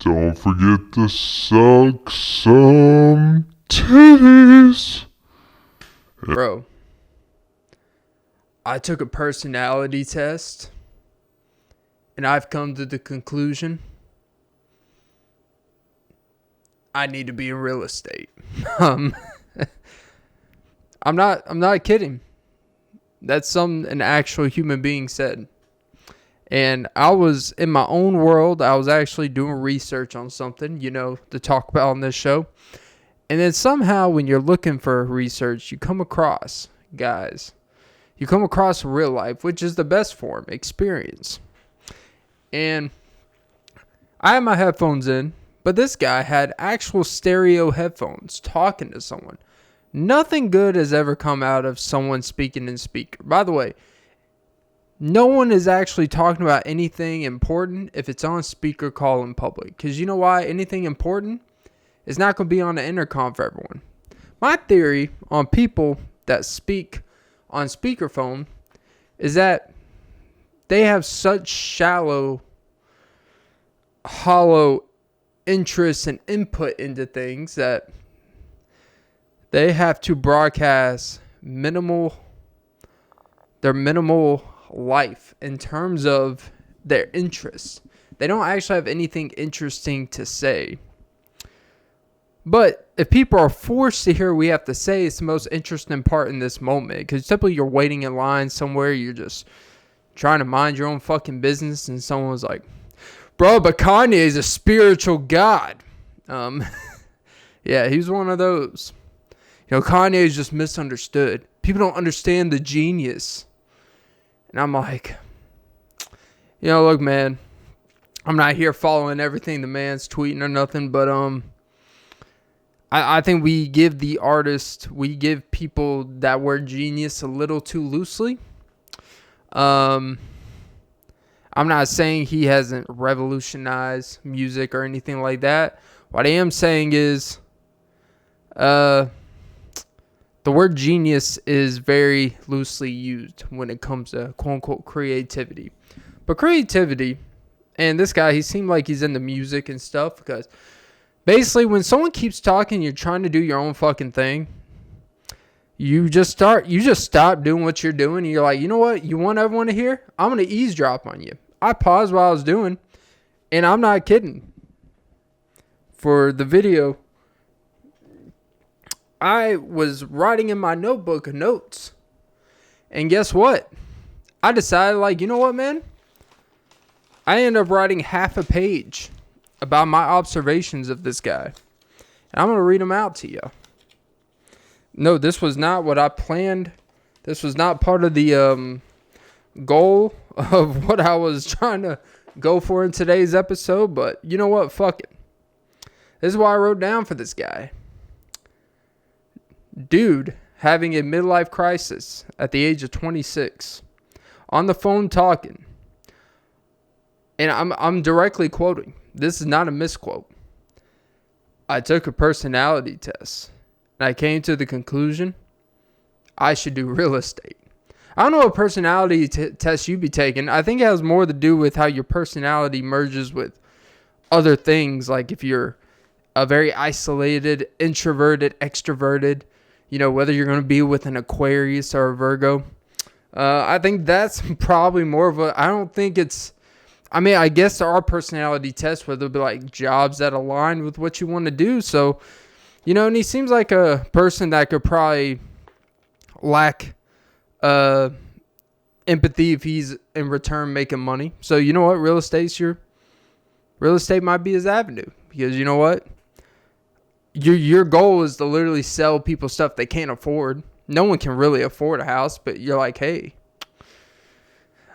Don't forget to suck some titties. Bro, I took a personality test, and I've come to the conclusion I need to be in real estate. I'm not kidding. That's an actual human being said. And I was in my own world. I was actually doing research on something, to talk about on this show. And then somehow when you're looking for research, you come across, guys, real life, which is the best form, experience. And I had my headphones in, but this guy had actual stereo headphones talking to someone. Nothing good has ever come out of someone speaking in speaker. By the way, no one is actually talking about anything important if it's on speaker call in public. Because you know why? Anything important is not going to be on the intercom for everyone. My theory on people that speak on speakerphone is that they have such shallow, hollow interest and input into things that they have to broadcast their minimal life in terms of their interests. They don't actually have anything interesting to say. But if people are forced to hear what we have to say, it's the most interesting part in this moment. Because typically you're waiting in line somewhere, you're just trying to mind your own fucking business, and someone's like, bro, but Kanye is a spiritual god. Yeah, he's one of those. Kanye is just misunderstood. People don't understand the genius. And I'm like, look, man, I'm not here following everything the man's tweeting or nothing, but I think we give people that word genius a little too loosely. I'm not saying he hasn't revolutionized music or anything like that. What I am saying is, the word genius is very loosely used when it comes to quote-unquote creativity. But creativity, and this guy, he seemed like he's into music and stuff, because basically when someone keeps talking, you're trying to do your own fucking thing, you just stop doing what you're doing, and you're like, you know what, you want everyone to hear? I'm going to eavesdrop on you. I paused what I was doing, and I'm not kidding. For the video, I was writing in my notebook of notes. And guess what? I decided, you know what, man? I ended up writing half a page about my observations of this guy. And I'm going to read them out to you. No, this was not what I planned. This was not part of the goal of what I was trying to go for in today's episode. But you know what? Fuck it. This is what I wrote down for this guy. Dude having a midlife crisis at the age of 26. On the phone talking. And I'm directly quoting. This is not a misquote. I took a personality test. And I came to the conclusion I should do real estate. I don't know what personality test you be taking. I think it has more to do with how your personality merges with other things. Like if you're a very isolated, introverted, extroverted, whether you're going to be with an Aquarius or a Virgo. I think that's probably more of I don't think it's, I guess there are personality tests where there'll be like jobs that align with what you want to do. So, and he seems like a person that could probably lack empathy if he's in return making money. So, you know what? Real estate might be his avenue, because you know what? Your goal is to literally sell people stuff they can't afford. No one can really afford a house, but you're like, hey,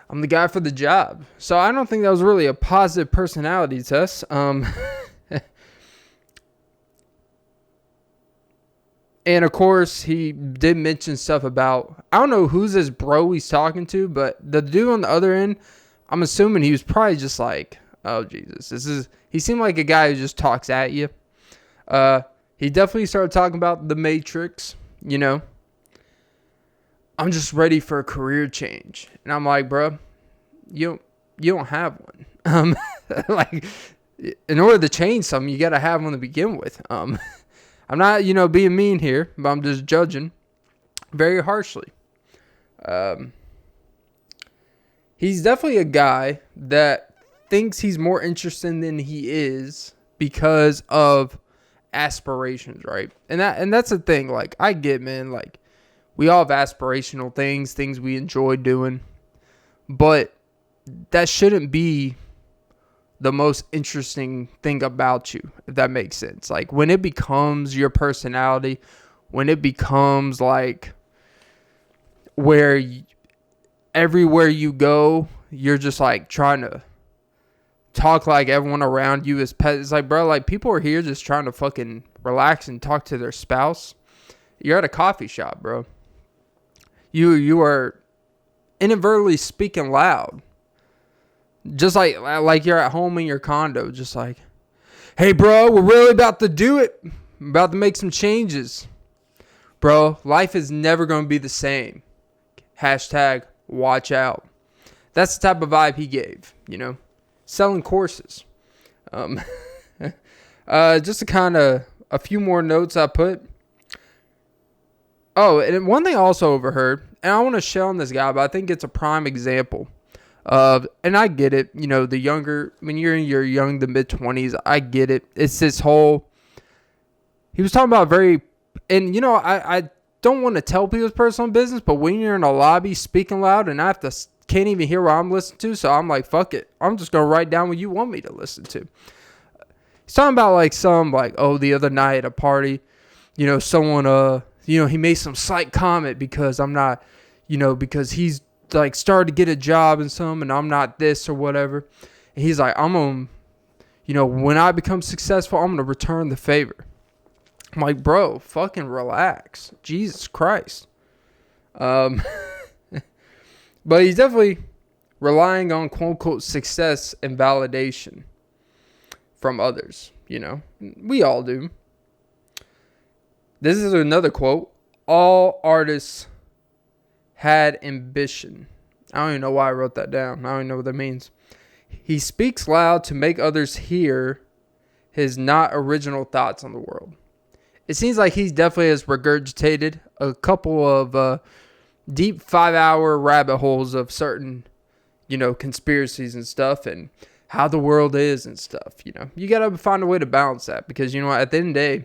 I'm the guy for the job. So I don't think that was really a positive personality test. And of course, he did mention stuff about, I don't know who's his bro he's talking to, but the dude on the other end, I'm assuming he was probably just like, oh, Jesus. He seemed like a guy who just talks at you. He definitely started talking about the Matrix, I'm just ready for a career change. And I'm like, bro, you don't have one. in order to change something, you got to have one to begin with. I'm not, being mean here, but I'm just judging very harshly. He's definitely a guy that thinks he's more interesting than he is because of aspirations, right? And that's the thing. Like, I get, man, like, we all have aspirational things we enjoy doing, but that shouldn't be the most interesting thing about you, if that makes sense. Like, when it becomes your personality, when it becomes like where everywhere you go, you're just like trying to talk like everyone around you is pets. It's like, bro, like, people are here just trying to fucking relax and talk to their spouse. You're at a coffee shop, bro. You are inadvertently speaking loud. Just like you're at home in your condo, just like, hey, bro, we're really about to do it. I'm about to make some changes. Bro, life is never going to be the same. Hashtag watch out. That's the type of vibe he gave, selling courses. Just to kind of a few more notes I put. Oh, and one thing I also overheard, and I want to shell on this guy, but I think it's a prime example of, and I get it, the younger, when you're in your young to mid-20s, I get it. It's this whole, he was talking about and I don't want to tell people's personal business, but when you're in a lobby speaking loud and can't even hear what I'm listening to, so I'm like, fuck it. I'm just going to write down what you want me to listen to. He's talking about the other night at a party, someone, he made some slight comment because I'm not, because he's like started to get a job and and I'm not this or whatever. And he's like, I'm going to, when I become successful, I'm going to return the favor. I'm like, bro, fucking relax. Jesus Christ. But he's definitely relying on quote unquote success and validation from others. We all do. This is another quote. All artists had ambition. I don't even know why I wrote that down. I don't even know what that means. He speaks loud to make others hear his not original thoughts on the world. It seems like he definitely has regurgitated a couple of deep 5-hour rabbit holes of certain, conspiracies and stuff and how the world is and stuff. You got to find a way to balance that because, at the end of the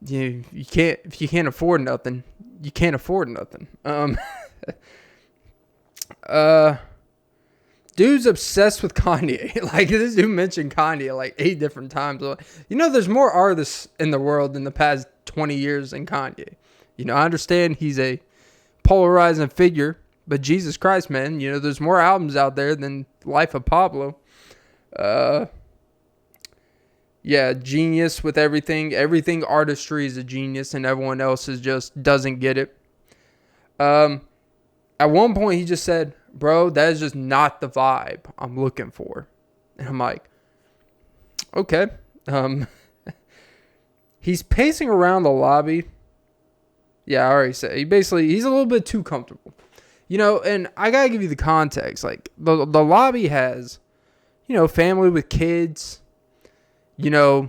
day, you can't, if you can't afford nothing, you can't afford nothing. Dude's obsessed with Kanye. Like, this dude mentioned Kanye like 8 different times. There's more artists in the world in the past 20 years than Kanye. I understand he's a polarizing figure, but Jesus Christ, man, there's more albums out there than Life of Pablo. Yeah, genius with everything. Everything artistry is a genius, and everyone else just doesn't get it. At one point, he just said, bro, that is just not the vibe I'm looking for. And I'm like, okay. He's pacing around the lobby. Yeah, I already said. He's a little bit too comfortable. And I got to give you the context. Like, the lobby has, family with kids, and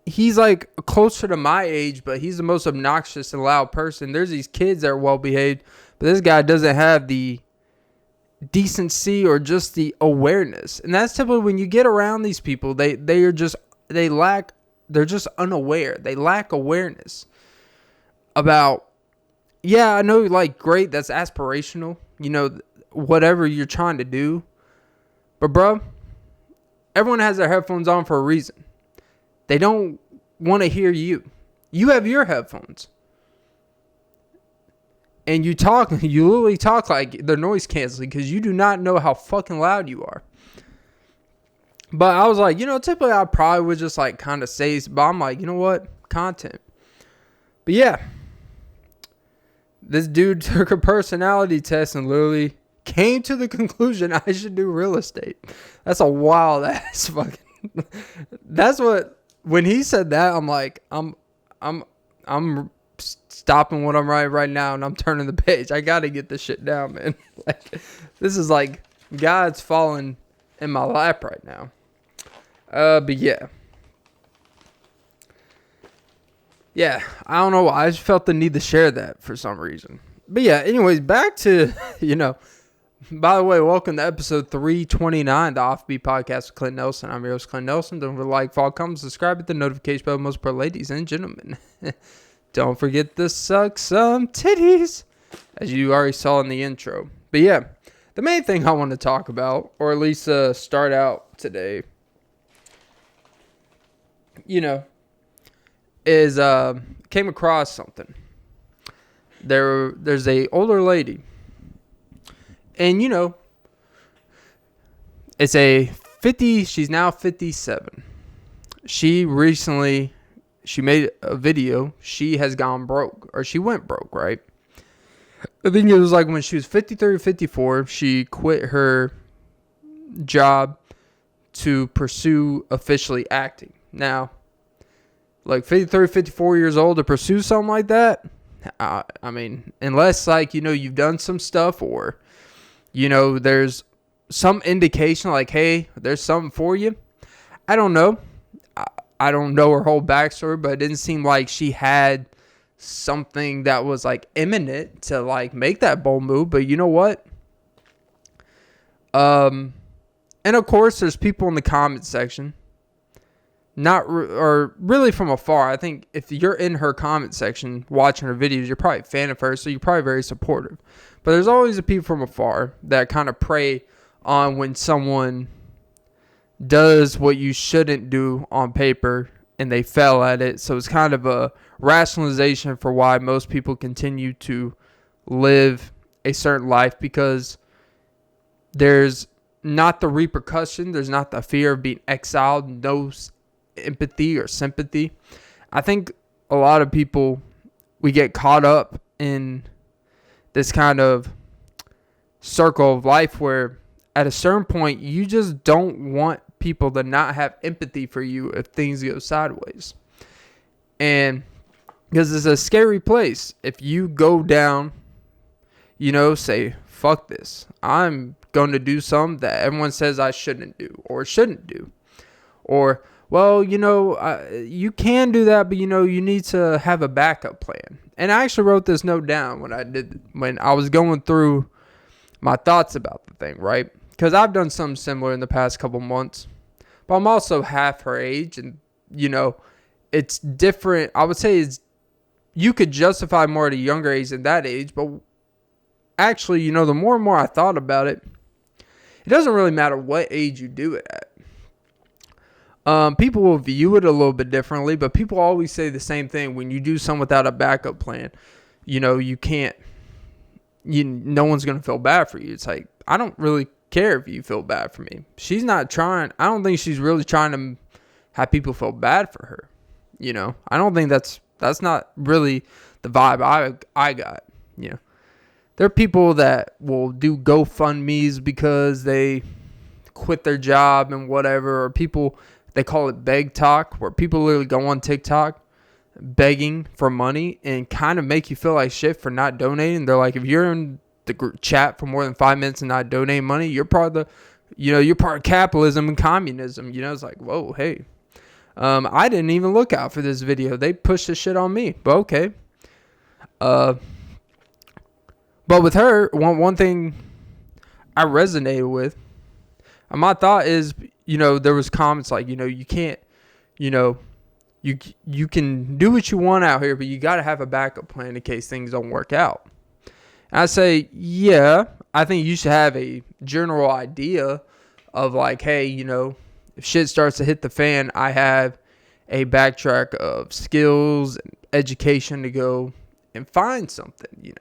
he's like closer to my age, but he's the most obnoxious and loud person. There's these kids that are well behaved, but this guy doesn't have the decency or just the awareness. And that's typically when you get around these people, they're just unaware. They lack awareness about, yeah, I know, like, great, that's aspirational, whatever you're trying to do. But bro, everyone has their headphones on for a reason. They don't want to hear you. You have your headphones. And you literally talk like they're noise canceling because you do not know how fucking loud you are. But I was like, typically I probably would just like kind of say, but I'm like, you know what? Content. But yeah. This dude took a personality test and literally came to the conclusion I should do real estate. That's a wild ass fucking. That's what, when he said that, I'm like, I'm stopping what I'm writing right now and I'm turning the page. I got to get this shit down, man. Like, this is like God's fallen in my lap right now. But yeah. Yeah, I don't know why. I just felt the need to share that for some reason. But yeah, anyways, back to, by the way, welcome to episode 329, the Offbeat Podcast with Clint Nelson. I'm your host, Clint Nelson. Don't forget to like, follow, comment, subscribe, hit the notification bell, most pro ladies and gentlemen. Don't forget to suck some titties, as you already saw in the intro. But yeah, the main thing I want to talk about, or at least start out today, is came across something. There's a older lady, and it's a 50. She's now 57. She made a video. She has gone broke, or she went broke, right? I think it was like when she was 53 or 54, she quit her job to pursue officially acting. Now, like 53, 54 years old to pursue something like that, I mean, unless you've done some stuff or, there's some indication like, hey, there's something for you. I don't know. I don't know her whole backstory, but it didn't seem like she had something that was like imminent to like make that bold move. But you know what? And of course, there's people in the comment section. Or really from afar. I think if you're in her comment section watching her videos, you're probably a fan of her, so you're probably very supportive. But there's always the people from afar that kind of prey on when someone does what you shouldn't do on paper and they fail at it. So it's kind of a rationalization for why most people continue to live a certain life, because there's not the repercussion, there's not the fear of being exiled, no empathy or sympathy. I think a lot of people, we get caught up in this kind of circle of life where at a certain point you just don't want people to not have empathy for you if things go sideways. And because it's a scary place. If you go down, say, fuck this, I'm going to do something that everyone says I shouldn't do, or well, you can do that, but you need to have a backup plan. And I actually wrote this note down when I was going through my thoughts about the thing, right? Because I've done something similar in the past couple months, but I'm also half her age, and it's different. I would say you could justify more at a younger age than that age, but actually, the more and more I thought about it, it doesn't really matter what age you do it at. People will view it a little bit differently, but people always say the same thing. When you do something without a backup plan, you can't, no one's going to feel bad for you. It's like, I don't really care if you feel bad for me. She's not trying. I don't think she's really trying to have people feel bad for her. I don't think that's not really the vibe I got. There are people that will do GoFundMes because they quit their job and whatever, or people, they call it beg talk, where people literally go on TikTok begging for money and kind of make you feel like shit for not donating. They're like, if you're in the group chat for more than 5 minutes and not donating money, you're part of you're part of capitalism and communism. It's like, whoa, hey. I didn't even look out for this video. They pushed this shit on me, but okay. But with her, one thing I resonated with, and my thought is, there was comments like, you can't, you can do what you want out here, but you got to have a backup plan in case things don't work out. And I say, yeah, I think you should have a general idea of like, hey, if shit starts to hit the fan, I have a backtrack of skills and education to go and find something,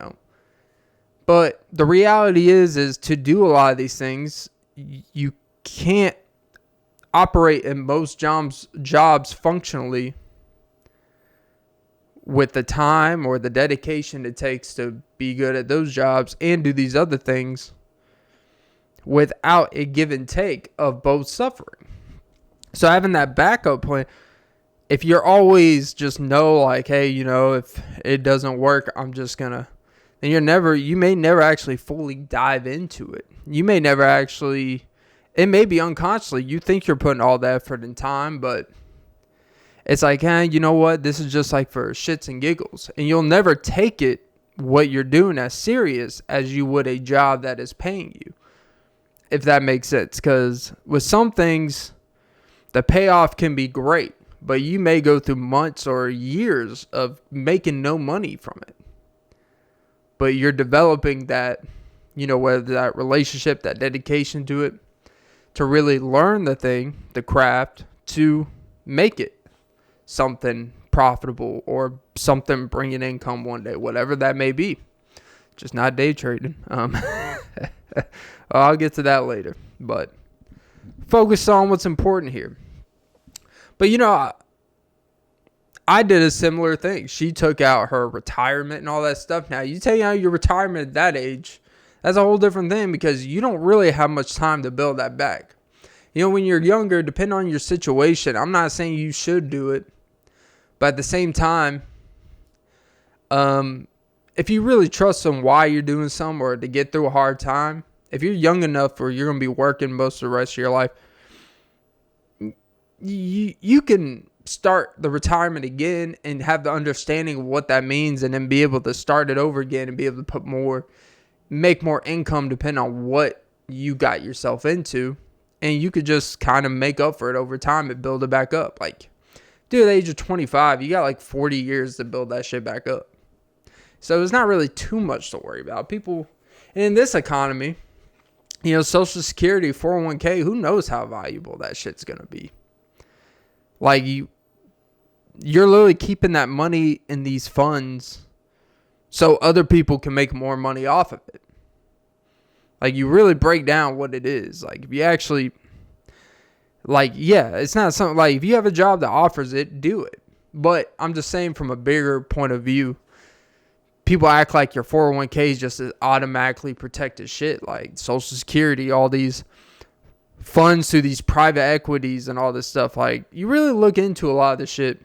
But the reality is to do a lot of these things, you can't operate in most jobs functionally with the time or the dedication it takes to be good at those jobs and do these other things without a give and take of both suffering. So having that backup plan, if you're always just know like, hey, if it doesn't work, I'm just going to And you may never actually fully dive into it. You may never actually, it may be unconsciously, you think you're putting all the effort and time, but it's like, hey, you know what? This is just like for shits and giggles. And you'll never take it, what you're doing, as serious as you would a job that is paying you. If that makes sense. Because with some things, the payoff can be great, but you may go through months or years of making no money from it. But you're developing that, whether that relationship, that dedication to it, to really learn the thing, the craft, to make it something profitable or something bringing income one day, whatever that may be. Just not day trading. I'll get to that later, but focus on what's important here. But I did a similar thing. She took out her retirement and all that stuff. Now, you take out your retirement at that age, that's a whole different thing because you don't really have much time to build that back. When you're younger, depending on your situation, I'm not saying you should do it, but at the same time, if you really trust on why you're doing something or to get through a hard time, if you're young enough or you're going to be working most of the rest of your life, you can start the retirement again and have the understanding of what that means and then be able to start it over again and be able to make more income depending on what you got yourself into. And you could just kind of make up for it over time and build it back up. Like, dude, at the age of 25, you got like 40 years to build that shit back up. So it's not really too much to worry about. People in this economy, Social Security, 401k, who knows how valuable that shit's going to be. Like, you're literally keeping that money in these funds so other people can make more money off of it. Like, you really break down what it is. Like, if you actually, it's not something, like, if you have a job that offers it, do it. But I'm just saying from a bigger point of view, people act like your 401k is just automatically protected shit. Like, Social Security, all these funds through these private equities and all this stuff. Like, you really look into a lot of this shit.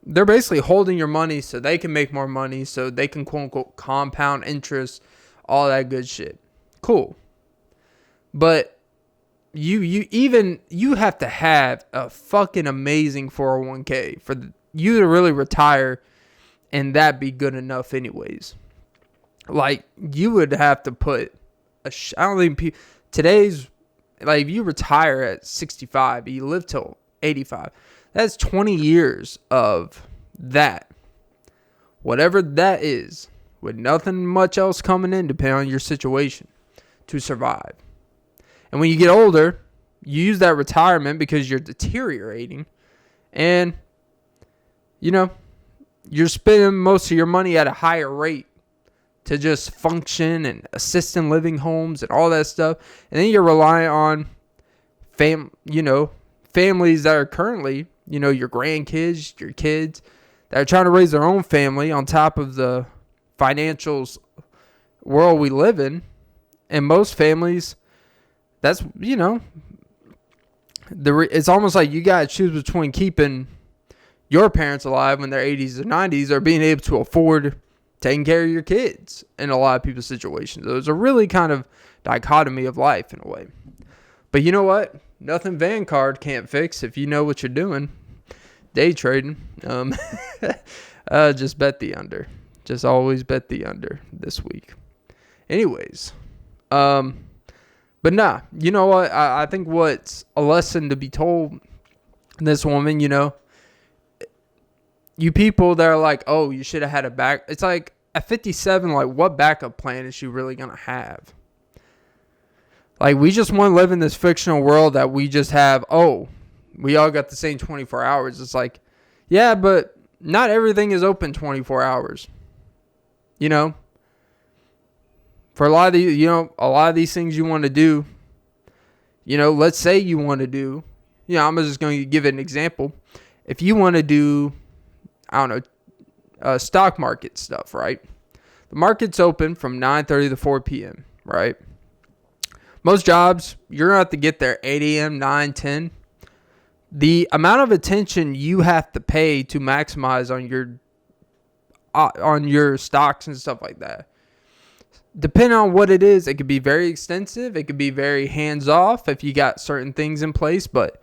They're basically holding your money so they can make more money, so they can quote unquote compound interest, all that good shit. Cool. But you have to have a fucking amazing 401k for you to really retire and that be good enough anyways. Like, you would have to put I don't think today's, like, if you retire at 65, you live till 85, that's 20 years of that. Whatever that is, with nothing much else coming in, depending on your situation, to survive. And when you get older, you use that retirement because you're deteriorating. And, you're spending most of your money at a higher rate to just function and assist in living homes and all that stuff. And then you're relying on families that are currently, your grandkids, your kids that are trying to raise their own family on top of the financial world we live in. And most families, that's, it's almost like you got to choose between keeping your parents alive when they're 80s or 90s or being able to afford taking care of your kids in a lot of people's situations. There's a really kind of dichotomy of life in a way. But you know what? Nothing Vanguard can't fix if you know what you're doing. Day trading. Just bet the under. Just always bet the under this week. Anyways. But nah, you know what? I think what's a lesson to be told this woman, you people that are like, oh, you should have had a back. It's like at 57, like, what backup plan is she really going to have? Like, we just want to live in this fictional world that we just have, oh, we all got the same 24 hours. It's like, yeah, but not everything is open 24 hours. For a lot of these, a lot of these things you want to do, let's say you want to do, I'm just going to give it an example. If you want to do, I don't know, stock market stuff, right? The market's open from 9:30 to 4 p.m., right? Most jobs, you're going to have to get there 8 a.m., 9, 10. The amount of attention you have to pay to maximize on your on your stocks and stuff like that. Depending on what it is, it could be very extensive. It could be very hands-off if you got certain things in place. But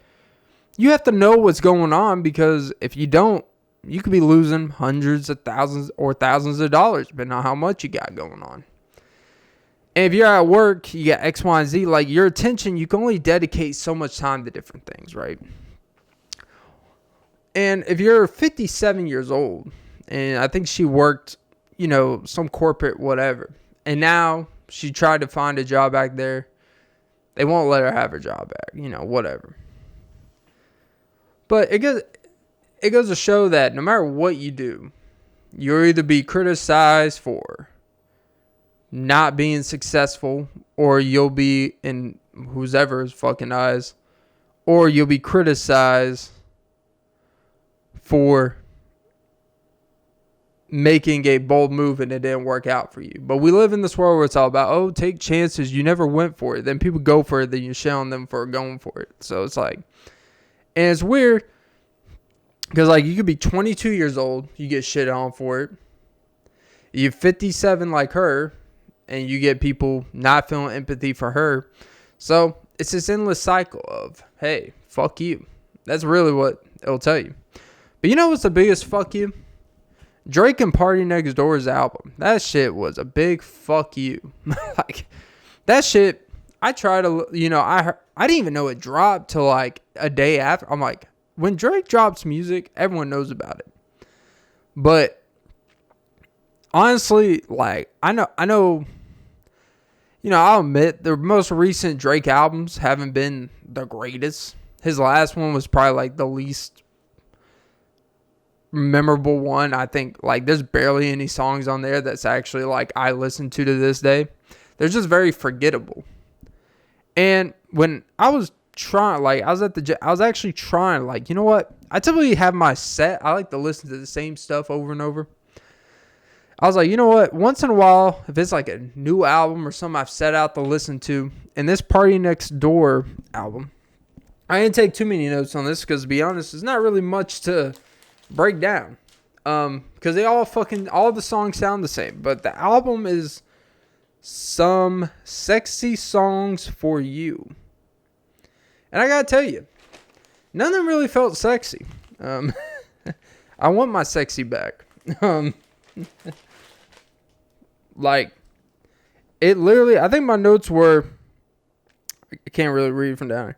you have to know what's going on, because if you don't, you could be losing hundreds of thousands or thousands of dollars, depending on how much you got going on. And if you're at work, you got X, Y, and Z. Like, your attention, you can only dedicate so much time to different things, right? And if you're 57 years old, and I think she worked, some corporate whatever, and now she tried to find a job back there, they won't let her have her job back, whatever. But it goes to show that no matter what you do, you'll either be criticized for not being successful, or you'll be in whoever's fucking eyes, or you'll be criticized for making a bold move and it didn't work out for you. But we live in this world where it's all about, take chances. You never went for it. Then people go for it. Then you shit on them for going for it. So it's like, and it's weird because like you could be 22 years old. You get shit on for it. You're 57 like her, and you get people not feeling empathy for her. So it's this endless cycle of, hey, fuck you. That's really what it'll tell you. But you know what's the biggest fuck you? Drake and Party Next Door's album. That shit was a big fuck you. Like, that shit, I try to, I didn't even know it dropped till like a day after. I'm like, when Drake drops music, everyone knows about it. But honestly, like, I know, I'll admit the most recent Drake albums haven't been the greatest. His last one was probably like the least memorable one. I think like there's barely any songs on there that's actually like I listen to this day. They're just very forgettable. And when I was trying, like I was actually trying, like, you know what? I typically have my set. I like to listen to the same stuff over and over. I was like, you know what? Once in a while, if it's like a new album or something I've set out to listen to, and this Party Next Door album, I didn't take too many notes on this because, to be honest, there's not really much to break down. Because all the songs sound the same. But the album is Some Sexy Songs for You. And I gotta tell you, none of them really felt sexy. I want my sexy back. Like, it literally, I think my notes were, I can't really read from down here.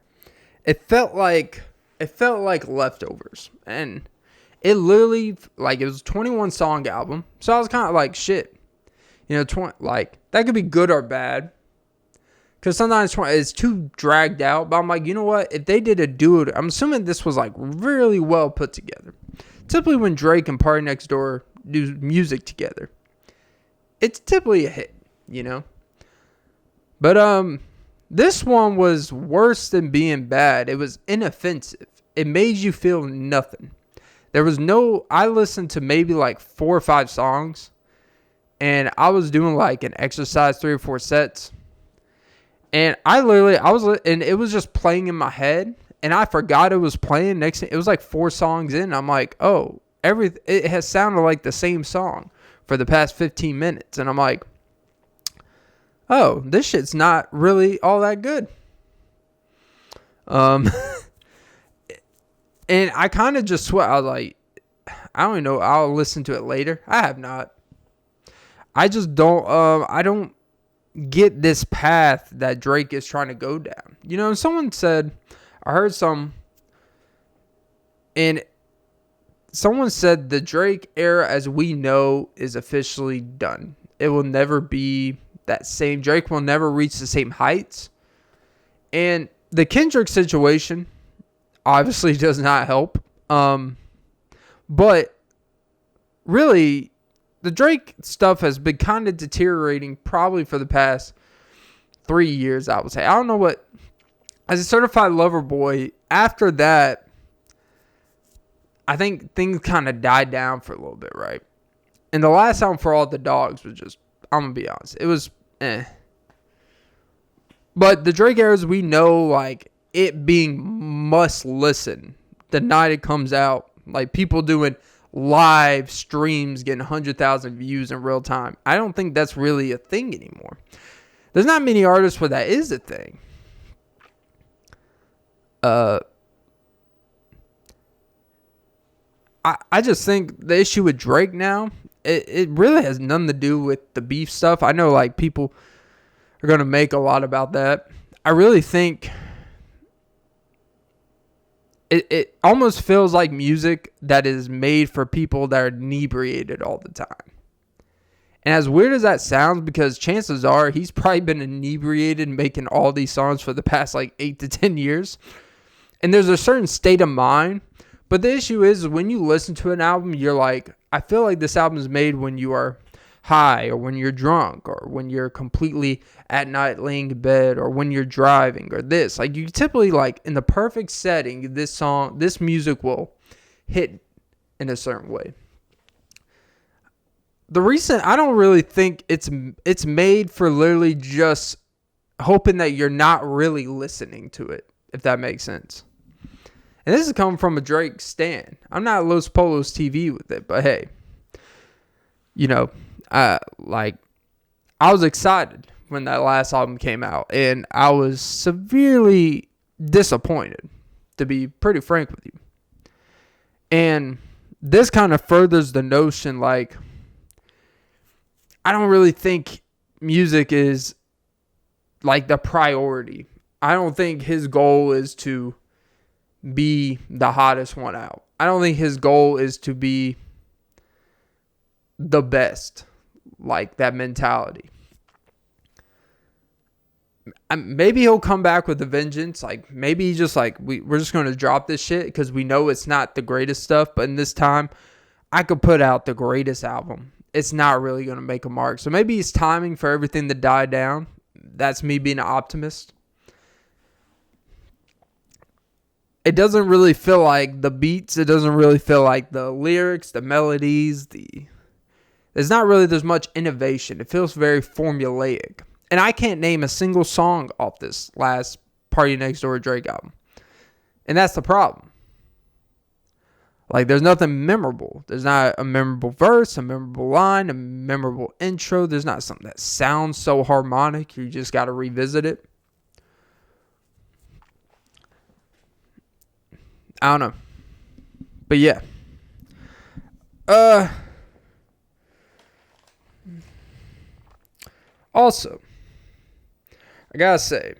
It felt like leftovers. And it literally, like, it was a 21 song album. So I was kind of like, shit. Like, that could be good or bad. Because sometimes it's too dragged out. But I'm like, you know what? If they did a duet, I'm assuming this was, like, really well put together. Typically when Drake and Party Next Door do music together, it's typically a hit, But this one was worse than being bad. It was inoffensive. It made you feel nothing. I listened to maybe like 4 or 5 songs, and I was doing like an exercise 3 or 4 sets. And and it was just playing in my head, and I forgot it was playing. Next thing, it was like 4 songs in. I'm like, oh, it has sounded like the same song for the past 15 minutes. And I'm like, oh, this shit's not really all that good. And I kind of just sweat. I was like, I don't even know. I'll listen to it later. I have not. I just don't, I don't get this path that Drake is trying to go down. Someone said, I heard and someone said the Drake era as we know is officially done. It will never be that same. Drake will never reach the same heights. And the Kendrick situation obviously does not help. But really, the Drake stuff has been kind of deteriorating probably for the past 3 years, I would say. I don't know what. As a certified lover boy, after that, I think things kind of died down for a little bit, right? And the last album, For All the Dogs, was just, I'm going to be honest, it was eh. But the Drake eras, we know, like, it being must listen the night it comes out. Like, people doing live streams getting 100,000 views in real time. I don't think that's really a thing anymore. There's not many artists where that is a thing. I just think the issue with Drake now, it really has nothing to do with the beef stuff. I know like people are going to make a lot about that. I really think it almost feels like music that is made for people that are inebriated all the time. And as weird as that sounds, because chances are he's probably been inebriated making all these songs for the past like 8 to 10 years. And there's a certain state of mind. But the issue is when you listen to an album, you're like, I feel like this album is made when you are high or when you're drunk or when you're completely at night laying in bed or when you're driving or this. Like you typically like in the perfect setting, this music will hit in a certain way. I don't really think it's made for literally just hoping that you're not really listening to it, if that makes sense. And this is coming from a Drake stan. I'm not Los Polos TV with it, but hey, you know, I was excited when that last album came out, and I was severely disappointed, to be pretty frank with you. And this kind of furthers the notion, like, I don't really think music is like the priority. I don't think his goal is to be the hottest one out. I don't think his goal is to be the best, like that mentality. Maybe he'll come back with a vengeance. Like maybe he's just like, we're just going to drop this shit because we know it's not the greatest stuff. But in this time, I could put out the greatest album. It's not really going to make a mark. So maybe he's timing for everything to die down. That's me being an optimist. It doesn't really feel like the beats. It doesn't really feel like the lyrics, the melodies. There's much innovation. It feels very formulaic. And I can't name a single song off this last Party Next Door Drake album. And that's the problem. Like, there's nothing memorable. There's not a memorable verse, a memorable line, a memorable intro. There's not something that sounds so harmonic. You just got to revisit it. I don't know. But yeah. Also, I gotta say,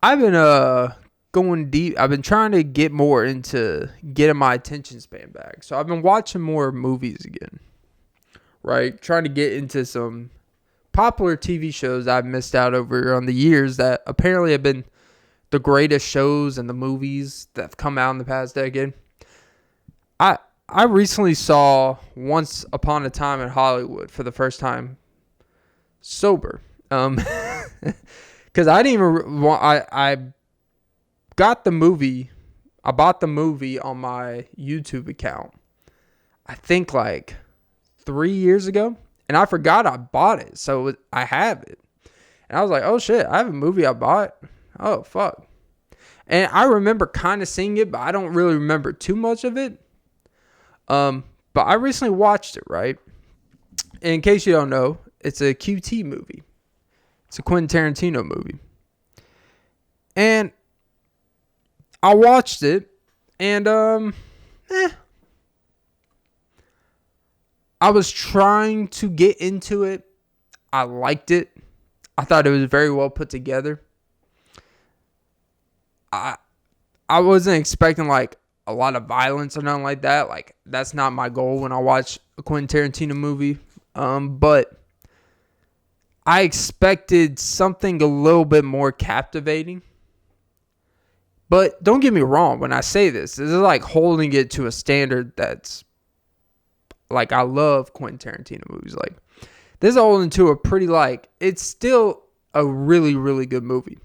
I've been going deep. I've been trying to get more into getting my attention span back. So I've been watching more movies again. Right? Trying to get into some popular TV shows I've missed out over on the years that apparently have been the greatest shows and the movies that have come out in the past decade. I recently saw Once Upon a Time in Hollywood for the first time sober. Because I didn't even want... I got the movie... I bought the movie on my YouTube account, I think like 3 years ago. And I forgot I bought it. So I have it. And I was like, oh shit, I have a movie I bought. Oh, fuck. And I remember kind of seeing it, but I don't really remember too much of it. But I recently watched it, right? And in case you don't know, it's a QT movie. It's a Quentin Tarantino movie. And I watched it, and I was trying to get into it. I liked it. I thought it was very well put together. I wasn't expecting like a lot of violence or nothing like that. Like that's not my goal when I watch a Quentin Tarantino movie. But I expected something a little bit more captivating. But don't get me wrong when I say this. This is like holding it to a standard that's like I love Quentin Tarantino movies. Like this is holding to a pretty like it's still a really, really good movie.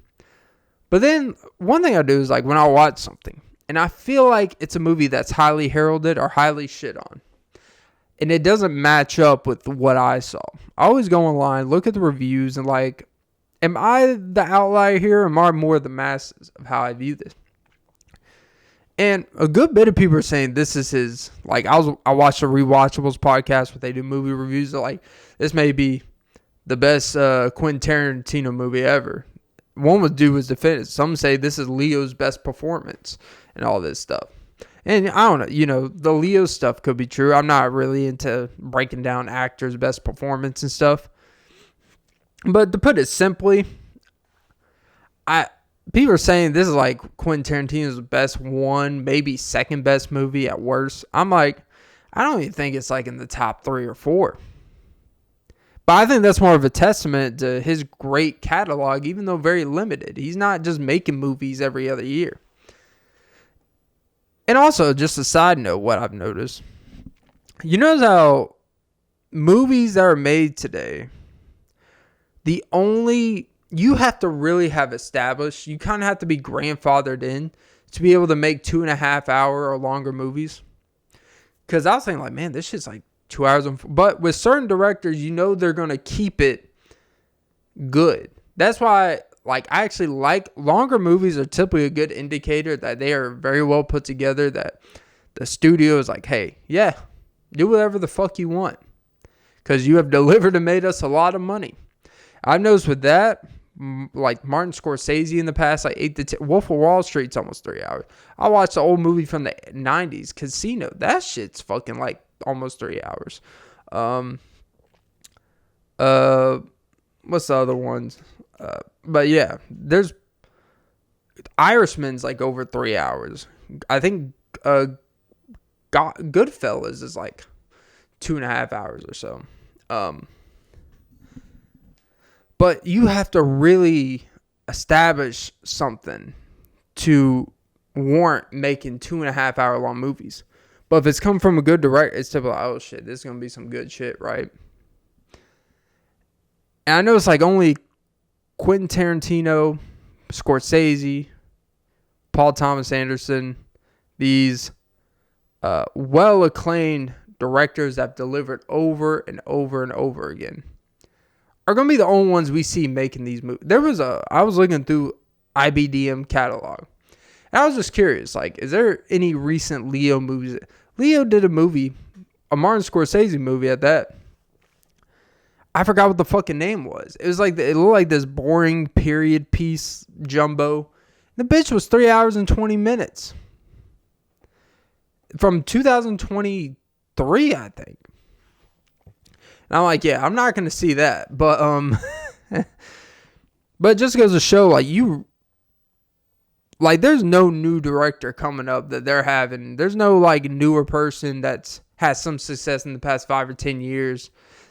But then one thing I do is like when I watch something and I feel like it's a movie that's highly heralded or highly shit on, and it doesn't match up with what I saw. I always go online, look at the reviews, and like, am I the outlier here or am I more the masses of how I view this? And a good bit of people are saying this is his, like, I watched a Rewatchables podcast where they do movie reviews. They're like, this may be the best Quentin Tarantino movie ever. One was definitive. Some say this is Leo's best performance and all this stuff. And I don't know, the Leo stuff could be true. I'm not really into breaking down actors' best performance and stuff. But to put it simply, people are saying this is like Quentin Tarantino's best one, maybe second best movie at worst. I'm like, I don't even think it's like in the top 3 or 4. But I think that's more of a testament to his great catalog, even though very limited. He's not just making movies every other year. And also, just a side note, what I've noticed. You notice how movies that are made today, you have to really have established, you kind of have to be grandfathered in to be able to make 2.5 hour or longer movies. Because I was thinking, like, man, this shit's like 2 hours. But with certain directors, they're going to keep it good. That's why, like, I actually like longer movies are typically a good indicator that they are very well put together, that the studio is like, hey, yeah, do whatever the fuck you want because you have delivered and made us a lot of money. I've noticed with that, like Martin Scorsese in the past, like 8 to 10, Wolf of Wall Street's almost 3 hours. I watched the old movie from the 90s, Casino. That shit's fucking like almost 3 hours. What's the other ones? But yeah, there's Irishman's like over 3 hours. I think Goodfellas is like 2.5 hours or so. But you have to really establish something to warrant making 2.5 hour long movies. But if it's come from a good director, it's typically like, oh shit, this is going to be some good shit, right? And I know it's like only Quentin Tarantino, Scorsese, Paul Thomas Anderson, these well-acclaimed directors that have delivered over and over and over again, are going to be the only ones we see making these movies. I was looking through IBDM catalog, and I was just curious, like, is there any recent Leo movies? Leo did a movie, a Martin Scorsese movie at that. I forgot what the fucking name was. It was like, it looked like this boring period piece jumbo. The bitch was 3 hours and 20 minutes. From 2023, I think. And I'm like, yeah, I'm not going to see that. But but it just goes to show, like, there's no new director coming up that they're having. There's no, like, newer person that's has some success in the past 5 or 10 years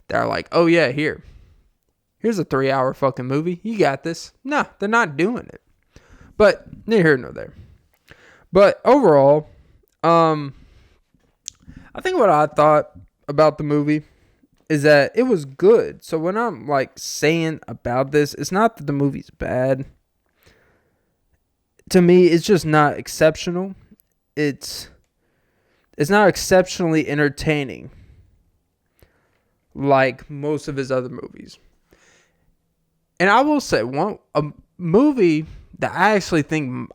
that are like, oh, yeah, here's a 3 hour fucking movie. You got this. No, they're not doing it. But neither here nor there. But overall, I think what I thought about the movie is that it was good. So when I'm like saying about this, it's not that the movie's bad. To me, it's just not exceptional. It's not exceptionally entertaining like most of his other movies. And I will say, a movie that I actually think,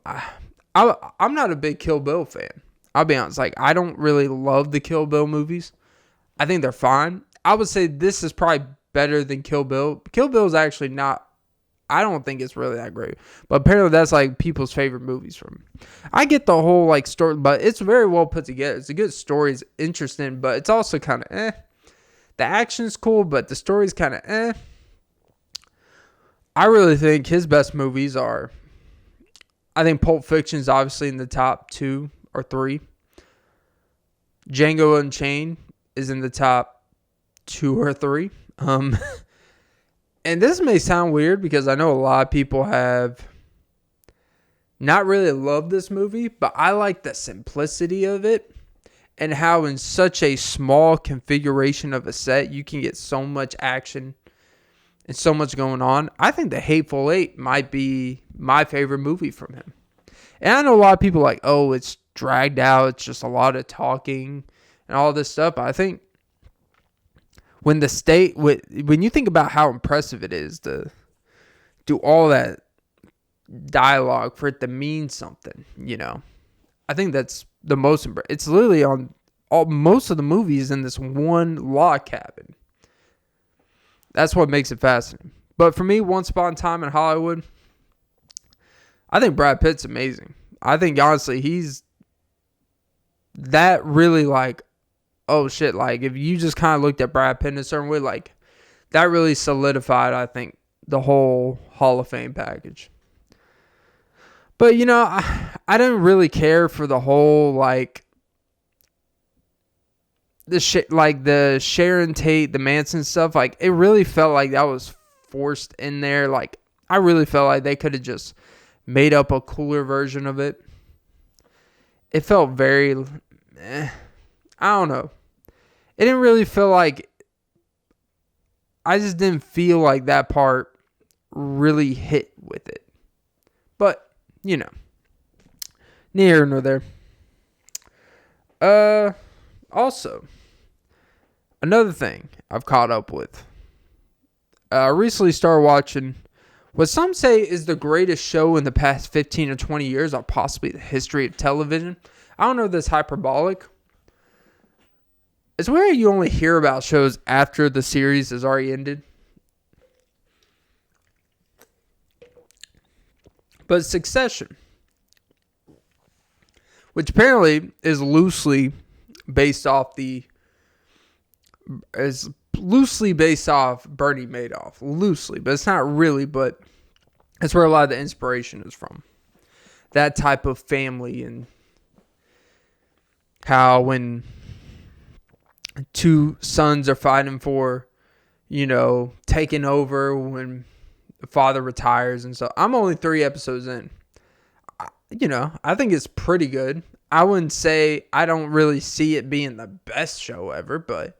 I'm not a big Kill Bill fan. I'll be honest. Like, I don't really love the Kill Bill movies. I think they're fine. I would say this is probably better than Kill Bill. Kill Bill is actually not, I don't think it's really that great. But apparently that's like people's favorite movies from me. I get the whole like story, but it's very well put together. It's a good story. It's interesting, but it's also kind of The action's cool, but the story's kind of I really think his best movies are, I think Pulp Fiction's obviously in the top 2 or 3. Django Unchained is in the top 2 or 3. And this may sound weird because I know a lot of people have not really loved this movie, but I like the simplicity of it and how in such a small configuration of a set you can get so much action and so much going on. I think The Hateful Eight might be my favorite movie from him. And I know a lot of people are like, oh, it's dragged out, it's just a lot of talking and all this stuff. But I think when you think about how impressive it is to do all that dialogue for it to mean something, I think that's the most. It's literally on most of the movies in this one log cabin. That's what makes it fascinating. But for me, Once Upon a Time in Hollywood, I think Brad Pitt's amazing. I think, honestly, he's that really like, oh shit, like if you just kind of looked at Brad Pitt in a certain way, like that really solidified, I think, the whole Hall of Fame package. But, I didn't really care for the whole, like, the Sharon Tate, the Manson stuff. Like, it really felt like that was forced in there. Like, I really felt like they could have just made up a cooler version of it. It felt very, I don't know. It didn't really feel like, I just didn't feel like that part really hit with it. But, neither nor there. Also, another thing I've caught up with. I recently started watching what some say is the greatest show in the past 15 or 20 years, or possibly the history of television. I don't know if that's hyperbolic. It's where you only hear about shows after the series has already ended. But Succession, which apparently is loosely based off Bernie Madoff. Loosely, but it's not really, but that's where a lot of the inspiration is from. That type of family, and how when two sons are fighting for, taking over when the father retires and so. I'm only 3 episodes in. I think it's pretty good. I wouldn't say, I don't really see it being the best show ever, but,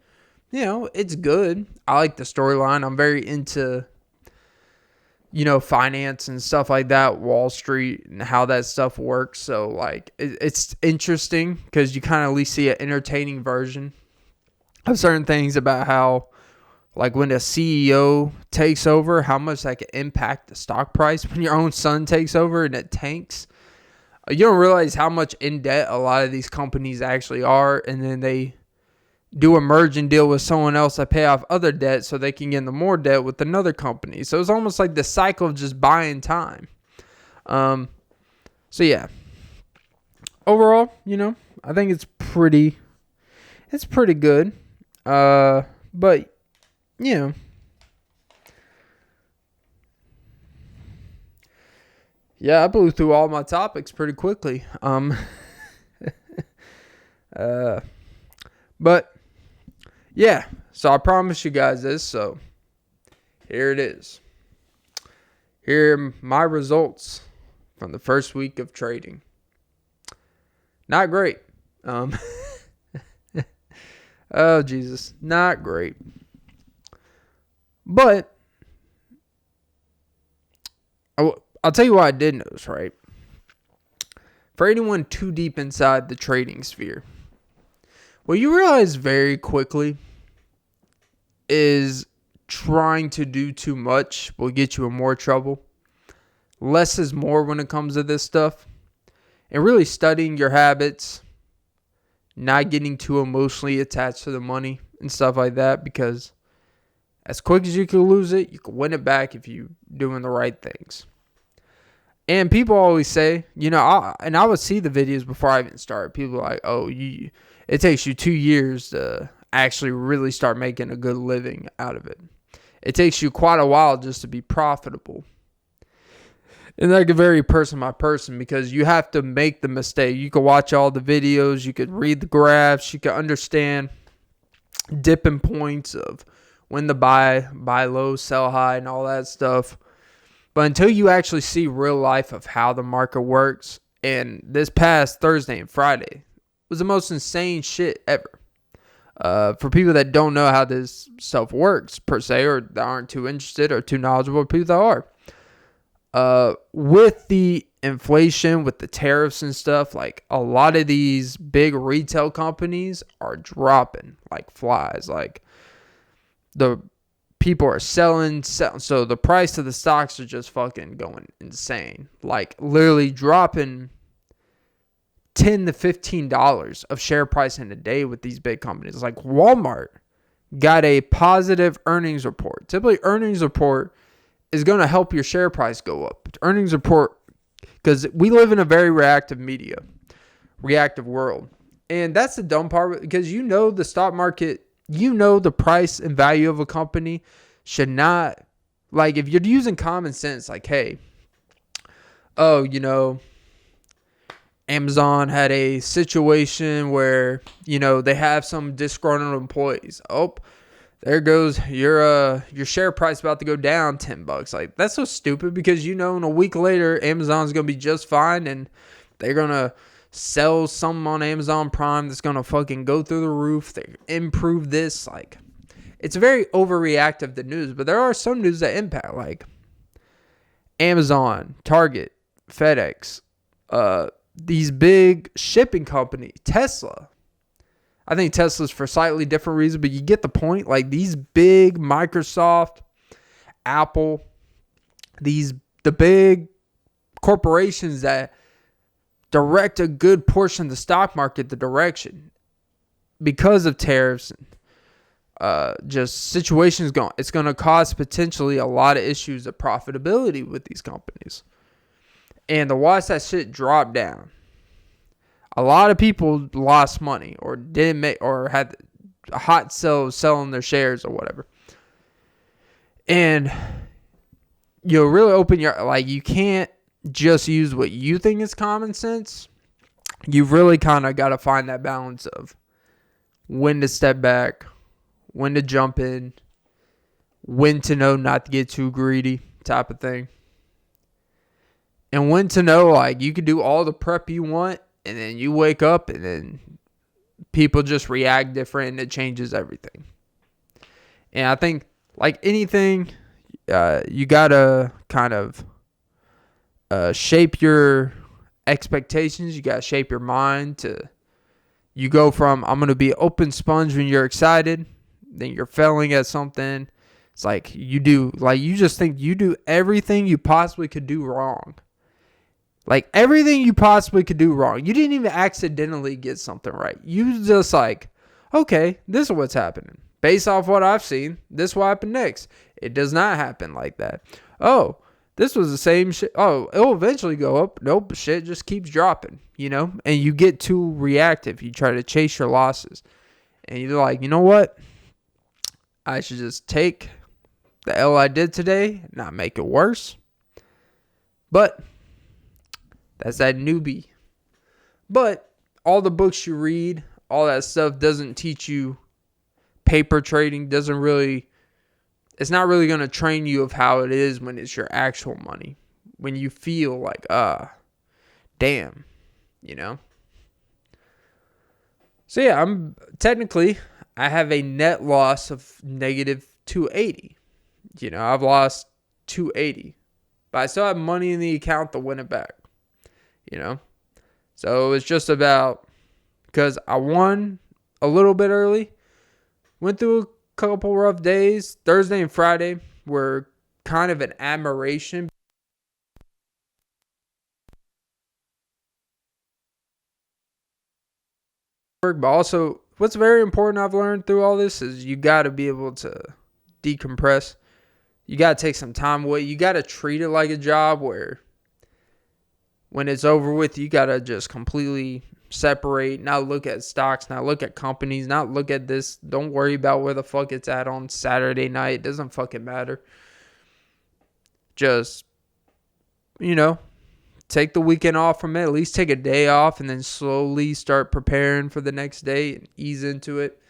it's good. I like the storyline. I'm very into, finance and stuff like that, Wall Street and how that stuff works. So, like, it's interesting because you kind of at least see an entertaining version of certain things about how, like, when a CEO takes over, how much that can impact the stock price when your own son takes over and it tanks. You don't realize how much in debt a lot of these companies actually are, and then they do a merge and deal with someone else that pay off other debt so they can get into more debt with another company. So it's almost like the cycle of just buying time. So yeah. Overall, I think it's pretty good. But yeah, I blew through all my topics pretty quickly. But yeah, so I promised you guys this, so here it is. Here are my results from the first week of trading. Not great. Oh, Jesus. Not great. But I'll tell you what I did notice, right? For anyone too deep inside the trading sphere, what you realize very quickly is trying to do too much will get you in more trouble. Less is more when it comes to this stuff. And really studying your habits, not getting too emotionally attached to the money and stuff like that, because as quick as you can lose it, you can win it back if you're doing the right things. And people always say, I would see the videos before I even start. People are like, it takes you 2 years to actually really start making a good living out of it. It takes you quite a while just to be profitable. And that can vary person by person, because you have to make the mistake. You can watch all the videos. You could read the graphs. You can understand dipping points of when to buy low, sell high, and all that stuff. But until you actually see real life of how the market works, and this past Thursday and Friday was the most insane shit ever. For people that don't know how this stuff works, per se, or that aren't too interested or too knowledgeable, people that are. With the inflation, with the tariffs and stuff, like a lot of these big retail companies are dropping like flies. Like the people are selling. So the price of the stocks are just fucking going insane. Like literally dropping $10 to $15 of share price in a day with these big companies. Like Walmart got a positive earnings report. Typically, earnings report is going to help your share price go up. Earnings report, because we live in a very reactive world. And that's the dumb part, because the stock market, the price and value of a company should not, like, if you're using common sense, like, hey, Amazon had a situation where, they have some disgruntled employees. Oh, there goes your share price about to go down $10. Like, that's so stupid, because in a week later, Amazon's going to be just fine, and they're going to sell something on Amazon Prime that's going to fucking go through the roof. They improve this. Like, it's very overreactive to news, but there are some news that impact, like Amazon, Target, FedEx, these big shipping companies, Tesla. I think Tesla's for slightly different reasons, but you get the point. Like, these big Microsoft, Apple, the big corporations that direct a good portion of the stock market the direction because of tariffs and just situations going. It's going to cause potentially a lot of issues of profitability with these companies. And to watch that shit drop down, a lot of people lost money or didn't make, or had a hot sell selling their shares or whatever. And you'll really open your, like, you can't just use what you think is common sense. You've really kind of got to find that balance of when to step back, when to jump in, when to know not to get too greedy type of thing. And when to know, like, you can do all the prep you want, and then you wake up, and then people just react different, and it changes everything. And I think, like anything, you got to kind of shape your expectations. You got to shape your mind to, you go from, I'm going to be an open sponge when you're excited, then you're failing at something. It's like you just think you do everything you possibly could do wrong. Like, everything you possibly could do wrong. You didn't even accidentally get something right. You just like, okay, this is what's happening. Based off what I've seen, this will happen next. It does not happen like that. Oh, this was the same shit. Oh, it'll eventually go up. Nope, shit just keeps dropping, And you get too reactive. You try to chase your losses. And you're like, you know what? I should just take the L I did today, not make it worse. But that's that newbie. But all the books you read, all that stuff doesn't teach you paper trading. It's not really going to train you of how it is when it's your actual money. When you feel like, damn, So yeah, I have a net loss of negative 280. I've lost 280. But I still have money in the account to win it back. So it's just about, because I won a little bit early, went through a couple rough days. Thursday and Friday were kind of an admiration. But also, what's very important I've learned through all this is you got to be able to decompress. You got to take some time away. You got to treat it like a job where when it's over with, you got to just completely separate, not look at stocks, not look at companies, not look at this. Don't worry about where the fuck it's at on Saturday night. It doesn't fucking matter. Just, take the weekend off from it. At least take a day off and then slowly start preparing for the next day and ease into it.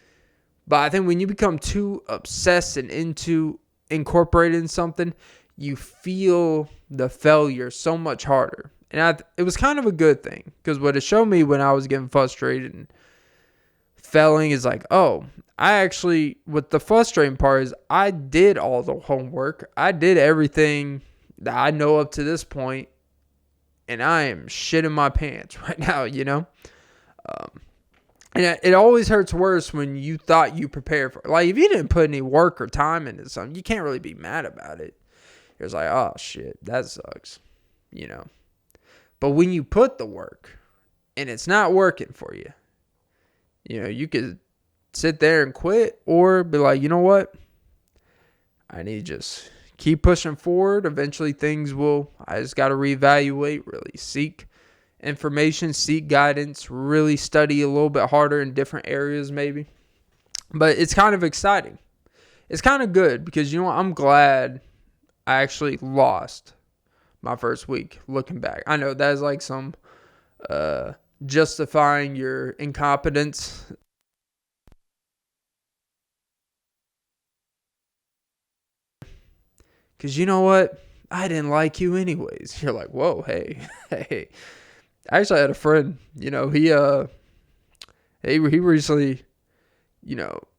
But I think when you become too obsessed and into incorporating something, you feel the failure so much harder. And it was kind of a good thing, because what it showed me when I was getting frustrated and failing is like, what the frustrating part is I did all the homework. I did everything that I know up to this point, and I am shitting my pants right now, And it always hurts worse when you thought you prepared for it. Like, if you didn't put any work or time into something, you can't really be mad about it. It's like, oh, shit, that sucks, But when you put the work and it's not working for you, you could sit there and quit, or be like, you know what? I need to just keep pushing forward. Eventually I just got to reevaluate, really seek information, seek guidance, really study a little bit harder in different areas maybe. But it's kind of exciting. It's kind of good because, I'm glad I actually lost my first week looking back. I know that is like some justifying your incompetence. Because you know what? I didn't like you anyways. You're like, whoa, hey, hey. I actually had a friend, he recently,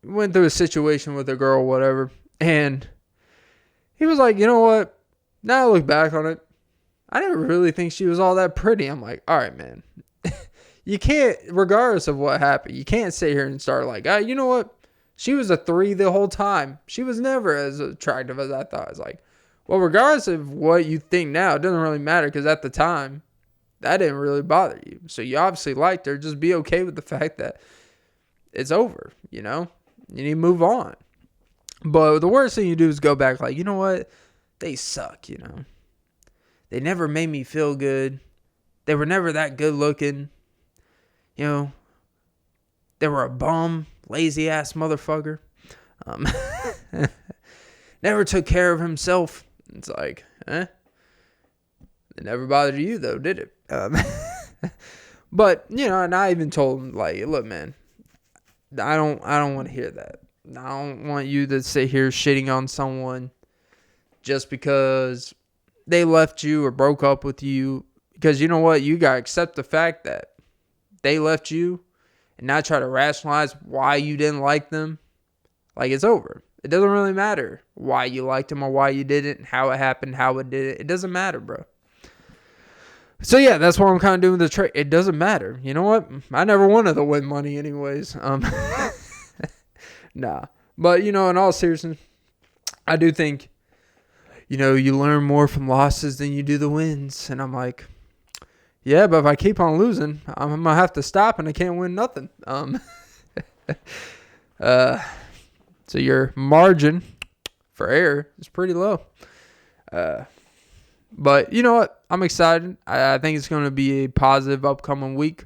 went through a situation with a girl, whatever. And he was like, you know what? Now I look back on it, I didn't really think she was all that pretty. I'm like, all right, man. You can't, regardless of what happened, you can't sit here and start like, you know what? She was a 3 the whole time. She was never as attractive as I thought. It's like, well, regardless of what you think now, it doesn't really matter because at the time, that didn't really bother you. So you obviously liked her. Just be okay with the fact that it's over, You need to move on. But the worst thing you do is go back like, you know what? They suck, They never made me feel good. They were never that good looking. They were a bum, lazy ass motherfucker. Never took care of himself. It's like, It never bothered you though, did it? But, and I even told him, like, look, man, I don't want to hear that. I don't want you to sit here shitting on someone just because they left you or broke up with you. Because you know what? You got to accept the fact that they left you and not try to rationalize why you didn't like them. Like, it's over. It doesn't really matter why you liked them or why you didn't, how it happened, how it did it. It doesn't matter, bro. So, yeah, that's what I'm kind of doing with the trade. It doesn't matter. You know what? I never wanted to win money anyways. Nah. But, in all seriousness, I do think, you learn more from losses than you do the wins. And I'm like, yeah, but if I keep on losing, I'm going to have to stop and I can't win nothing. So your margin for error is pretty low. But you know what? I'm excited. I think it's going to be a positive upcoming week.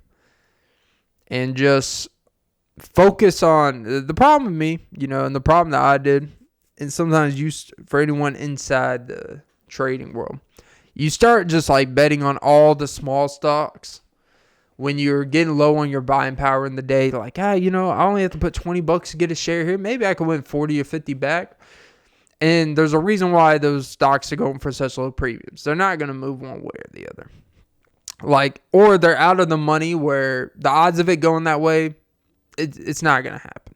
And just focus on the problem with me, and the problem that I did. And sometimes for anyone inside the trading world, you start just like betting on all the small stocks when you're getting low on your buying power in the day. Like, I only have to put $20 to get a share here. Maybe I can win 40 or 50 back. And there's a reason why those stocks are going for such low premiums. They're not going to move one way or the other. Or they're out of the money where the odds of it going that way, it's not going to happen.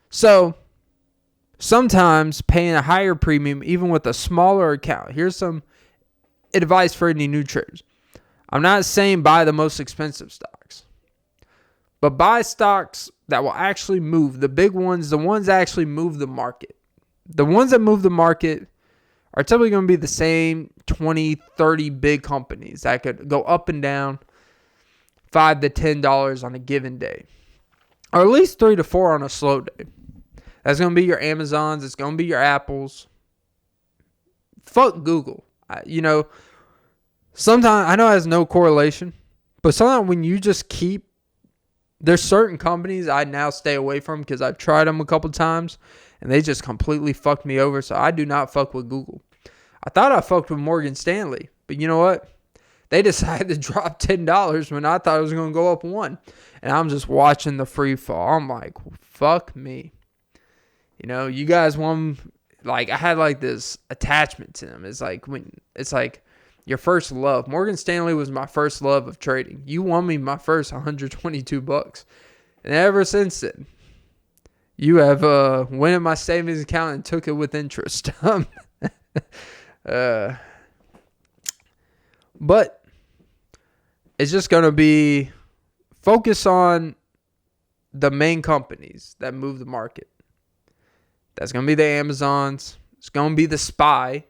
So sometimes paying a higher premium, even with a smaller account. Here's some advice for any new traders. I'm not saying buy the most expensive stocks, but buy stocks that will actually move. The big ones, the ones that actually move the market. The ones that move the market are typically going to be the same 20, 30 big companies that could go up and down $5 to $10 on a given day. Or at least 3 to 4 on a slow day. That's going to be your Amazons. It's going to be your Apples. Fuck Google. Sometimes, I know it has no correlation, but sometimes when you just there's certain companies I now stay away from because I've tried them a couple times and they just completely fucked me over. So I do not fuck with Google. I thought I fucked with Morgan Stanley, but you know what? They decided to drop $10 when I thought it was going to go up 1. And I'm just watching the free fall. I'm like, fuck me. You guys want, I had this attachment to them. It's like your first love. Morgan Stanley was my first love of trading. You won me my first $122. And ever since then, you have went in my savings account and took it with interest. But it's just going to be focus on the main companies that move the market. That's going to be the Amazons. It's going to be the SPY.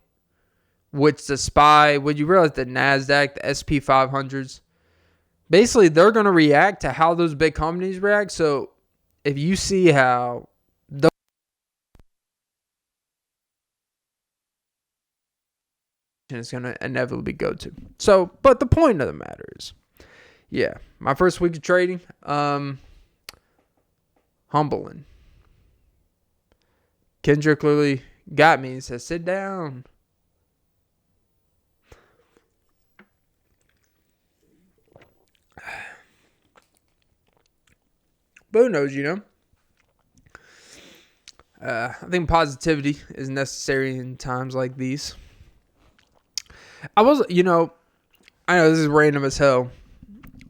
Would you realize the NASDAQ, the SP 500s, basically they're going to react to how those big companies react. So if you see how it's going to inevitably go to. So, but the point of the matter is, yeah, my first week of trading, humbling. Kendrick literally got me and said, sit down. But who knows, I think positivity is necessary in times like these. I know this is random as hell.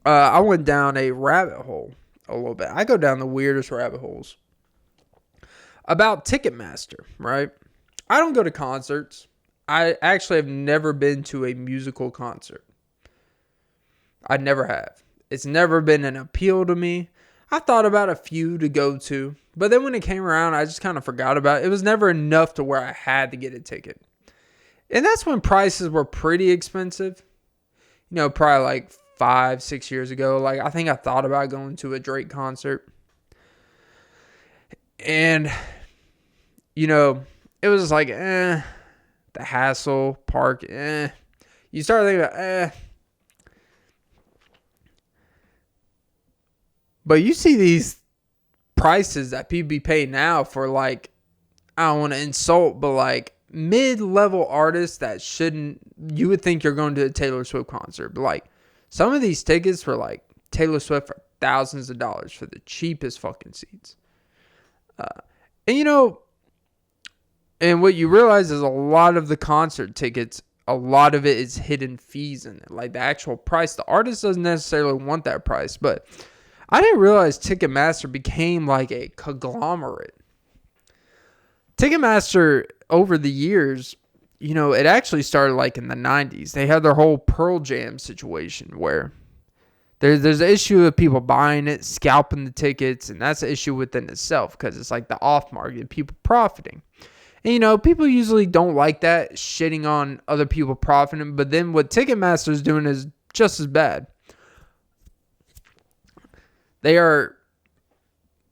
I went down a rabbit hole a little bit. I go down the weirdest rabbit holes. About Ticketmaster, right? I don't go to concerts. I actually have never been to a musical concert. I never have. It's never been an appeal to me. I thought about a few to go to, but then when it came around, I just kind of forgot about it. It was never enough to where I had to get a ticket. And that's when prices were pretty expensive. Probably like 5-6 years ago. Like, I think I thought about going to a Drake concert. And, it was like, the hassle, park, You start thinking about, But you see these prices that people be paying now for, like, I don't want to insult, but like mid-level artists that you would think you're going to a Taylor Swift concert. But like some of these tickets for like Taylor Swift for thousands of dollars for the cheapest fucking seats. And what you realize is a lot of the concert tickets, a lot of it is hidden fees in it. Like the actual price, the artist doesn't necessarily want that price, but I didn't realize Ticketmaster became like a conglomerate. Ticketmaster, over the years, it actually started like in the 90s. They had their whole Pearl Jam situation where there's an issue of people buying it, scalping the tickets, and that's an issue within itself because it's like the off-market, people profiting. And, people usually don't like that, shitting on other people profiting, but then what Ticketmaster is doing is just as bad.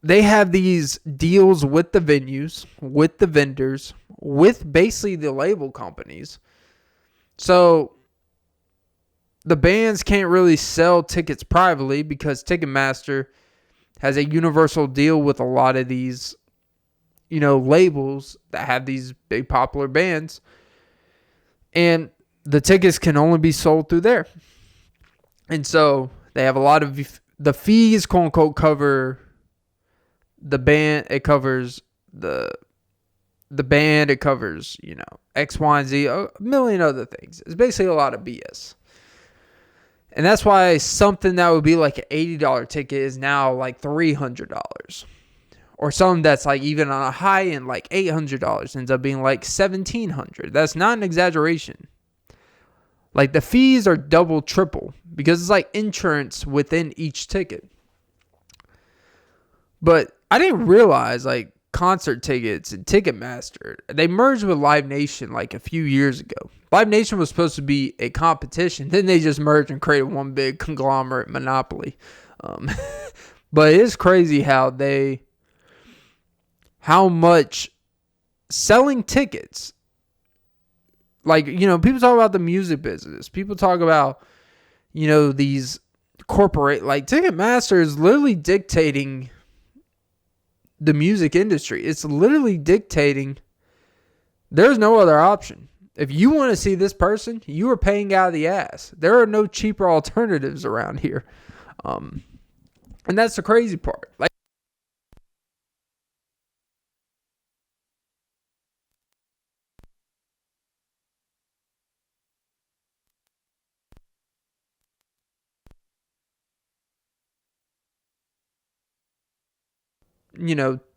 They have these deals with the venues, with the vendors, with basically the label companies. So the bands can't really sell tickets privately because Ticketmaster has a universal deal with a lot of these, labels that have these big popular bands. And the tickets can only be sold through there. And so they have a lot of the fees, quote unquote, cover the band. It covers the band. It covers, X, Y, and Z, a million other things. It's basically a lot of BS. And that's why something that would be like an $80 ticket is now like $300. Or something that's like even on a high end, like $800 ends up being like $1,700. That's not an exaggeration. Like the fees are double, triple because it's like insurance within each ticket. But I didn't realize like concert tickets and Ticketmaster, they merged with Live Nation like a few years ago. Live Nation was supposed to be a competition. Then they just merged and created one big conglomerate monopoly. But it is crazy how much selling tickets, like, people talk about the music business. People talk about, these corporate, like Ticketmaster is literally dictating the music industry. It's literally dictating. There's no other option. If you want to see this person, you are paying out of the ass. There are no cheaper alternatives around here. And that's the crazy part. Like,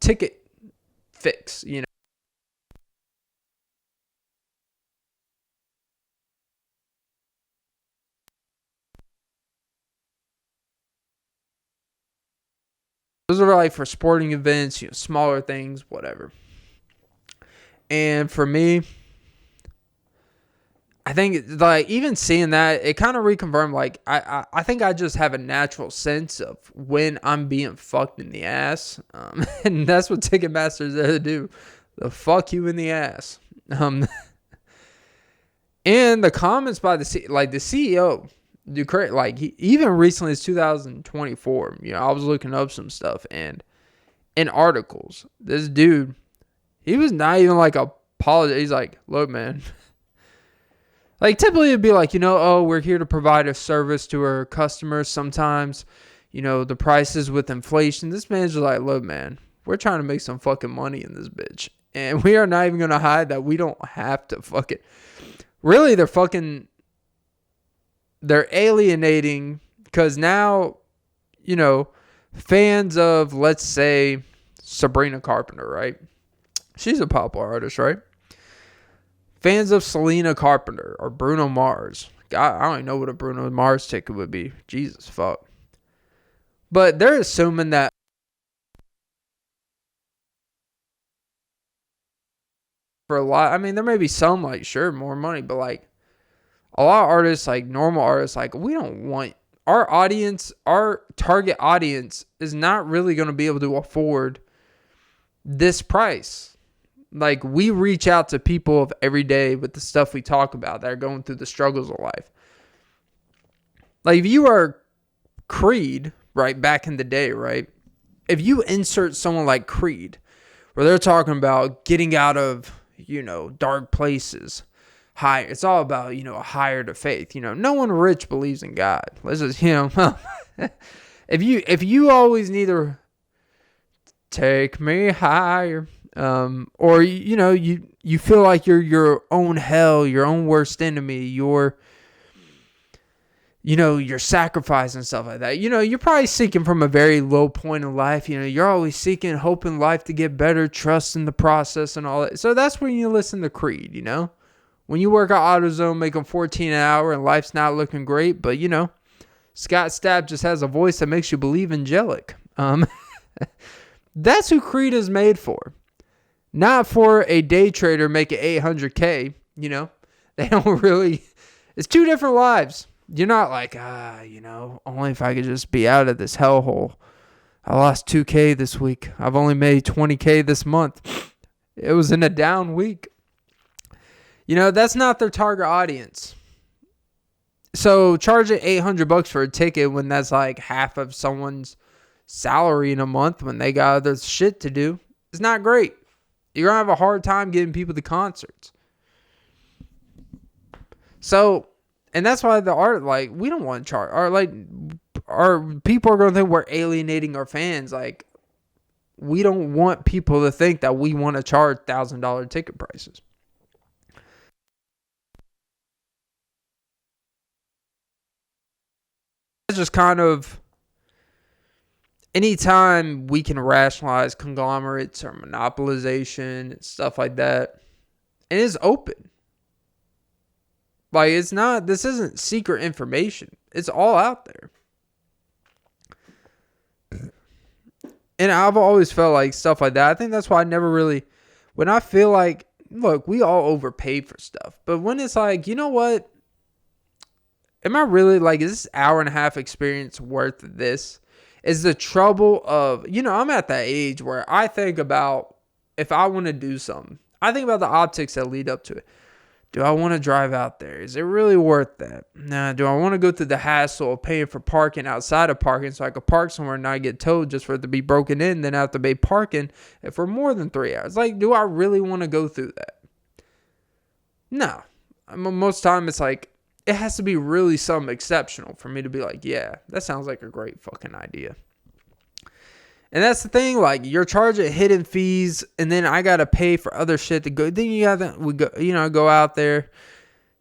ticket fix, Those are like for sporting events, smaller things, whatever. And for me, I think like even seeing that, it kind of reconfirmed like I think I just have a natural sense of when I'm being fucked in the ass, and that's what Ticketmaster is there to do, the fuck you in the ass. And the comments by the CEO, even recently it's 2024. I was looking up some stuff, and in articles, this dude, he was not even like apologize. He's like, look, man. Like, typically it'd be like, oh, we're here to provide a service to our customers. Sometimes, the prices with inflation. This man's just like, look, man, we're trying to make some fucking money in this bitch. And we are not even going to hide that we don't have to fuck it. Really, they're alienating because now, fans of, let's say, Sabrina Carpenter, right? She's a popular artist, right? Fans of Selena Carpenter or Bruno Mars. God, I don't even know what a Bruno Mars ticket would be. Jesus fuck. But they're assuming that for a lot, I mean, there may be some like, sure, more money, but like a lot of artists, like normal artists, like we don't want our audience, our target audience is not really going to be able to afford this price. Like, we reach out to people of every day with the stuff we talk about that are going through the struggles of life. Like, if you are Creed, right, back in the day, right? If you insert someone like Creed, where they're talking about getting out of, dark places, high, it's all about, a higher to faith. No one rich believes in God. Let's just, if you always need to take me higher, or you feel like you're your own hell, your own worst enemy, your sacrifice and stuff like that. You're probably seeking from a very low point in life. You're always seeking, hoping life to get better, trusting the process and all that. So that's when you listen to Creed, when you work at AutoZone making $14 an hour and life's not looking great, but Scott Stapp just has a voice that makes you believe angelic. That's who Creed is made for. Not for a day trader making $800K, They don't really... It's two different lives. You're not like, only if I could just be out of this hellhole. I lost $2K this week. I've only made $20K this month. It was in a down week. That's not their target audience. So charging $800 for a ticket when that's like half of someone's salary in a month when they got other shit to do is not great. You're going to have a hard time getting people to concerts. So, and that's why the art, like, we don't want to charge. Our people are going to think we're alienating our fans. Like, we don't want people to think that we want to charge $1,000 ticket prices. It's just kind of... Anytime we can rationalize conglomerates or monopolization and stuff like that, and it's open. Like, this isn't secret information. It's all out there. And I've always felt like stuff like that. I think that's why I never really, when I feel like, look, we all overpay for stuff. But when it's like, you know what? Am I really like, is this hour and a half experience worth this? Is the trouble of, I'm at that age where I think about if I want to do something. I think about the optics that lead up to it. Do I want to drive out there? Is it really worth that? Nah, do I want to go through the hassle of paying for parking outside of parking so I could park somewhere and not get towed just for it to be broken in, then I have to pay parking for more than 3 hours? Like, do I really want to go through that? No. Most time it's like, it has to be really something exceptional for me to be like, yeah, that sounds like a great fucking idea. And that's the thing, like, you're charging hidden fees, and then I gotta pay for other shit to go. Then you gotta, go out there.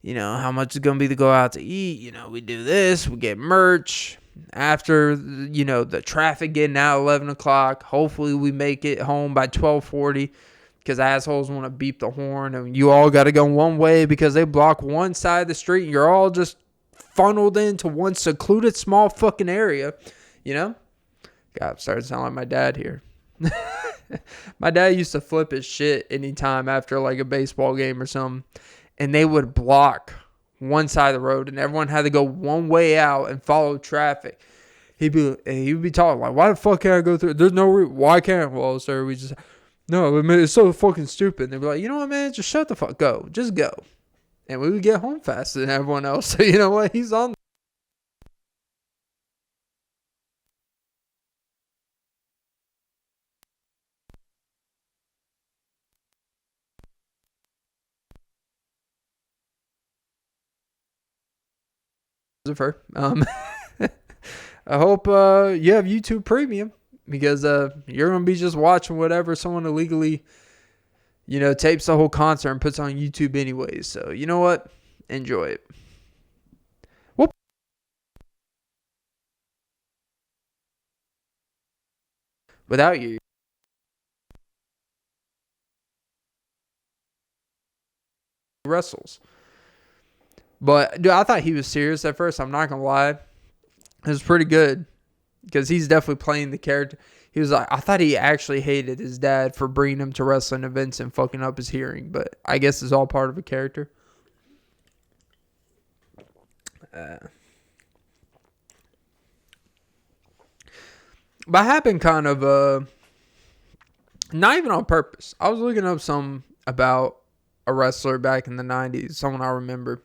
How much is gonna be to go out to eat? We do this, we get merch. After, the traffic getting out 11 o'clock, hopefully we make it home by 12:40. Because assholes want to beep the horn and you all got to go one way because they block one side of the street and you're all just funneled into one secluded small fucking area, God, I'm starting to sound like my dad here. My dad used to flip his shit anytime after like a baseball game or something, and they would block one side of the road, and everyone had to go one way out and follow traffic. He would be talking like, "Why the fuck can't I go through? There's no why can't? Well, sir, we just no. I mean, it's so fucking stupid." And they'd be like, "You know what, man? Just shut the fuck. Go. Just go." And we would get home faster than everyone else. So you know what? He's on of her. I hope you have YouTube Premium, because you're gonna be just watching whatever someone illegally, tapes the whole concert and puts on YouTube anyways. So you know what? Enjoy it. Whoop. Without you. Wrestles. But dude, I thought he was serious at first. I'm not gonna lie. It was pretty good, because he's definitely playing the character. He was like, I thought he actually hated his dad for bringing him to wrestling events and fucking up his hearing, but I guess it's all part of a character. But it happened kind of, not even on purpose. I was looking up some about a wrestler back in the 90s, someone I remember.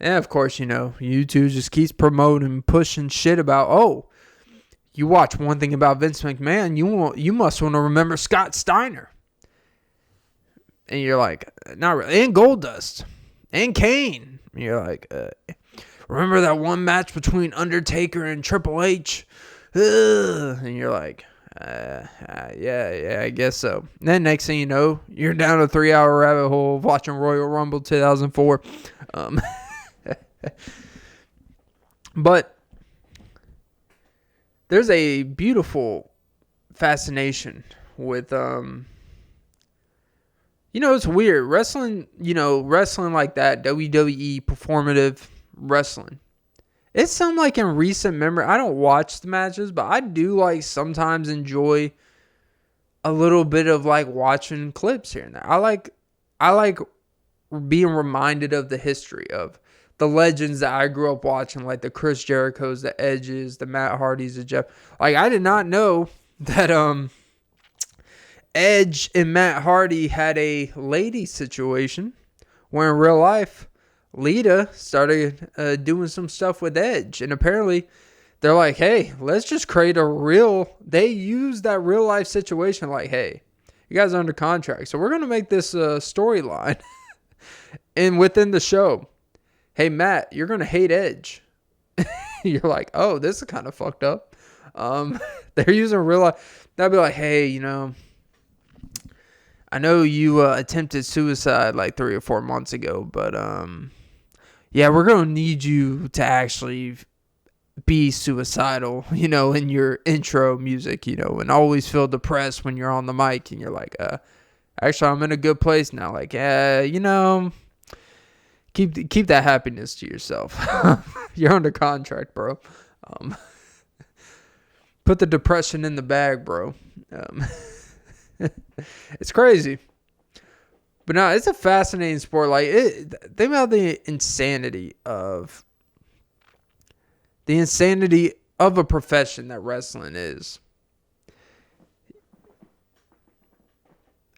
And of course, YouTube just keeps promoting, pushing shit about, oh, you watch one thing about Vince McMahon, you must want to remember Scott Steiner. And you're like, not really. And Goldust. And Kane. And you're like, remember that one match between Undertaker and Triple H? And you're like, yeah, I guess so. And then next thing you know, you're down a 3-hour rabbit hole of watching Royal Rumble 2004. But there's a beautiful fascination with it's weird wrestling, wrestling like that, WWE performative wrestling. It's some like in recent memory. I don't watch the matches, but I do like sometimes enjoy a little bit of like watching clips here and there. I like being reminded of the history of the legends that I grew up watching, like the Chris Jerichos, the Edges, the Matt Hardys, the Jeff. Like, I did not know that Edge and Matt Hardy had a lady situation, where in real life, Lita started doing some stuff with Edge. And apparently, they're like, hey, let's just create they use that real life situation like, hey, you guys are under contract, so we're going to make this storyline. And within the show, hey, Matt, you're going to hate Edge. You're like, oh, this is kind of fucked up. They're using real life. They'll be like, hey, I know you attempted suicide like 3 or 4 months ago, but yeah, we're going to need you to actually be suicidal, in your intro music, and always feel depressed when you're on the mic. And you're like, actually, I'm in a good place now. Like, Keep that happiness to yourself. You're under contract, bro. Put the depression in the bag, bro. It's crazy. But no, it's a fascinating sport. Like, think about the insanity of a profession that wrestling is.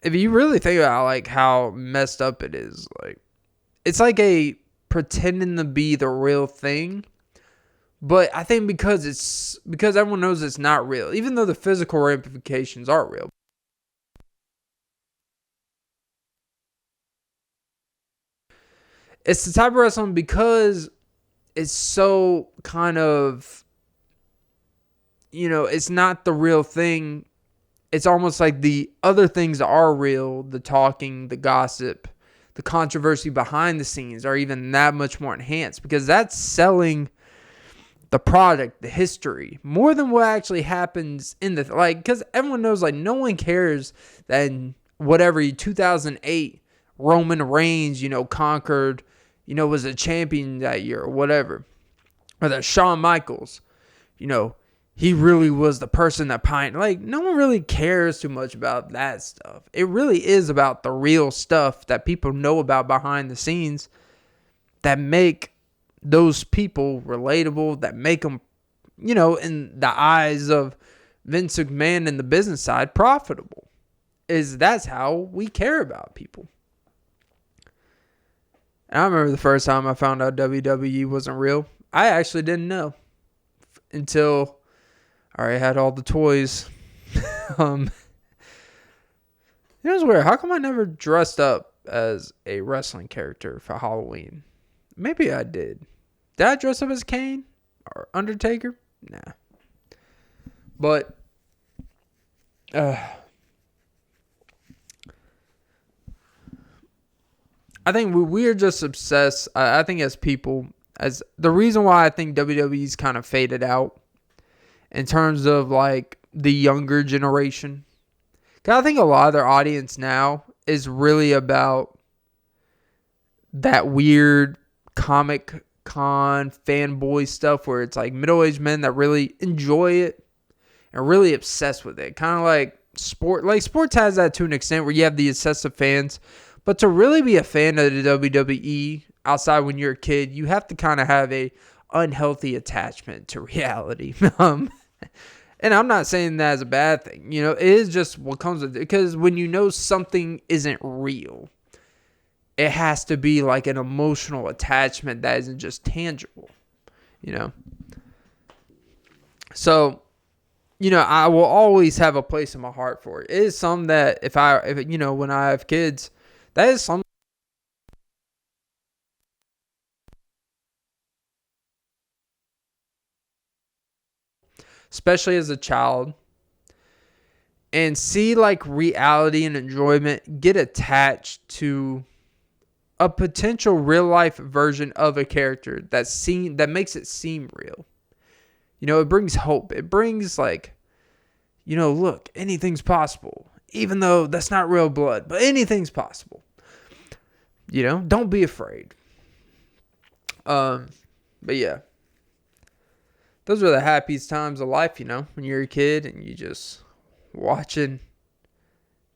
If you really think about like how messed up it is, like, it's like a pretending to be the real thing. But I think because everyone knows it's not real, even though the physical ramifications are real. It's the type of wrestling, because it's so kind of, it's not the real thing. It's almost like the other things that are real, the talking, the gossip, the controversy behind the scenes are even that much more enhanced, because that's selling the product, the history, more than what actually happens in the, like, because everyone knows, like, no one cares that in whatever 2008 Roman Reigns, conquered, was a champion that year or whatever, or that Shawn Michaels, he really was the person that pioneered. Like, no one really cares too much about that stuff. It really is about the real stuff that people know about behind the scenes. that make those people relatable, that make them, in the eyes of Vince McMahon and the business side, profitable. That's how we care about people. And I remember the first time I found out WWE wasn't real. I actually didn't know until I already had all the toys. It's weird. How come I never dressed up as a wrestling character for Halloween? Maybe I did. Did I dress up as Kane or Undertaker? Nah. But I think we're just obsessed. I think as people, as the reason why I think WWE's kind of faded out in terms of like the younger generation. Cause I think a lot of their audience now is really about that weird Comic Con fanboy stuff where it's like middle-aged men that really enjoy it and really obsessed with it. Kind of like sport. Like sports has that to an extent where you have the obsessive fans. But to really be a fan of the WWE outside when you're a kid, you have to kind of have a unhealthy attachment to reality. And I'm not saying that as a bad thing. It is just what comes with it. Because when you know something isn't real, it has to be like an emotional attachment that isn't just tangible. So, I will always have a place in my heart for it. It is something that if when I have kids, that is something. Especially as a child, and see like reality and enjoyment get attached to a potential real life version of a character that makes it seem real. It brings hope. It brings like, look, anything's possible, even though that's not real blood, but anything's possible. Don't be afraid. But yeah. Those were the happiest times of life, when you're a kid and you just watching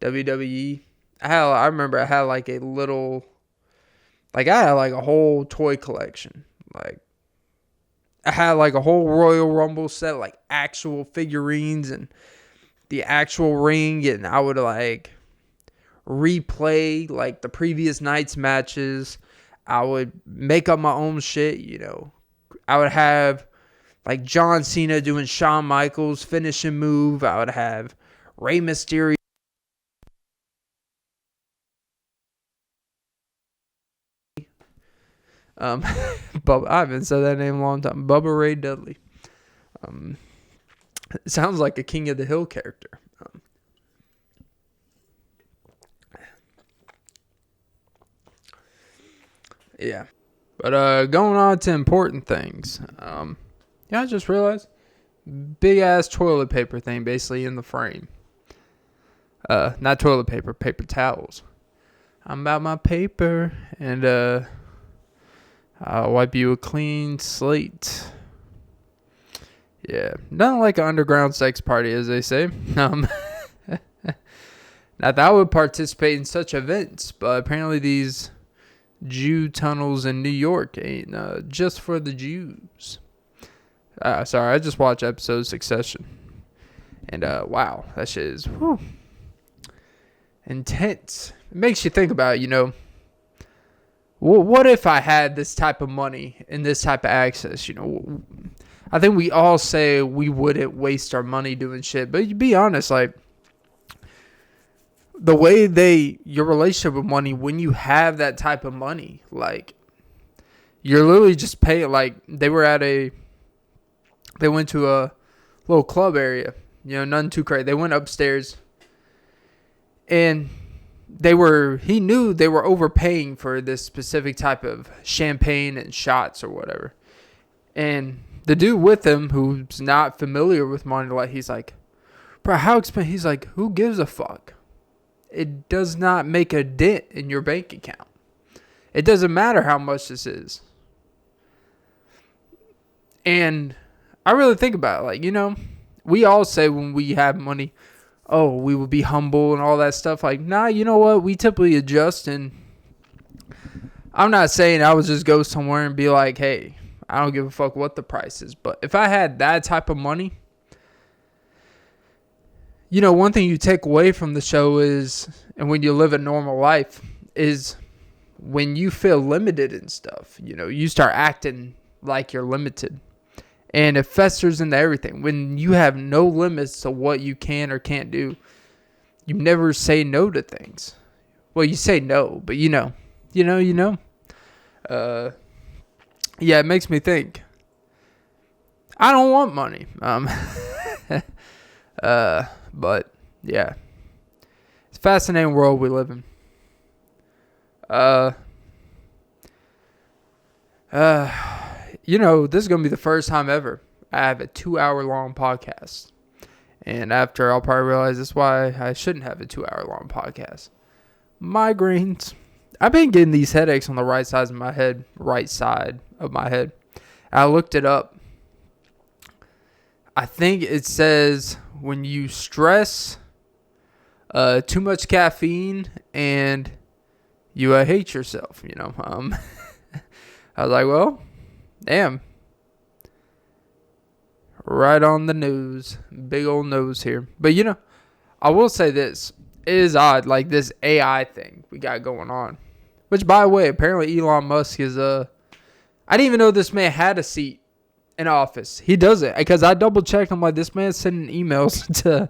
WWE. I remember I had like a little, like I had like a whole toy collection. Like I had like a whole Royal Rumble set, like actual figurines and the actual ring. And I would like replay like the previous night's matches. I would make up my own shit, I would have like John Cena doing Shawn Michaels' finishing move. I would have Rey Mysterio. Bubba, I haven't said that name in a long time. Bubba Ray Dudley. It sounds like a King of the Hill character. Yeah. But going on to important things. I just realized big ass toilet paper thing basically in the frame. Not toilet paper, paper towels. I'm about my paper and I'll wipe you a clean slate. Yeah, nothing like an underground sex party, as they say. Not that I would participate in such events, but apparently these Jew tunnels in New York ain't just for the Jews. Sorry, I just watched episode Succession. And wow, that shit is intense. It makes you think about, what if I had this type of money and this type of access? I think we all say we wouldn't waste our money doing shit. But you be honest, like, the way your relationship with money, when you have that type of money, like, you're literally just paying, like, they went to a little club area, nothing too crazy. They went upstairs and he knew they were overpaying for this specific type of champagne and shots or whatever. And the dude with him, who's not familiar with money, like, he's like, bro, how expensive? He's like, who gives a fuck? It does not make a dent in your bank account. It doesn't matter how much this is. And I really think about it. Like, we all say when we have money, oh, we will be humble and all that stuff. Like, nah, you know what? We typically adjust. And I'm not saying I would just go somewhere and be like, hey, I don't give a fuck what the price is. But if I had that type of money, you know, one thing you take away from the show is, and when you live a normal life, is when you feel limited and stuff, you know, you start acting like you're limited. And it festers into everything. When you have no limits to what you can or can't do, you never say no to things. Well, you say no, but you know. Yeah, it makes me think. I don't want money. But yeah, it's a fascinating world we live in. You know, this is gonna be the first time ever I have a 2-hour long podcast, and after I'll probably realize that's why I shouldn't have a 2-hour long podcast. Migraines. I've been getting these headaches on the right side of my head. I looked it up. I think it says when you stress, too much caffeine, and you hate yourself, you know. I was like, well, damn. Right on the nose. Big old nose here. But, you know, I will say this. It is odd, like this AI thing we got going on. Which, by the way, apparently Elon Musk is I didn't even know this man had a seat in office. He doesn't. Because I double-checked. I'm like, this man's sending emails to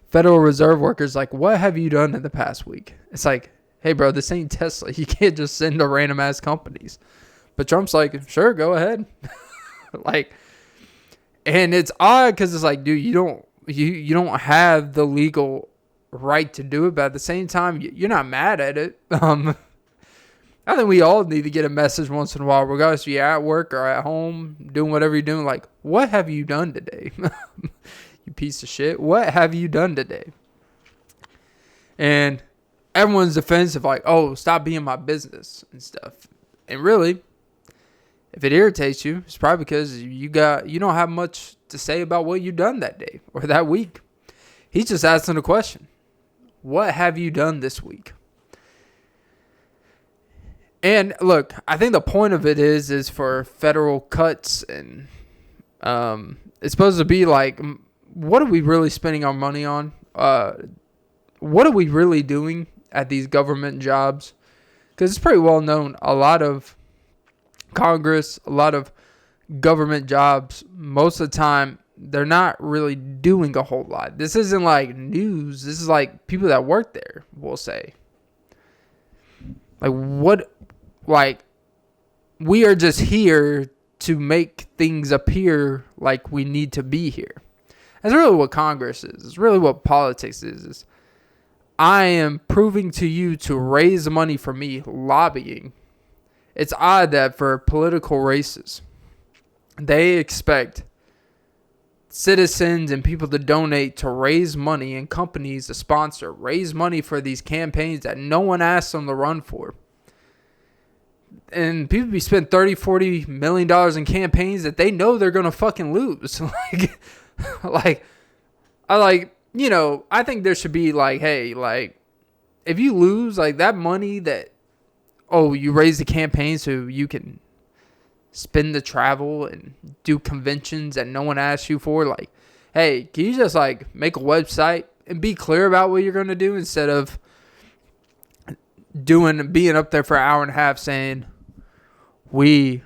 Federal Reserve workers like, what have you done in the past week? It's like, hey, bro, this ain't Tesla. You can't just send to random-ass companies. But Trump's like, sure, go ahead. Like, and it's odd because it's like, dude, you don't have the legal right to do it, but at the same time, you're not mad at it. I think we all need to get a message once in a while, regardless if you're at work or at home, doing whatever you're doing. Like, what have you done today? You piece of shit. What have you done today? And everyone's defensive, like, oh, stop being my business and stuff. And really, if it irritates you, it's probably because you don't have much to say about what you've done that day or that week. He's just asking a question. What have you done this week? And look, I think the point of it is for federal cuts, and it's supposed to be like, what are we really spending our money on? What are we really doing at these government jobs? Because it's pretty well known, a lot of Congress, a lot of government jobs, most of the time, they're not really doing a whole lot. This isn't like news. This is like people that work there will say. Like, what? Like, we are just here to make things appear like we need to be here. That's really what Congress is. It's really what politics is. I am proving to you to raise money for me, lobbying. It's odd that for political races, they expect citizens and people to donate to raise money, and companies to sponsor, raise money for these campaigns that no one asked them to run for. And people be spending $30-40 million in campaigns that they know they're going to fucking lose. I think there should be like, hey, like, if you lose, like, that money that, you raise the campaign so you can spend the travel and do conventions that no one asked you for. Like, hey, can you just, like, make a website and be clear about what you're going to do instead of being up there for an hour and a half saying, we're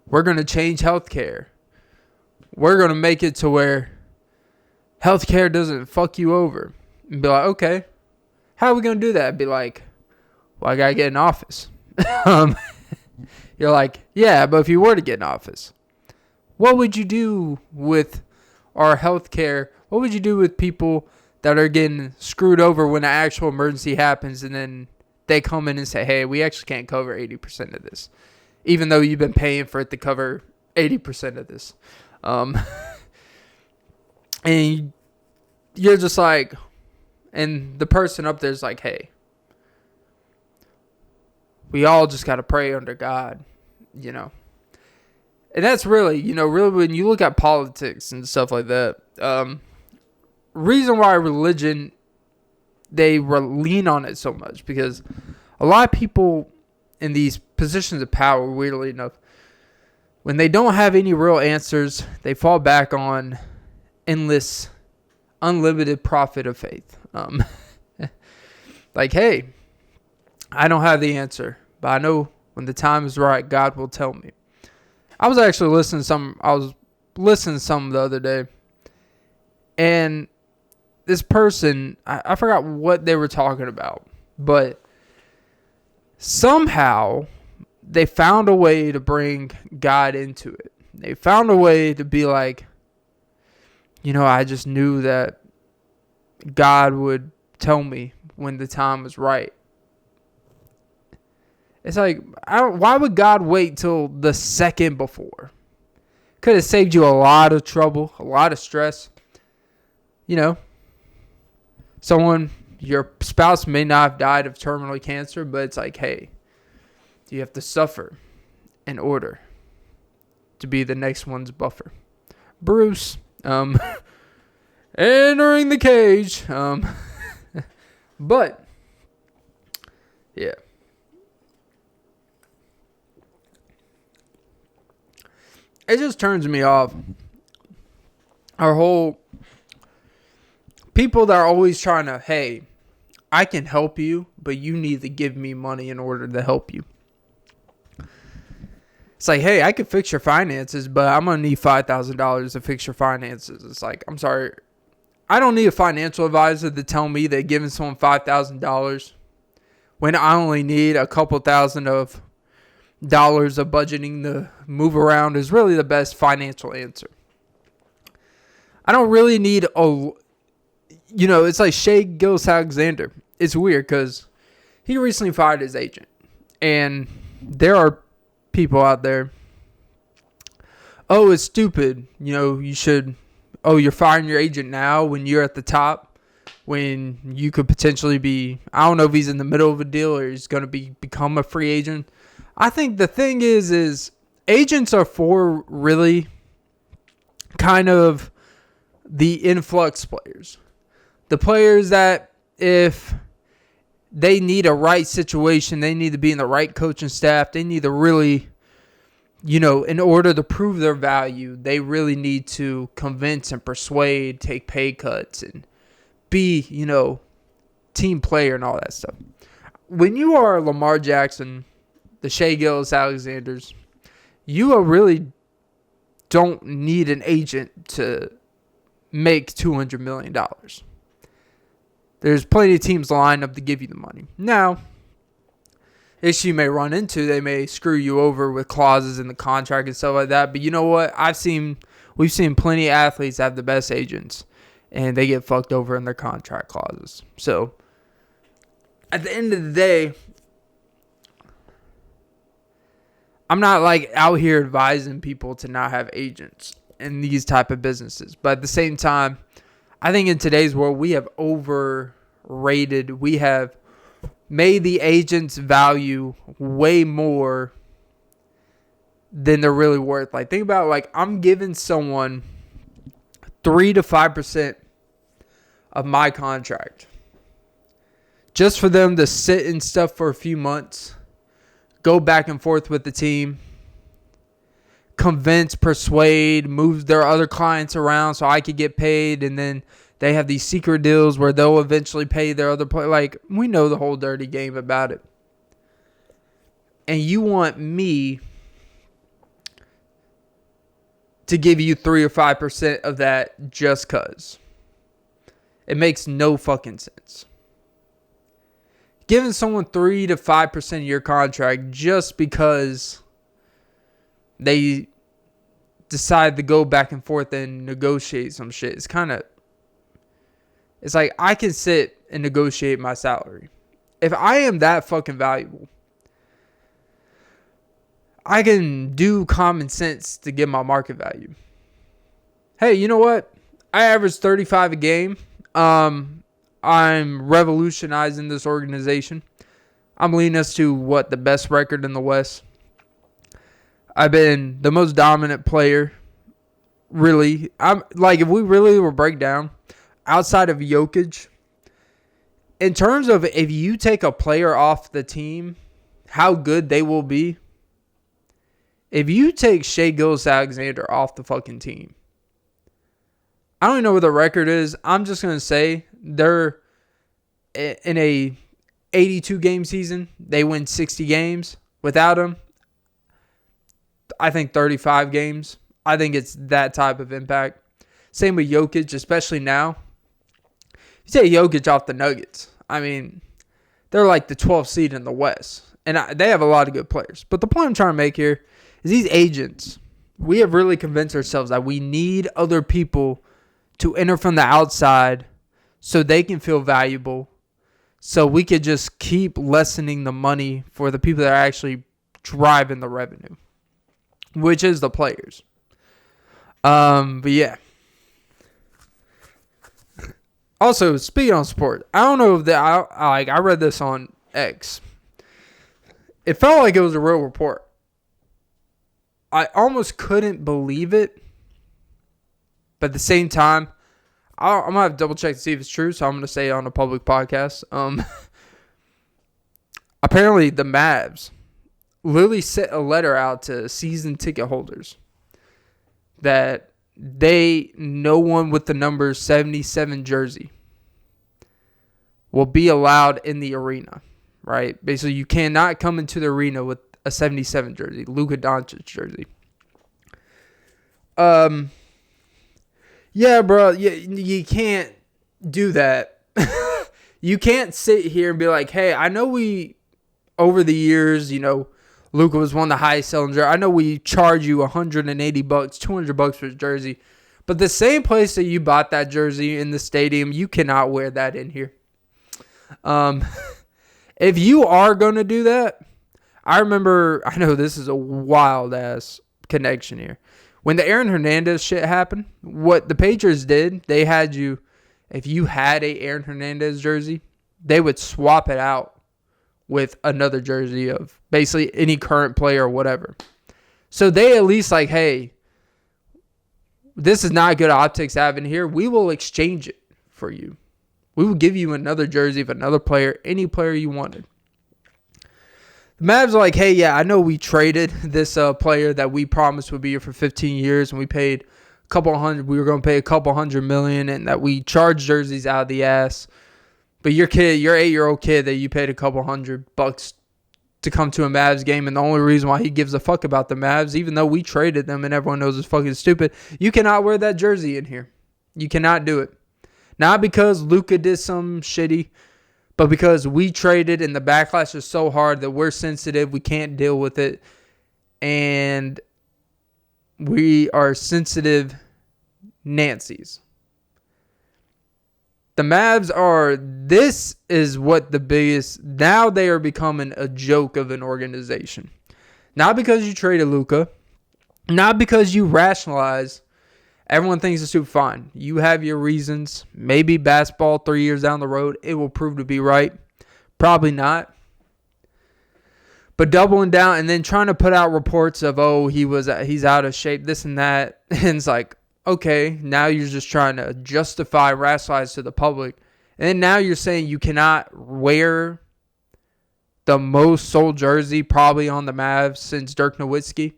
going to change healthcare. We're going to make it to where healthcare doesn't fuck you over. And be like, okay, how are we going to do that? Be like, well, I got to get in office. You're like, yeah, but if you were to get in office, what would you do with our healthcare? What would you do with people that are getting screwed over when an actual emergency happens, and then they come in and say, hey, we actually can't cover 80% of this, even though you've been paying for it to cover 80% of this. And you're just like, and the person up there is like, hey, we all just got to pray under God, you know. And that's really, really when you look at politics and stuff like that, reason why religion, they lean on it so much, because a lot of people in these positions of power, weirdly enough, when they don't have any real answers, they fall back on endless, unlimited profit of faith. Like, hey, I don't have the answer, but I know when the time is right, God will tell me. I was actually listening to some the other day, and this person, I forgot what they were talking about, but somehow they found a way to bring God into it. They found a way to be like, I just knew that God would tell me when the time was right. It's like, why would God wait till the second before? Could have saved you a lot of trouble, a lot of stress. Your spouse may not have died of terminal cancer, but it's like, hey, you have to suffer in order to be the next one's buffer. Bruce, entering the cage. But, yeah. It just turns me off. Our whole people that are always trying to, hey, I can help you, but you need to give me money in order to help you. It's like, hey, I could fix your finances, but I'm going to need $5,000 to fix your finances. It's like, I'm sorry. I don't need a financial advisor to tell me that giving someone $5,000 when I only need a couple thousand of dollars of budgeting to move around is really the best financial answer. I don't really need it's like Shai Gilgeous. It's weird because he recently fired his agent. And there are people out there, it's stupid. You should, you're firing your agent now when you're at the top, when you could potentially be, I don't know if he's in the middle of a deal or he's going to become a free agent. I think the thing is agents are for really kind of the influx players. The players that if they need a right situation, they need to be in the right coaching staff. They need to really, in order to prove their value, they really need to convince and persuade, take pay cuts, and be, team player and all that stuff. When you are Lamar Jackson, the Shai Gilgeous-Alexanders, you really don't need an agent to make $200 million. There's plenty of teams lined up to give you the money. Now, issue you may run into, they may screw you over with clauses in the contract and stuff like that. But you know what? We've seen plenty of athletes have the best agents, and they get fucked over in their contract clauses. So, at the end of the day, I'm not like out here advising people to not have agents in these type of businesses. But at the same time, I think in today's world, we have overrated. We have made the agent's value way more than they're really worth. Like, think about, like, I'm giving someone 3 to 5% of my contract just for them to sit and stuff for a few months, go back and forth with the team, convince, persuade, move their other clients around so I could get paid, and then they have these secret deals where they'll eventually pay their other player. Like, we know the whole dirty game about it. And you want me to give you 3 or 5% of that just cuz. It makes no fucking sense. Giving someone 3 to 5% of your contract just because they decide to go back and forth and negotiate some shit. It's like, I can sit and negotiate my salary. If I am that fucking valuable, I can do common sense to get my market value. Hey, you know what? I average 35 a game. I'm revolutionizing this organization. I'm leading us to, the best record in the West. I've been the most dominant player, really. I'm like, if we really were break down, outside of Jokic, in terms of if you take a player off the team, how good they will be, if you take Shai Gilgeous-Alexander off the fucking team, I don't even know what the record is. I'm just going to say they're in a 82 game season. They win 60 games. Without him, I think 35 games. I think it's that type of impact. Same with Jokic, especially now. You take Jokic off the Nuggets. I mean, they're like the 12th seed in the West. And they have a lot of good players. But the point I'm trying to make here is these agents, we have really convinced ourselves that we need other people to enter from the outside so they can feel valuable. So we could just keep lessening the money for the people that are actually driving the revenue, which is the players. But yeah. Also, speaking on sport, I don't know if I read this on X. It felt like it was a real report. I almost couldn't believe it. But at the same time, I'm going to have to double check to see if it's true. So I'm going to say it on a public podcast. Apparently, the Mavs literally sent a letter out to season ticket holders that no one with the number 77 jersey will be allowed in the arena, right? Basically, you cannot come into the arena with a 77 jersey, Luka Doncic jersey. Yeah, bro, you can't do that. You can't sit here and be like, hey, I know over the years, Luka was one of the highest selling jerseys. I know we charge you $180, $200 for his jersey. But the same place that you bought that jersey in the stadium, you cannot wear that in here. If you are going to do that, I know this is a wild-ass connection here. When the Aaron Hernandez shit happened, what the Patriots did, they had you, if you had a Aaron Hernandez jersey, they would swap it out with another jersey of basically any current player or whatever. So they at least like, hey, this is not good optics having here. We will exchange it for you. We will give you another jersey of another player, any player you wanted. The Mavs are like, hey, yeah, I know we traded this player that we promised would be here for 15 years, and we paid a couple hundred. We were going to pay a couple $100 million, and that we charged jerseys out of the ass. But your 8-year-old kid that you paid a couple $100 to come to a Mavs game, and the only reason why he gives a fuck about the Mavs, even though we traded them and everyone knows it's fucking stupid, you cannot wear that jersey in here. You cannot do it. Not because Luka did some shitty, but because we traded and the backlash is so hard that we're sensitive, we can't deal with it, and we are sensitive Nancy's. The Mavs this is what the biggest, now they are becoming a joke of an organization. Not because you traded Luka, not because you rationalize, everyone thinks it's super fine. You have your reasons. Maybe basketball 3 years down the road, it will prove to be right. Probably not. But doubling down and then trying to put out reports of, he's out of shape, this and that. And it's like, okay, now you're just trying to justify, rationalize to the public. And then now you're saying you cannot wear the most sold jersey probably on the Mavs since Dirk Nowitzki.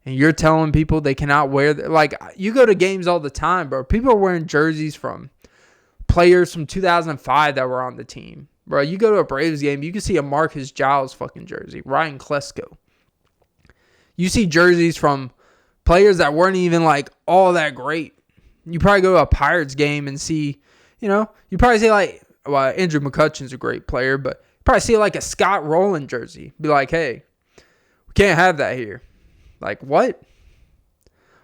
And you're telling people they cannot wear like, you go to games all the time, bro. People are wearing jerseys from players from 2005 that were on the team. Bro, you go to a Braves game, you can see a Marcus Giles fucking jersey. Ryan Klesko. You see jerseys from players that weren't even like all that great. You probably go to a Pirates game and see, you probably see like, well, Andrew McCutcheon's a great player, but you probably see like a Scott Rowland jersey. Be like, hey, we can't have that here. Like, what?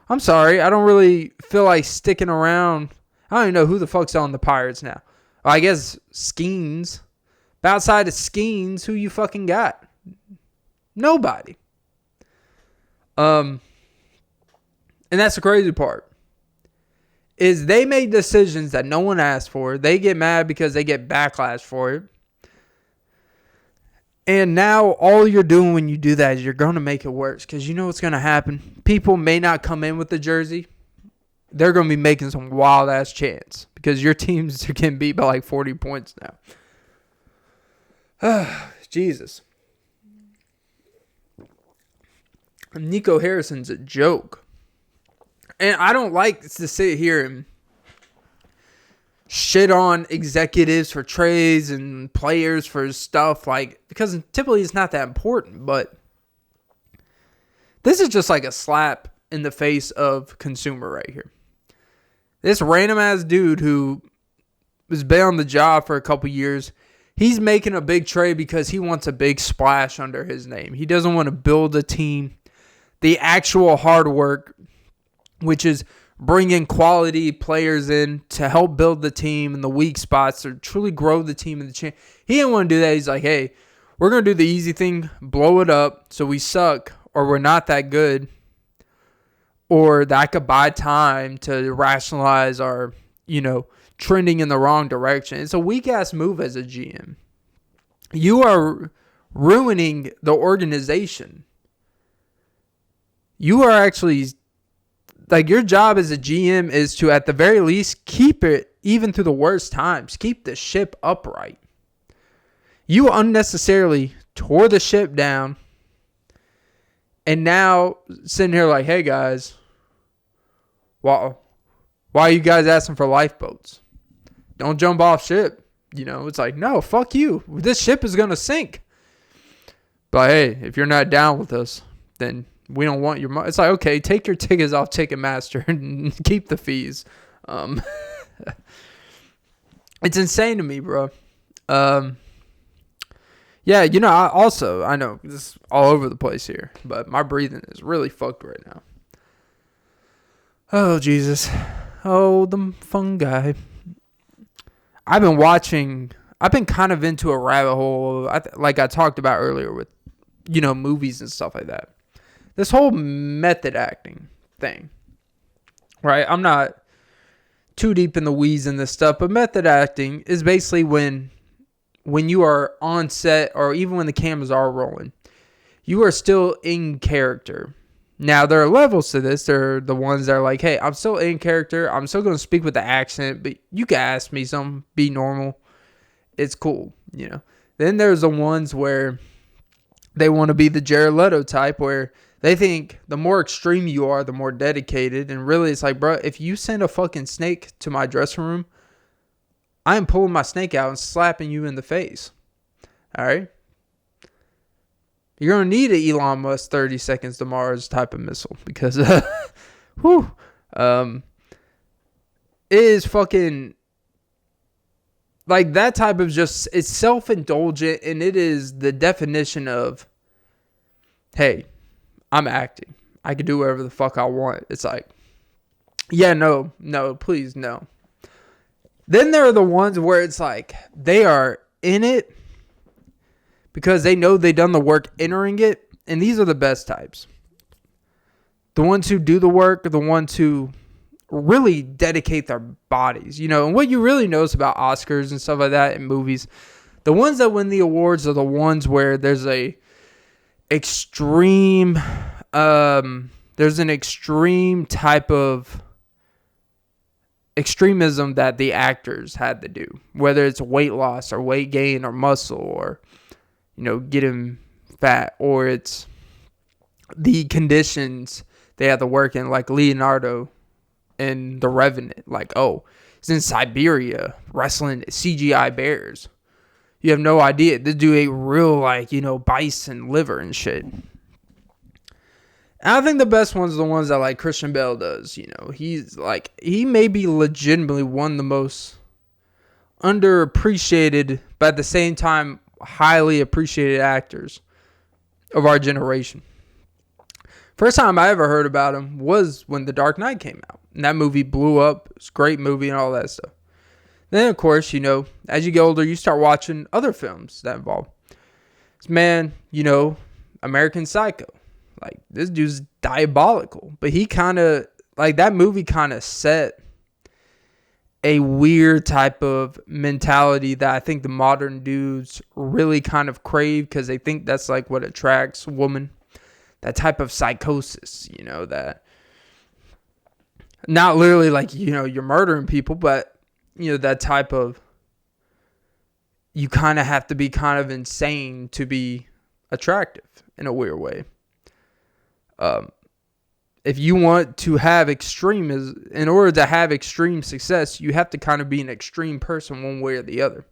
I'm sorry. I don't really feel like sticking around. I don't even know who the fuck's on the Pirates now. Well, I guess Skeens. But outside of Skeens, who you fucking got? Nobody. And that's the crazy part. Is they make decisions that no one asked for. They get mad because they get backlash for it. And now all you're doing when you do that is you're going to make it worse. Because you know what's going to happen. People may not come in with the jersey. They're going to be making some wild-ass chants. Because your teams are getting beat by like 40 points now. Jesus. Nico Harrison's a joke. And I don't like to sit here and shit on executives for trades and players for stuff, like, because typically it's not that important, but this is just like a slap in the face of consumer right here. This random ass dude who has been on the job for a couple years, he's making a big trade because he wants a big splash under his name. He doesn't want to build a team. The actual hard work, which is bringing quality players in to help build the team in the weak spots or truly grow the team in the chain. He didn't want to do that. He's like, hey, we're going to do the easy thing, blow it up so we suck or we're not that good, or that I could buy time to rationalize our, trending in the wrong direction. It's a weak-ass move as a GM. You are ruining the organization. You are actually... Like, your job as a GM is to, at the very least, keep it, even through the worst times, keep the ship upright. You unnecessarily tore the ship down, and now sitting here like, hey, guys, why are you guys asking for lifeboats? Don't jump off ship. It's like, no, fuck you. This ship is going to sink. But, hey, if you're not down with us, then... we don't want your money. It's like, okay, take your tickets off Ticketmaster and keep the fees. It's insane to me, bro. Yeah, I know this is all over the place here, but my breathing is really fucked right now. Oh, Jesus. Oh, the fungi. I've been kind of into a rabbit hole, like I talked about earlier with, movies and stuff like that. This whole method acting thing, right? I'm not too deep in the weeds in this stuff, but method acting is basically when you are on set or even when the cameras are rolling, you are still in character. Now, there are levels to this. There are the ones that are like, hey, I'm still in character. I'm still going to speak with the accent, but you can ask me something, be normal. It's cool, Then there's the ones where they want to be the Jared Leto type where they think the more extreme you are, the more dedicated. And really, it's like, bro, if you send a fucking snake to my dressing room, I am pulling my snake out and slapping you in the face. All right? You're going to need an Elon Musk 30 seconds to Mars type of missile. Because, it is fucking... like, that type of just... it's self-indulgent, and it is the definition of, hey... I'm acting. I can do whatever the fuck I want. It's like, yeah, no, please, no. Then there are the ones where it's like, they are in it because they know they've done the work entering it. And these are the best types. The ones who do the work, the ones who really dedicate their bodies. And what you really notice about Oscars and stuff like that in movies, the ones that win the awards are the ones where there's a extreme there's an extreme type of extremism that the actors had to do, whether it's weight loss or weight gain or muscle or getting fat, or it's the conditions they had to work in, like Leonardo in The Revenant. Like, oh, he's in Siberia wrestling CGI bears. You have no idea. This dude ate real, bison liver and shit. And I think the best ones are the ones that, like, Christian Bale does. He's, like, he may be legitimately one of the most underappreciated, but at the same time, highly appreciated actors of our generation. First time I ever heard about him was when The Dark Knight came out. And that movie blew up. It was a great movie and all that stuff. Then, of course, as you get older, you start watching other films that involve this man, American Psycho. Like, this dude's diabolical. But he kind of, like, that movie kind of set a weird type of mentality that I think the modern dudes really kind of crave because they think that's, like, what attracts women. That type of psychosis, that not literally like, you're murdering people, but that type of, you kind of have to be kind of insane to be attractive in a weird way. If you want to have in order to have extreme success, you have to kind of be an extreme person one way or the other.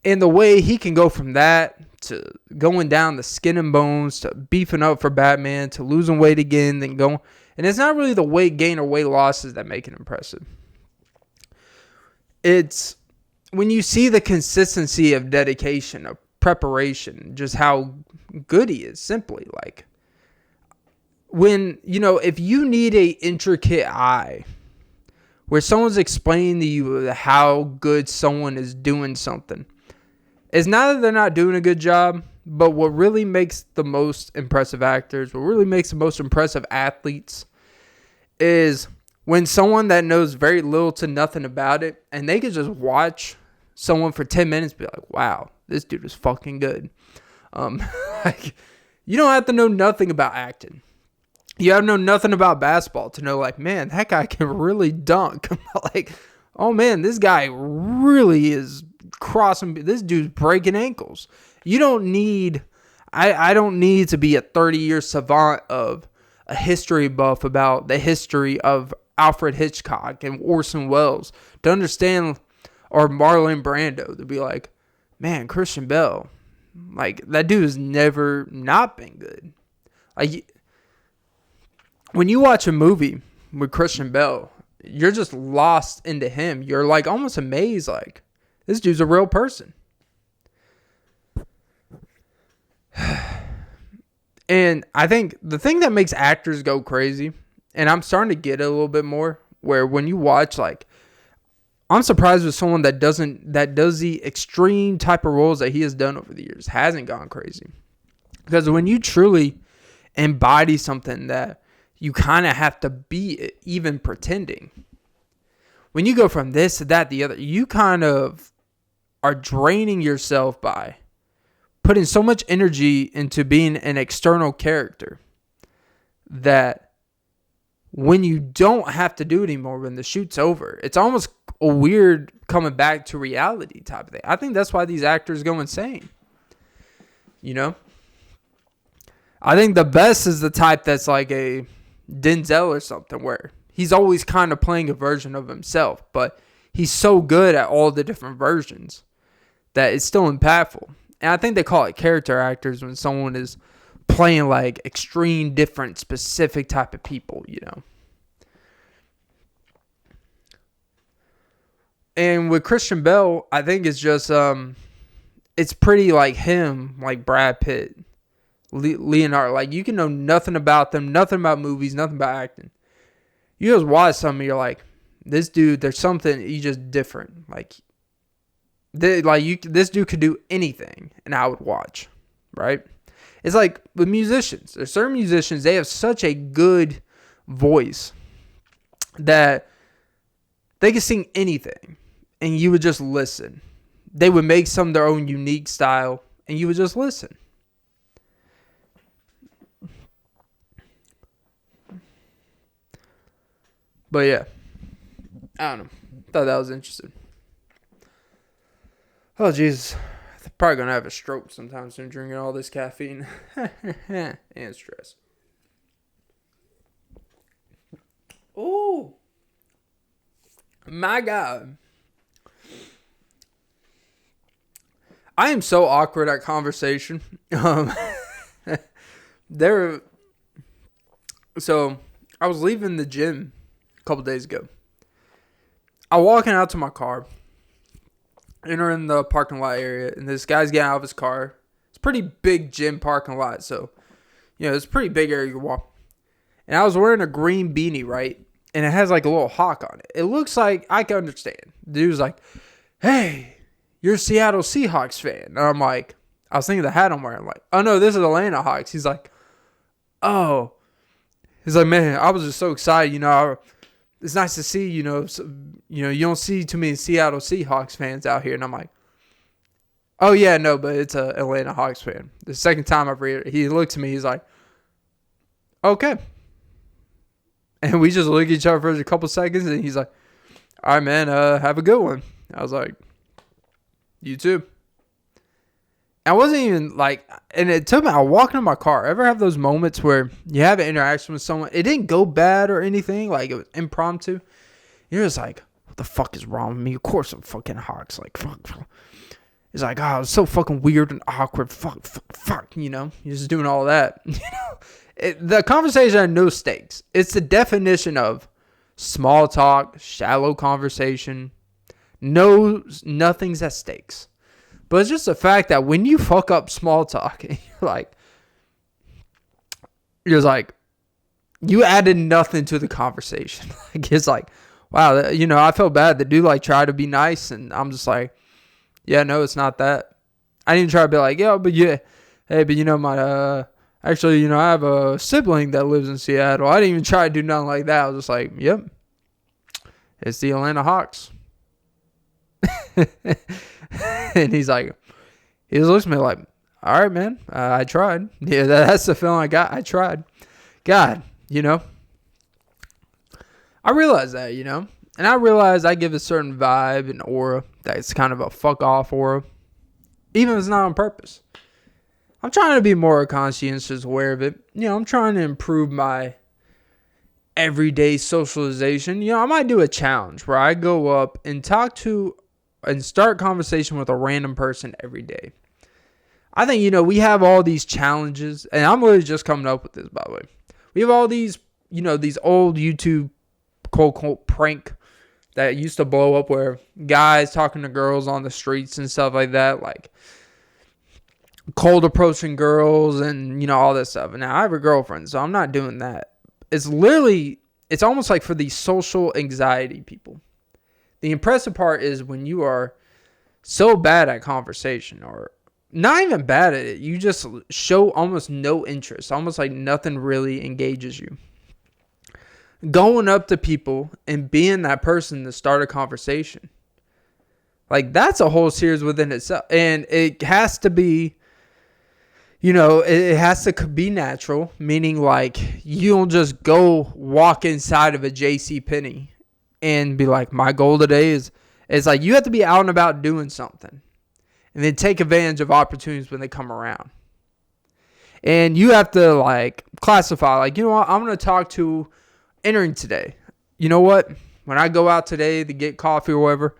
And the way he can go from that to going down the skin and bones to beefing up for Batman to losing weight again, then going. And it's not really the weight gain or weight losses that make it impressive. It's when you see the consistency of dedication, of preparation, just how good he is, simply. Like, when, if you need a intricate eye, where someone's explaining to you how good someone is doing something, it's not that they're not doing a good job, but what really makes the most impressive actors, what really makes the most impressive athletes, is when someone that knows very little to nothing about it, and they can just watch someone for 10 minutes and be like, wow, this dude is fucking good. Like, you don't have to know nothing about acting. You have to know nothing about basketball to know, like, man, that guy can really dunk. Like, oh man, this guy really is crossing. This dude's breaking ankles. You don't need, I don't need to be a 30-year savant of a history buff about the history of Alfred Hitchcock and Orson Welles to understand, or Marlon Brando, to be like, man, Christian Bale, like, that dude has never not been good. Like, when you watch a movie with Christian Bale, you're just lost into him. You're like almost amazed, like, this dude's a real person. And I think the thing that makes actors go crazy, and I'm starting to get it a little bit more, where when you watch, like, I'm surprised with someone that does the extreme type of roles that he has done over the years, hasn't gone crazy. Because when you truly embody something that you kind of have to be even pretending, when you go from this to that, the other, you kind of are draining yourself by putting so much energy into being an external character that when you don't have to do it anymore, when the shoot's over, it's almost a weird coming back to reality type of thing. I think that's why these actors go insane. I think the best is the type that's like a Denzel or something, where he's always kind of playing a version of himself, but he's so good at all the different versions that it's still impactful. And I think they call it character actors when someone is playing like extreme different specific type of people, And with Christian Bale, I think it's just it's pretty like him, like Brad Pitt, Leonardo. Like, you can know nothing about them, nothing about movies, nothing about acting. You just watch something, you're like, this dude, there's something, he's just different. Like, this dude could do anything, and I would watch, right? It's like with musicians. There's certain musicians, they have such a good voice that they can sing anything, and you would just listen. They would make some of their own unique style, and you would just listen. But yeah, I don't know. Thought that was interesting. Oh, Jesus. I'm probably going to have a stroke sometime soon drinking all this caffeine and stress. Ooh. My God. I am so awkward at conversation. So, I was leaving the gym a couple days ago. I'm walking out to my car, entering the parking lot area, and this guy's getting out of his car. It's a pretty big gym parking lot, so, it's a pretty big area you walk. And I was wearing a green beanie, right? And it has like a little hawk on it. It looks like I can understand. The dude's like, hey, you're a Seattle Seahawks fan. And I'm like, I was thinking the hat I'm wearing. I'm like, oh no, this is Atlanta Hawks. He's like, oh. He's like, man, I was just so excited. It's nice to see, you don't see too many Seattle Seahawks fans out here. And I'm like, oh yeah, no, but it's a Atlanta Hawks fan. The second time I've read it, he looked at me. He's like, okay. And we just look at each other for a couple seconds, and he's like, all right, man, have a good one. I was like, you too. I wasn't even like, and it took me, I walked in my car. Ever have those moments where you have an interaction with someone? It didn't go bad or anything. Like, it was impromptu. You're just like, what the fuck is wrong with me? Of course I'm fucking Hawks. Like, fuck. It's like, oh, it's so fucking weird and awkward. Fuck, you know? You're just doing all that. You know? The conversation had no stakes. It's the definition of small talk, shallow conversation. Nothing's at stakes. But it's just the fact that when you fuck up small talk, you're like, you added nothing to the conversation. Like, it's like, wow, you know, I felt bad. The dude like tried to be nice, and I'm just like, yeah, no, it's not that. I didn't even try to be like, yeah, but yeah, hey, but you know, actually, you know, I have a sibling that lives in Seattle. I didn't even try to do nothing like that. I was just like, yep, it's the Atlanta Hawks. And he just looks at me like, all right, man, I tried. Yeah, that's the feeling I got. I tried. God, you know, I realize that, you know, and I realize I give a certain vibe and aura that's kind of a fuck off aura, even if it's not on purpose. I'm trying to be more conscientious aware of it. You know, I'm trying to improve my everyday socialization. You know, I might do a challenge where I go up and talk to and start conversation with a random person every day. I think, you know, we have all these challenges, and I'm really just coming up with this, by the way. We have all these, you know, these old YouTube quote prank that used to blow up where guys talking to girls on the streets and stuff like that, like cold approaching girls and, you know, all this stuff. And now I have a girlfriend, so I'm not doing that. It's almost like for these social anxiety people. The impressive part is when you are so bad at conversation, or not even bad at it, you just show almost no interest, almost like nothing really engages you. Going up to people and being that person to start a conversation, like, that's a whole series within itself. And it has to be, you know, it has to be natural, meaning like you don't just go walk inside of a JCPenney and be like, my goal today is, it's like you have to be out and about doing something and then take advantage of opportunities when they come around. And you have to like classify, like, you know what, I'm going to talk to entering today. You know what, when I go out today to get coffee or whatever,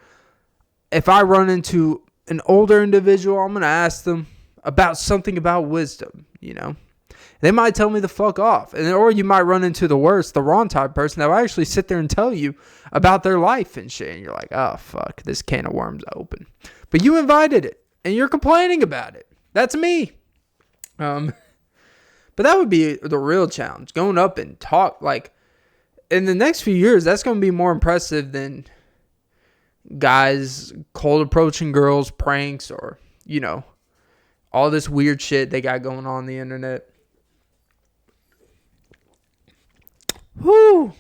if I run into an older individual, I'm going to ask them about something about wisdom, you know. They might tell me to fuck off. Or you might run into the wrong type of person that will actually sit there and tell you about their life and shit. And you're like, oh, fuck, this can of worms open. But you invited it, and you're complaining about it. That's me. But that would be the real challenge. Going up and talk. Like, in the next few years, that's going to be more impressive than guys cold approaching girls, pranks, or, you know, all this weird shit they got going on the internet. Whoo!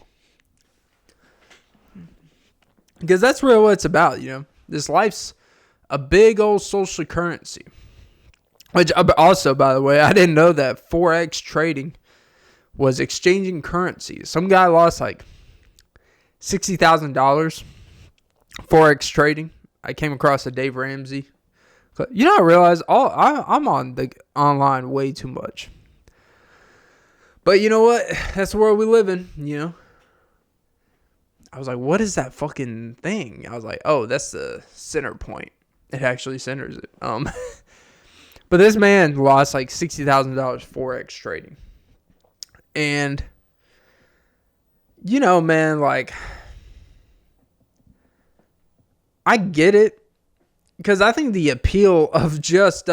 Because that's really what it's about, you know. This life's a big old social currency. Which, also, by the way, I didn't know that Forex trading was exchanging currencies. Some guy lost like $60,000 Forex trading. I came across a Dave Ramsey. You know, I realized I'm on the online way too much. But you know what? That's the world we live in, you know. I was like, what is that fucking thing? I was like, oh, that's the center point. It actually centers it. But this man lost like $60,000 Forex trading. And, you know, man, like, I get it. Because I think the appeal of just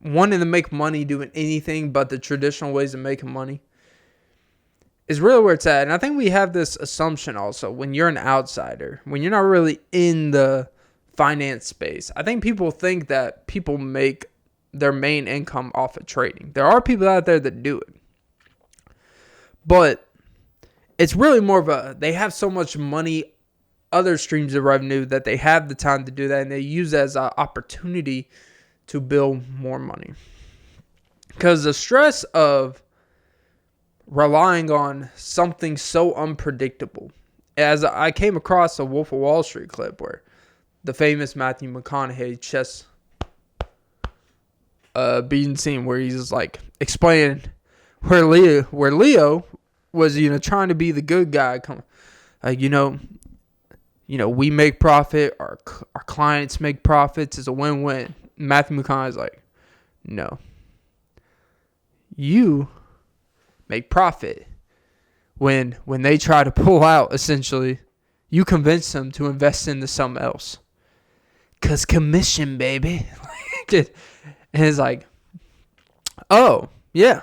wanting to make money doing anything but the traditional ways of making money is really where it's at. And I think we have this assumption also when you're an outsider, when you're not really in the finance space. I think people think that people make their main income off of trading. There are people out there that do it. But it's really more of they have so much money, other streams of revenue, that they have the time to do that, and they use it as an opportunity to build more money. Because the stress of relying on something so unpredictable, as I came across a Wolf of Wall Street clip where the famous Matthew McConaughey chess being seen where he's just like explaining where Leo was, trying to be the good guy. Like, we make profit, our clients make profits, it's a win-win. Matthew McConaughey's like, no. You make profit when they try to pull out, essentially. You convince them to invest into something else. Because commission, baby. And it's like, oh, yeah.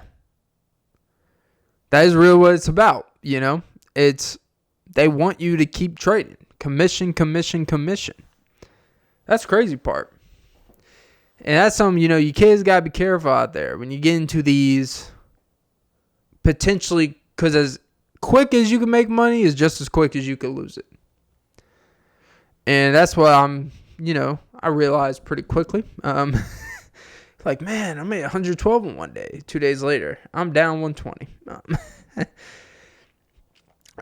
That is really what it's about, It's, they want you to keep trading. Commission, commission, commission. That's the crazy part. And that's something, you kids got to be careful out there. When you get into these, potentially, because as quick as you can make money is just as quick as you can lose it. And that's what I realized pretty quickly. Like, man, I made 112 in one day. 2 days later, I'm down 120.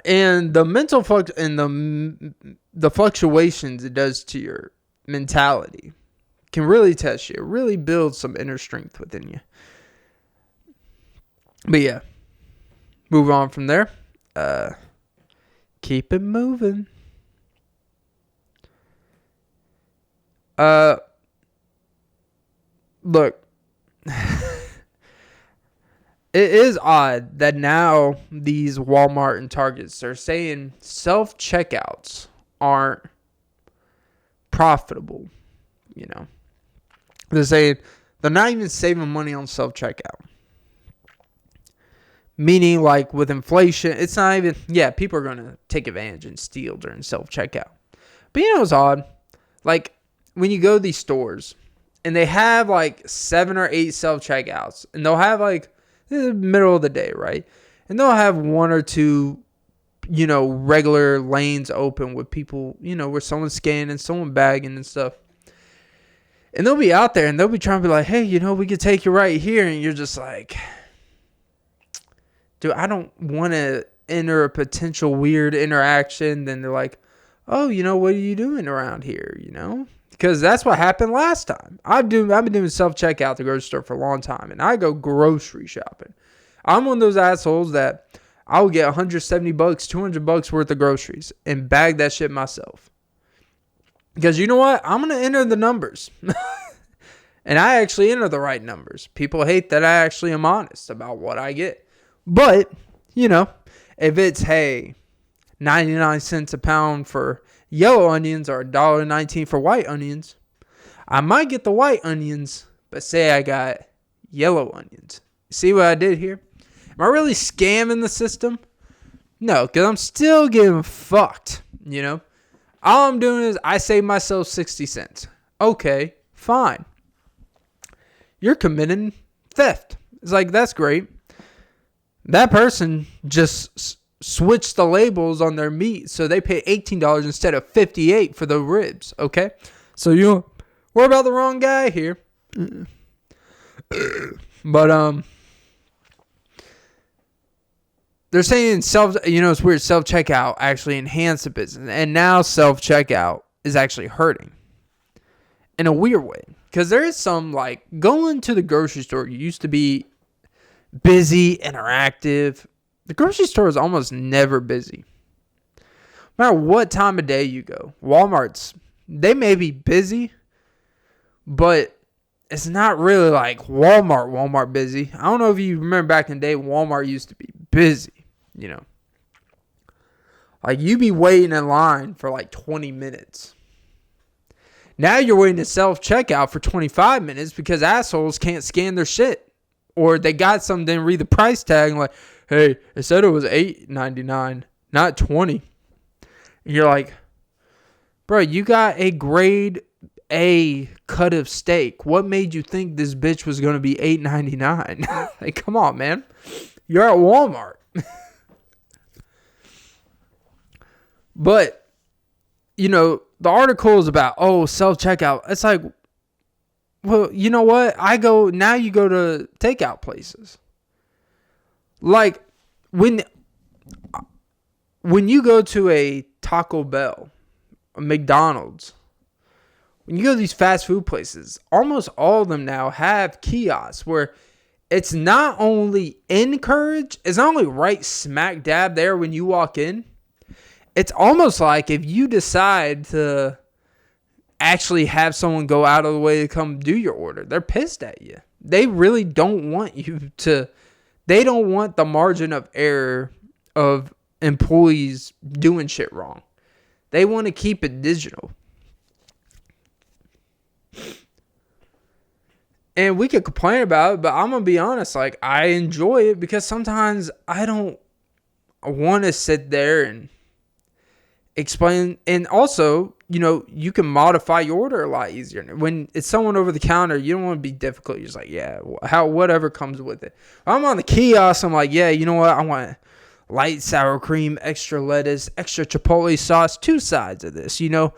And the mental and the fluctuations it does to your mentality can really test you. It really builds some inner strength within you. But yeah, move on from there. Keep it moving. Look, it is odd that now these Walmart and Targets are saying self-checkouts aren't profitable. They're saying they're not even saving money on self-checkout. Meaning, like, with inflation, it's not even, people are going to take advantage and steal during self-checkout. But it's odd. Like, when you go to these stores, and they have, like, 7 or 8 self-checkouts, and they'll have, like, in the middle of the day, right? And they'll have 1 or 2, regular lanes open with people, where someone's scanning, someone bagging and stuff. And they'll be out there, and they'll be trying to be like, hey, we could take you right here. And you're just like, dude, I don't want to enter a potential weird interaction. Then they're like, oh, what are you doing around here, Because that's what happened last time. I've been doing self-checkout at the grocery store for a long time, and I go grocery shopping. I'm one of those assholes that I will get $170, $200 worth of groceries and bag that shit myself. Because you know what? I'm going to enter the numbers. And I actually enter the right numbers. People hate that I actually am honest about what I get. But, if it's, hey, 99 cents a pound for yellow onions or $1.19 for white onions, I might get the white onions, but say I got yellow onions. See what I did here? Am I really scamming the system? No, because I'm still getting fucked, All I'm doing is I save myself 60 cents. Okay, fine. You're committing theft. It's like, that's great. That person just switched the labels on their meat, so they pay $18 instead of $58 for the ribs, okay? So we're about the wrong guy here. But, they're saying it's weird, self-checkout actually enhanced the business. And now self-checkout is actually hurting. In a weird way. Because there is some, like, going to the grocery store used to be busy, interactive. The grocery store is almost never busy. No matter what time of day you go. They may be busy, but it's not really like Walmart busy. I don't know if you remember back in the day, Walmart used to be busy, Like, you be waiting in line for like 20 minutes. Now you're waiting to self-checkout for 25 minutes because assholes can't scan their shit. Or they got something, didn't read the price tag, and like, hey, it said it was $8.99, not $20. And you're like, bro, you got a grade A cut of steak. What made you think this bitch was going to be $8.99? Like, come on, man. You're at Walmart. But, the article is about, self-checkout. It's like, well, you know what? Now you go to takeout places. Like, when you go to a Taco Bell, a McDonald's, when you go to these fast food places, almost all of them now have kiosks where it's not only encouraged, it's not only right smack dab there when you walk in. It's almost like if you decide to actually have someone go out of the way to come do your order, they're pissed at you. They really don't want you to, they don't want the margin of error of employees doing shit wrong. They want to keep it digital. And we could complain about it, but I'm going to be honest, like, I enjoy it because sometimes I don't want to sit there and explain. And also, you know, you can modify your order a lot easier. When it's someone over the counter, you don't want to be difficult. You're just like, yeah, whatever comes with it. I'm on the kiosk, I'm like, yeah, you know what? I want light sour cream, extra lettuce, extra chipotle sauce, 2 sides of this, you know.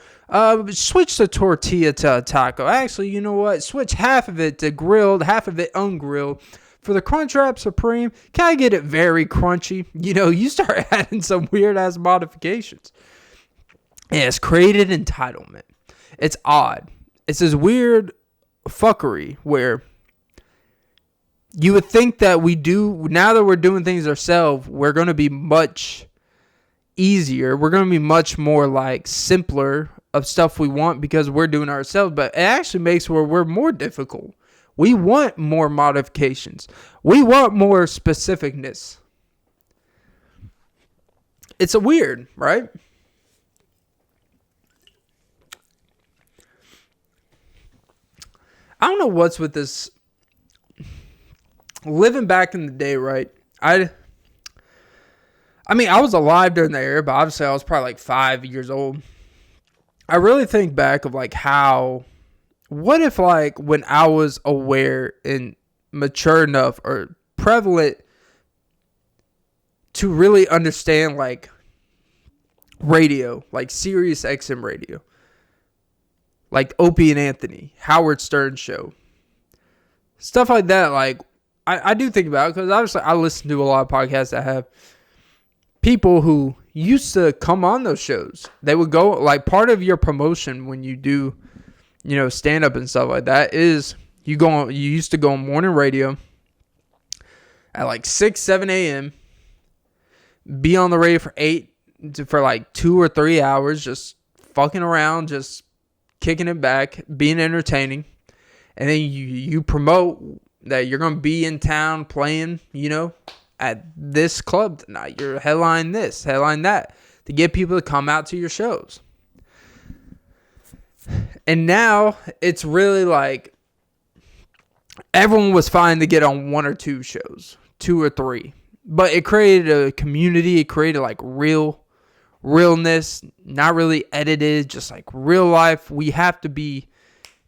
Switch the tortilla to a taco. Actually, you know what? Switch half of it to grilled, half of it ungrilled. For the Crunchwrap Supreme, can I get it very crunchy? You know, you start adding some weird-ass modifications. And it's created entitlement. It's odd. It's this weird fuckery where you would think that we do, now that we're doing things ourselves, we're going to be much easier. We're going to be much more like simpler of stuff we want because we're doing it ourselves. But it actually makes where we're more difficult. We want more modifications. We want more specificness. It's a weird, right? I don't know what's with this. Living back in the day, right? I mean, I was alive during the era, but obviously I was probably like 5 years old. I really think back of like how, what if like when I was aware and mature enough or prevalent to really understand like radio, like Sirius XM radio, like Opie and Anthony, Howard Stern show, stuff like that. Like I do think about it because obviously I listen to a lot of podcasts that have people who used to come on those shows. They would go, like, part of your promotion when you do, you know, stand up and stuff like that is you used to go on morning radio at like 6, 7 a.m. Be on the radio for like 2 or 3 hours, just fucking around, just kicking it back, being entertaining. And then you promote that you're going to be in town playing, you know, at this club tonight. You're headline this, headline that, to get people to come out to your shows. And now it's really like everyone was fine to get on 1 or 2 shows, 2 or 3. But it created a community. It created like realness, not really edited, just like real life. We have to be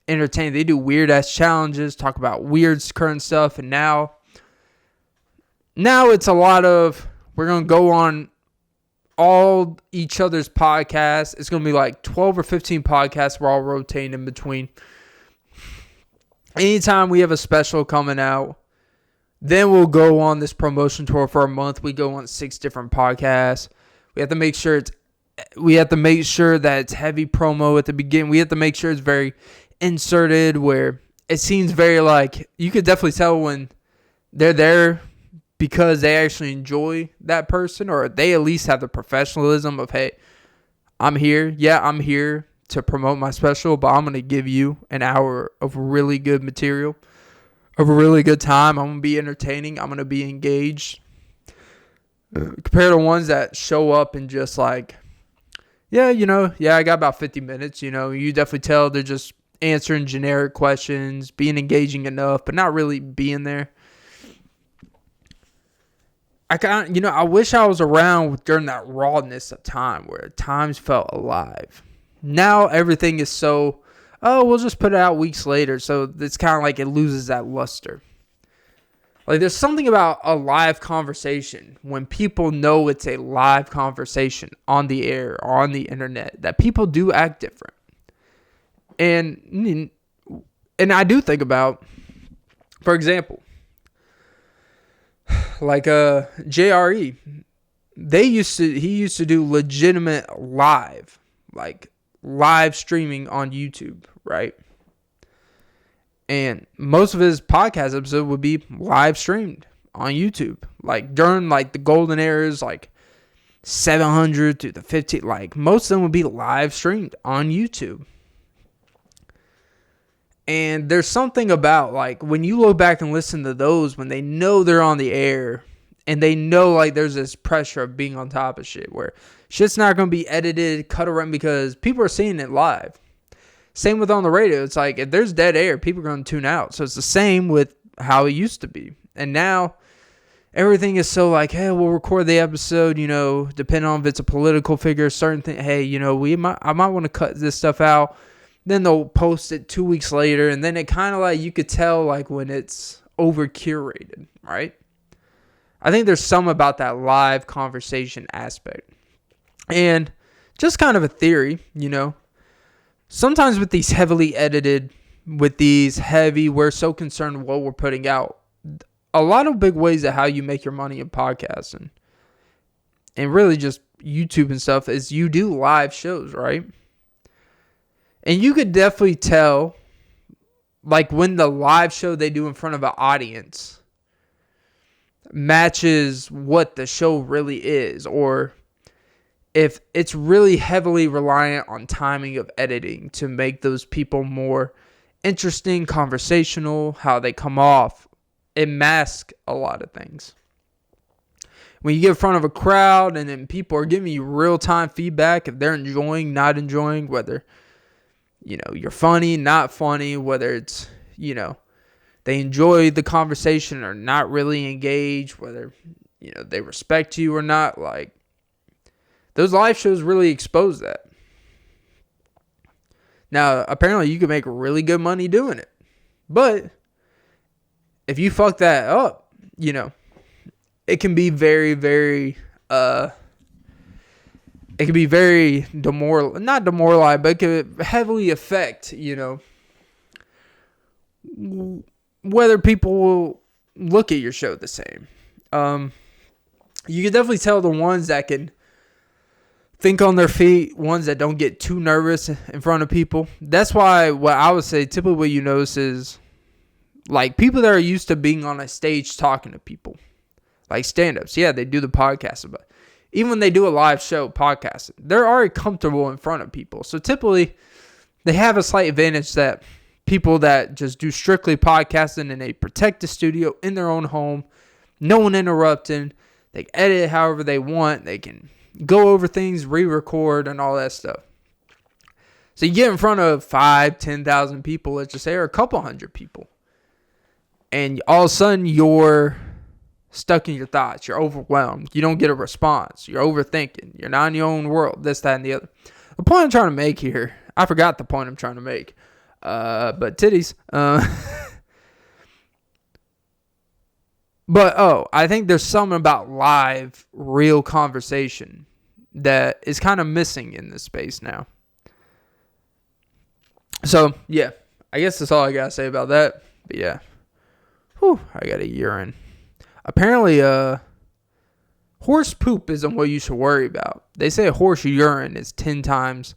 entertained. They do weird ass challenges, talk about weird current stuff, and now it's a lot of, we're going to go on all each other's podcasts. It's going to be like 12 or 15 podcasts we're all rotating in between. Anytime we have a special coming out, then we'll go on this promotion tour for a month. We go on 6 different podcasts. We have to make sure that it's heavy promo at the beginning. We have to make sure it's very inserted, where it seems very like, you could definitely tell when they're there because they actually enjoy that person, or they at least have the professionalism of, hey, I'm here. Yeah, I'm here to promote my special, but I'm going to give you an hour of really good material, of a really good time. I'm going to be entertaining. I'm going to be engaged. Compared to ones that show up and just like, I got about 50 minutes. You know, you definitely tell they're just answering generic questions, being engaging enough, but not really being there. I wish I was around during that rawness of time where times felt alive. Now everything is so, we'll just put it out weeks later. So it's kind of like it loses that luster. Like, there's something about a live conversation when people know it's a live conversation on the air or on the internet, that people do act different. And I do think about, for example, like JRE, he used to do legitimate live streaming on YouTube, right? And most of his podcast episode would be live streamed on YouTube. Like during like the golden eras, like 700 to the 50, like most of them would be live streamed on YouTube. And there's something about like when you look back and listen to those, when they know they're on the air and they know like there's this pressure of being on top of shit where shit's not going to be edited, cut around because people are seeing it live. Same with on the radio. It's like if there's dead air, people are going to tune out. So it's the same with how it used to be. And now everything is so like, hey, we'll record the episode, you know, depending on if it's a political figure, certain thing. Hey, you know, I might want to cut this stuff out. Then they'll post it 2 weeks later. And then it kind of like, you could tell like when it's over curated, right? I think there's some about that live conversation aspect. And just kind of a theory, you know, sometimes with these heavily edited, with these heavy, we're so concerned with what we're putting out. A lot of big ways of how you make your money in podcasting and really just YouTube and stuff is you do live shows, right? And you could definitely tell like when the live show they do in front of an audience matches what the show really is, or if it's really heavily reliant on timing of editing to make those people more interesting, conversational, how they come off. It masks a lot of things. When you get in front of a crowd and then people are giving you real-time feedback, if they're enjoying, not enjoying, whether, you know, you're funny, not funny, whether it's, you know, they enjoy the conversation or not really engaged, whether, you know, they respect you or not, like, those live shows really expose that. Now, apparently you can make really good money doing it. But if you fuck that up, you know, it can be very, very, it can be very not demoralized, but it can heavily affect, you know, whether people will look at your show the same. You can definitely tell the ones that can think on their feet, ones that don't get too nervous in front of people. That's why what I would say, typically what you notice is, like, people that are used to being on a stage talking to people, like stand-ups, yeah, they do the podcast, but even when they do a live show podcasting, they're already comfortable in front of people. So typically, they have a slight advantage that people that just do strictly podcasting and they protect the studio in their own home, no one interrupting, they can edit it however they want, they can go over things, re-record, and all that stuff. So you get in front of 5,000, 10,000 people, let's just say, or a couple hundred people. And all of a sudden, you're stuck in your thoughts. You're overwhelmed. You don't get a response. You're overthinking. You're not in your own world. This, that, and the other. The point I'm trying to make here, I forgot the point I'm trying to make. But titties. But, I think there's something about live, real conversation that is kind of missing in this space now. So, yeah. I guess that's all I got to say about that. But, yeah. Whew, I got a urine. Apparently, horse poop isn't what you should worry about. They say horse urine is 10 times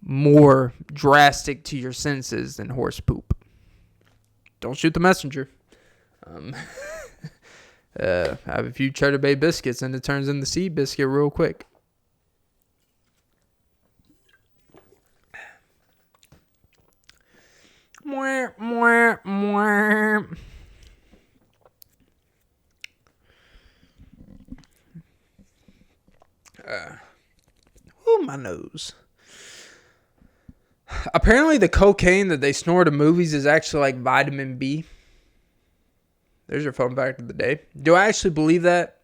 more drastic to your senses than horse poop. Don't shoot the messenger. Have a few Cheddar Bay biscuits and it turns into sea biscuit real quick. Mwah, mwah, mwah. My nose. Apparently the cocaine that they snort in movies is actually like vitamin B. There's your fun fact of the day. Do I actually believe that?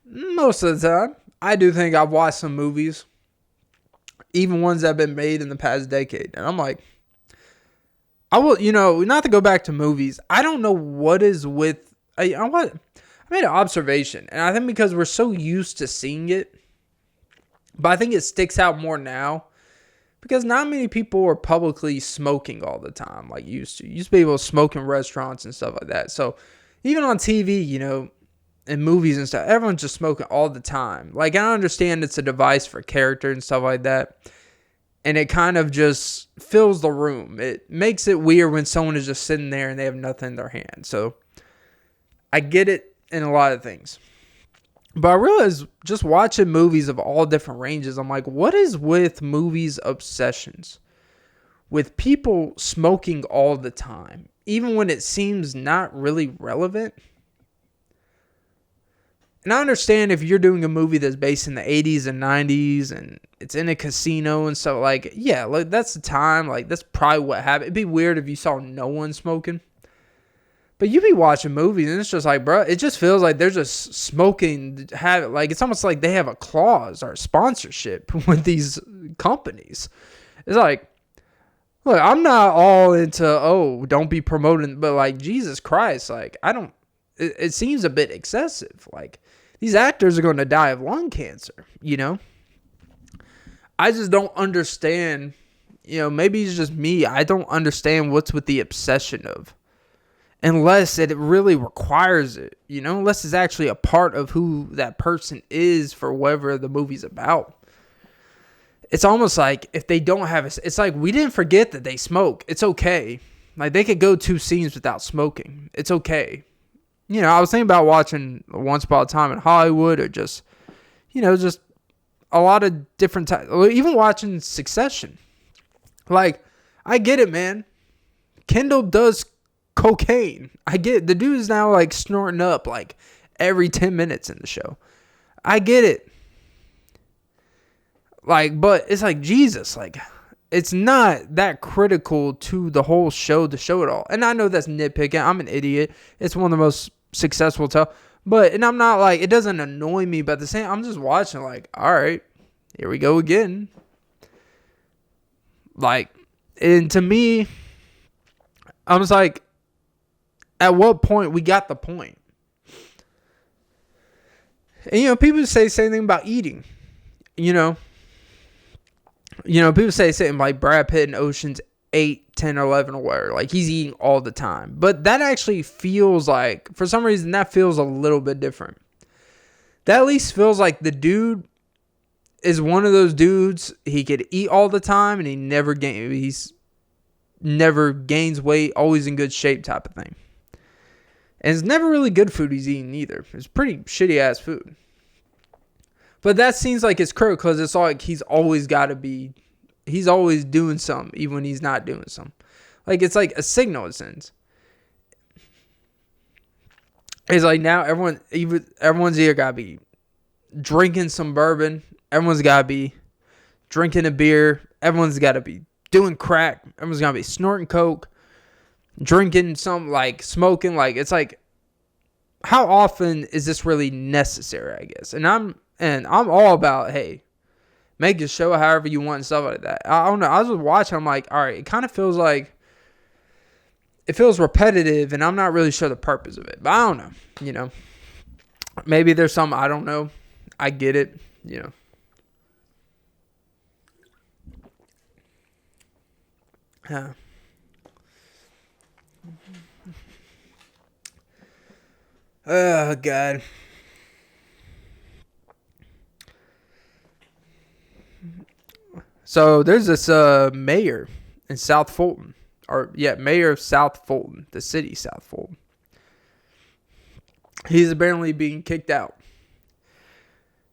Most of the time. I do think I've watched some movies, even ones that have been made in the past decade. And I'm like, I will, you know, not to go back to movies. I don't know what is with, I made an observation. And I think because we're so used to seeing it, but I think it sticks out more now. Because not many people are publicly smoking all the time like used to. You used to be able to smoke in restaurants and stuff like that. So even on TV, you know, in movies and stuff, everyone's just smoking all the time. Like, I understand it's a device for character and stuff like that. And it kind of just fills the room. It makes it weird when someone is just sitting there and they have nothing in their hand. So I get it in a lot of things. But I realized just watching movies of all different ranges, I'm like, what is with movies' obsessions? With people smoking all the time, even when it seems not really relevant. And I understand if you're doing a movie that's based in the 80s and 90s and it's in a casino and stuff, like, yeah, like that's the time. Like, that's probably what happened. It'd be weird if you saw no one smoking. But you be watching movies and it's just like, bro, it just feels like they're just smoking. Like, it's almost like they have a clause or a sponsorship with these companies. It's like, look, I'm not all into, don't be promoting, but like, Jesus Christ, like, it seems a bit excessive. Like, these actors are going to die of lung cancer, you know? I just don't understand, maybe it's just me. I don't understand what's with the obsession of, unless it really requires it, unless it's actually a part of who that person is for whatever the movie's about. It's almost like if they don't have it's like we didn't forget that they smoke. It's okay. Like, they could go 2 scenes without smoking. It's okay. I was thinking about watching Once Upon a Time in Hollywood, or just, just a lot of different types. Even watching Succession. Like, I get it, man. Kendall does cocaine. I get it. The dude is now like snorting up like every 10 minutes in the show. I get it. Like, but it's like, Jesus, like, it's not that critical to the whole show to show it all. And I know that's nitpicking. I'm an idiot. It's one of the most successful and I'm not like, it doesn't annoy me, but at the same, I'm just watching like, all right, here we go again. Like, and to me, I was like, at what point we got the point? And, people say the same thing about eating, people say something like Brad Pitt in Ocean's 8, 10, 11 or whatever. Like, he's eating all the time. But that actually feels like, for some reason, that feels a little bit different. That at least feels like the dude is one of those dudes, he could eat all the time and he never gains weight, always in good shape type of thing. And it's never really good food he's eating either. It's pretty shitty ass food. But that seems like it's critical because it's like he's always doing something, even when he's not doing something. Like, it's like a signal, it sends. It's like now everyone's either got to be drinking some bourbon, everyone's got to be drinking a beer, everyone's got to be doing crack, everyone's got to be snorting coke, drinking some, like, smoking. Like, it's like, how often is this really necessary, I guess? And I'm all about, hey, make the show however you want and stuff like that. I don't know. I was just watching. I'm like, all right, it kind of feels like, it feels repetitive, and I'm not really sure the purpose of it. But I don't know, Maybe there's something I don't know. I get it, Yeah. Oh, God. So there's this mayor in South Fulton. Mayor of South Fulton, the city South Fulton. He's apparently being kicked out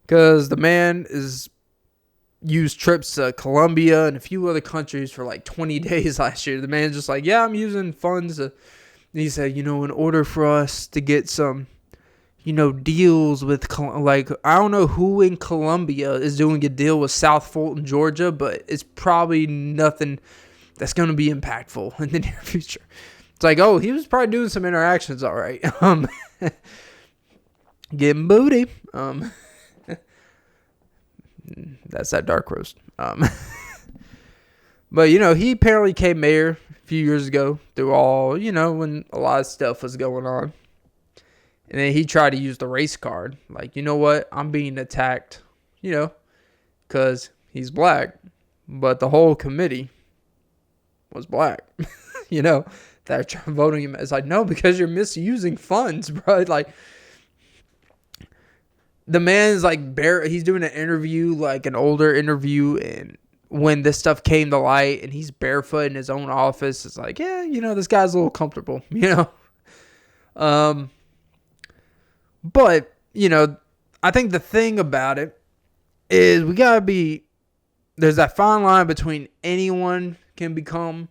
because the man is used trips to Colombia and a few other countries for like 20 days last year. The man's just like, yeah, I'm using funds. And he said, in order for us to get some, deals with, like, I don't know who in Colombia is doing a deal with South Fulton, Georgia, but it's probably nothing that's going to be impactful in the near future. It's like, oh, he was probably doing some interactions, all right. Getting booty. That's that dark roast. But, he apparently came mayor a few years ago through all, when a lot of stuff was going on. And then he tried to use the race card. Like, you know what? I'm being attacked, because he's black. But the whole committee was black. They're voting him. It's like, no, because you're misusing funds, bro. Like, the man's like, he's doing an interview, like an older interview, and when this stuff came to light and he's barefoot in his own office, it's like, yeah, this guy's a little comfortable, But, I think the thing about it is we got to be, there's that fine line between anyone can become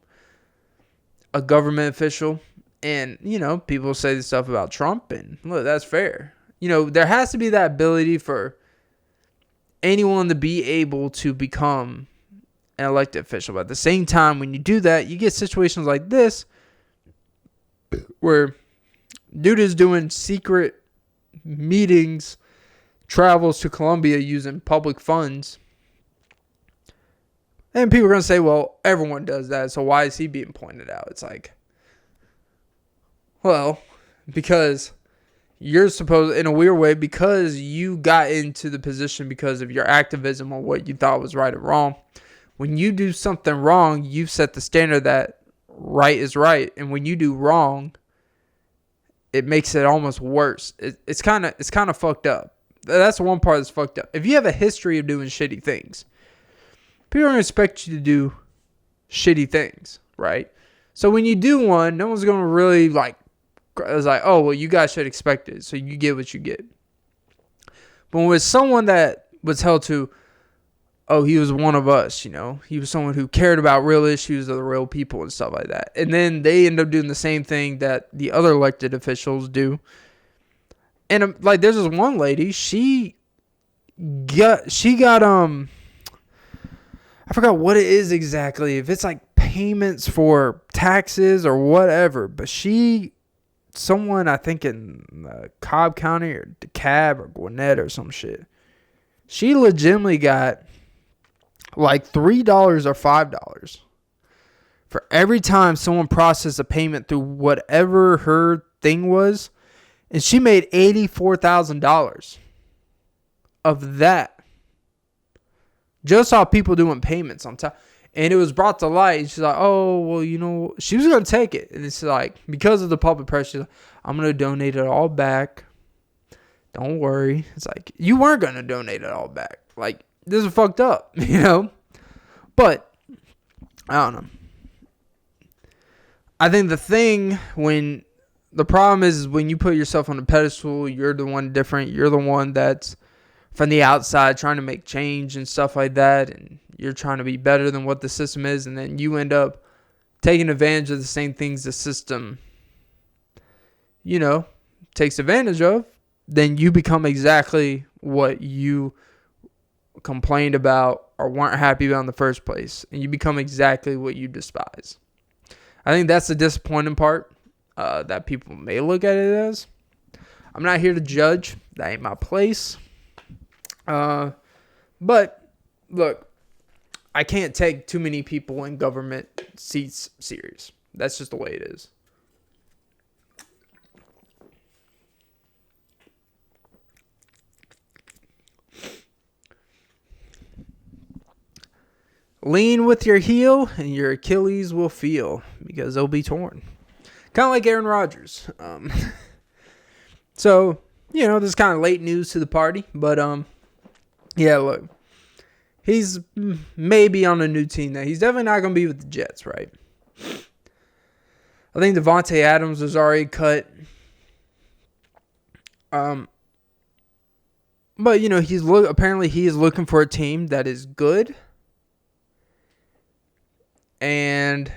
a government official. And, people say this stuff about Trump, and look, that's fair. There has to be that ability for anyone to be able to become an elected official. But at the same time, when you do that, you get situations like this where dude is doing secret meetings, travels to Colombia using public funds. And people are going to say, well, everyone does that, so why is he being pointed out? It's like, well, because you're supposed, in a weird way, because you got into the position because of your activism on what you thought was right or wrong. When you do something wrong, you've set the standard that right is right. And when you do wrong, it makes it almost worse. It's kind of fucked up. That's the one part that's fucked up. If you have a history of doing shitty things, people are going to expect you to do shitty things, right? So when you do one, no one's going to really it's like, oh, well, you guys should expect it, so you get what you get. But with someone that was held to, oh, he was one of us, he was someone who cared about real issues of the real people and stuff like that. And then they end up doing the same thing that the other elected officials do. And there's this one lady, she got I forgot what it is exactly, if it's like payments for taxes or whatever, but someone I think in Cobb County or DeKalb or Gwinnett or some shit, she legitimately got like $3 or $5 for every time someone processed a payment through whatever her thing was, and she made $84,000 of that. Just saw people doing payments on time. And it was brought to light. And she's like, oh, well, she was going to take it. And it's like, because of the public pressure, she's like, I'm going to donate it all back. Don't worry. It's like, you weren't going to donate it all back. Like, this is fucked up, But, I don't know. I think the problem is when you put yourself on a pedestal, you're the one different. You're the one that's from the outside trying to make change and stuff like that, and you're trying to be better than what the system is, and then you end up taking advantage of the same things the system, takes advantage of, then you become exactly what you complained about or weren't happy about in the first place, and you become exactly what you despise. I think that's the disappointing part that people may look at it as. I'm not here to judge. That ain't my place. But look, I can't take too many people in government seats serious. That's just the way it is. Lean with your heel and your Achilles will feel because they'll be torn. Kind of like Aaron Rodgers. So, this is kind of late news to the party, but yeah, look, he's maybe on a new team now. He's definitely not going to be with the Jets, right? I think Devontae Adams was already cut. But apparently he is looking for a team that is good. And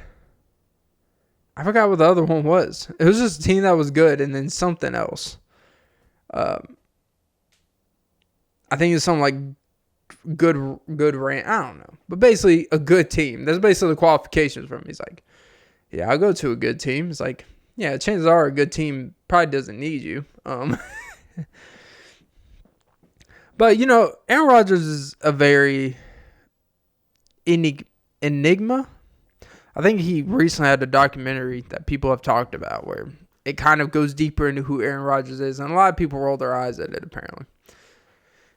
I forgot what the other one was. It was just a team that was good and then something else. I think it's something like good rant. I don't know. But basically a good team. That's basically the qualifications for him. He's like, yeah, I'll go to a good team. It's like, yeah, chances are a good team probably doesn't need you. But, Aaron Rodgers is a very enigma. I think he recently had a documentary that people have talked about where it kind of goes deeper into who Aaron Rodgers is. And a lot of people roll their eyes at it, apparently.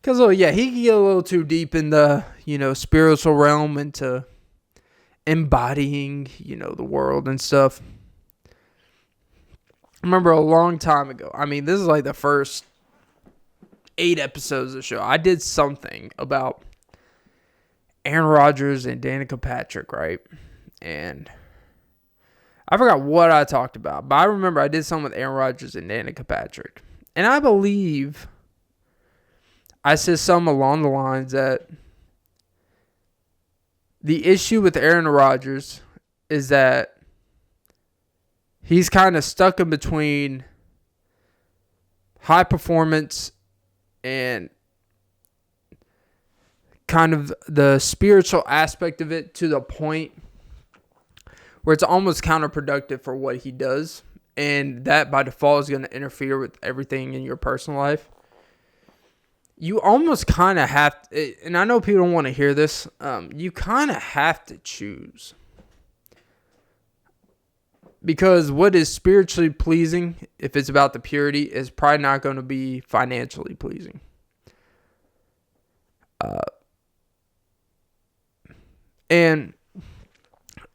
Because, he can get a little too deep in the, spiritual realm into embodying, the world and stuff. I remember a long time ago. I mean, this is like the first 8 episodes of the show. I did something about Aaron Rodgers and Danica Patrick, right? And I forgot what I talked about, but I remember I did something with Aaron Rodgers and Danica Patrick. And I believe I said something along the lines that the issue with Aaron Rodgers is that he's kind of stuck in between high performance and kind of the spiritual aspect of it, to the point where it's almost counterproductive for what he does. And that by default is going to interfere with everything in your personal life. You almost kind of have to, and I know people don't want to hear this, you kind of have to choose. Because what is spiritually pleasing, if it's about the purity, is probably not going to be financially pleasing. And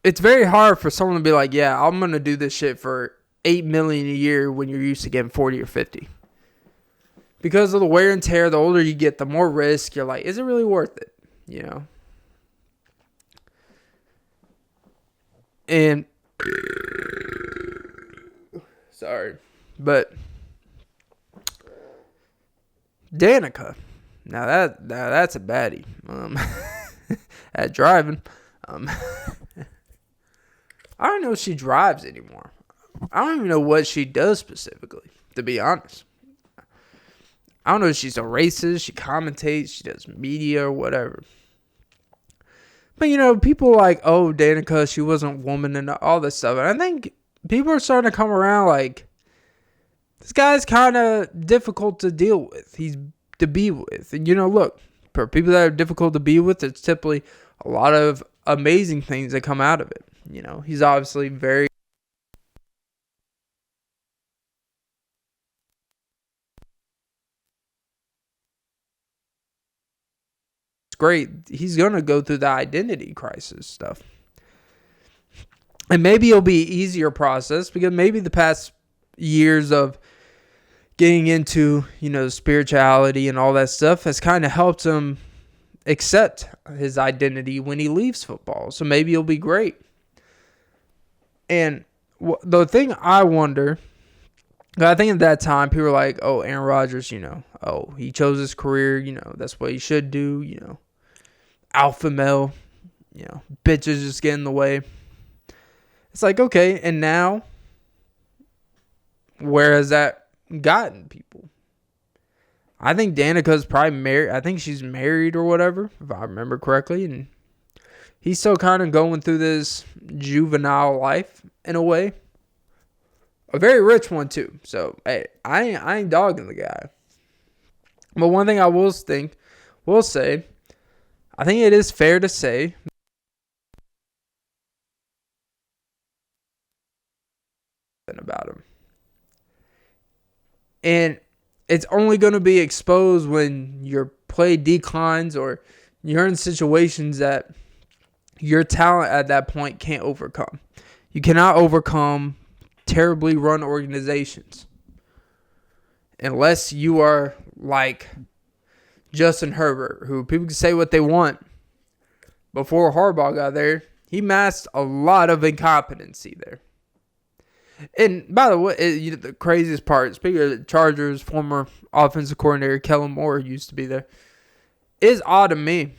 it's very hard for someone to be like, yeah, I'm going to do this shit for $8 million a year when you're used to getting 40 or 50. Because of the wear and tear, the older you get, the more risk. You're like, is it really worth it? You know? And sorry, but Danica, now that's a baddie. At driving, I don't know if she drives anymore. I don't even know what she does specifically, to be honest. I don't know if she's a racist, she commentates, she does media or whatever. But, you know, people like, oh, Danica, she wasn't a woman and all this stuff. And I think people are starting to come around like, this guy's kind of difficult to deal with. He's to be with. And, you know, look, for people that are difficult to be with, it's typically a lot of amazing things that come out of it. You know, he's obviously very great. He's going to go through the identity crisis stuff. And maybe it'll be an easier process because maybe the past years of getting into, you know, spirituality and all that stuff has kind of helped him accept his identity when he leaves football. So maybe it'll be great. And the thing I wonder, I think at that time people were like, oh, Aaron Rodgers, you know, oh, he chose his career, you know, that's what he should do, you know, alpha male, you know, bitches just get in the way. It's like, okay, and now, where has that gotten people? I think Danica's probably married. I think she's married or whatever, if I remember correctly. And he's still kind of going through this juvenile life in a way. A very rich one, too. So, hey, I ain't dogging the guy. But one thing I will say, I think it is fair to say about him. And it's only going to be exposed when your play declines or you're in situations that your talent at that point can't overcome. You cannot overcome terribly run organizations unless you are like Justin Herbert, who people can say what they want. Before Harbaugh got there, he masked a lot of incompetency there. And by the way, the craziest part, speaking of the Chargers, former offensive coordinator Kellen Moore used to be there. It's odd to me.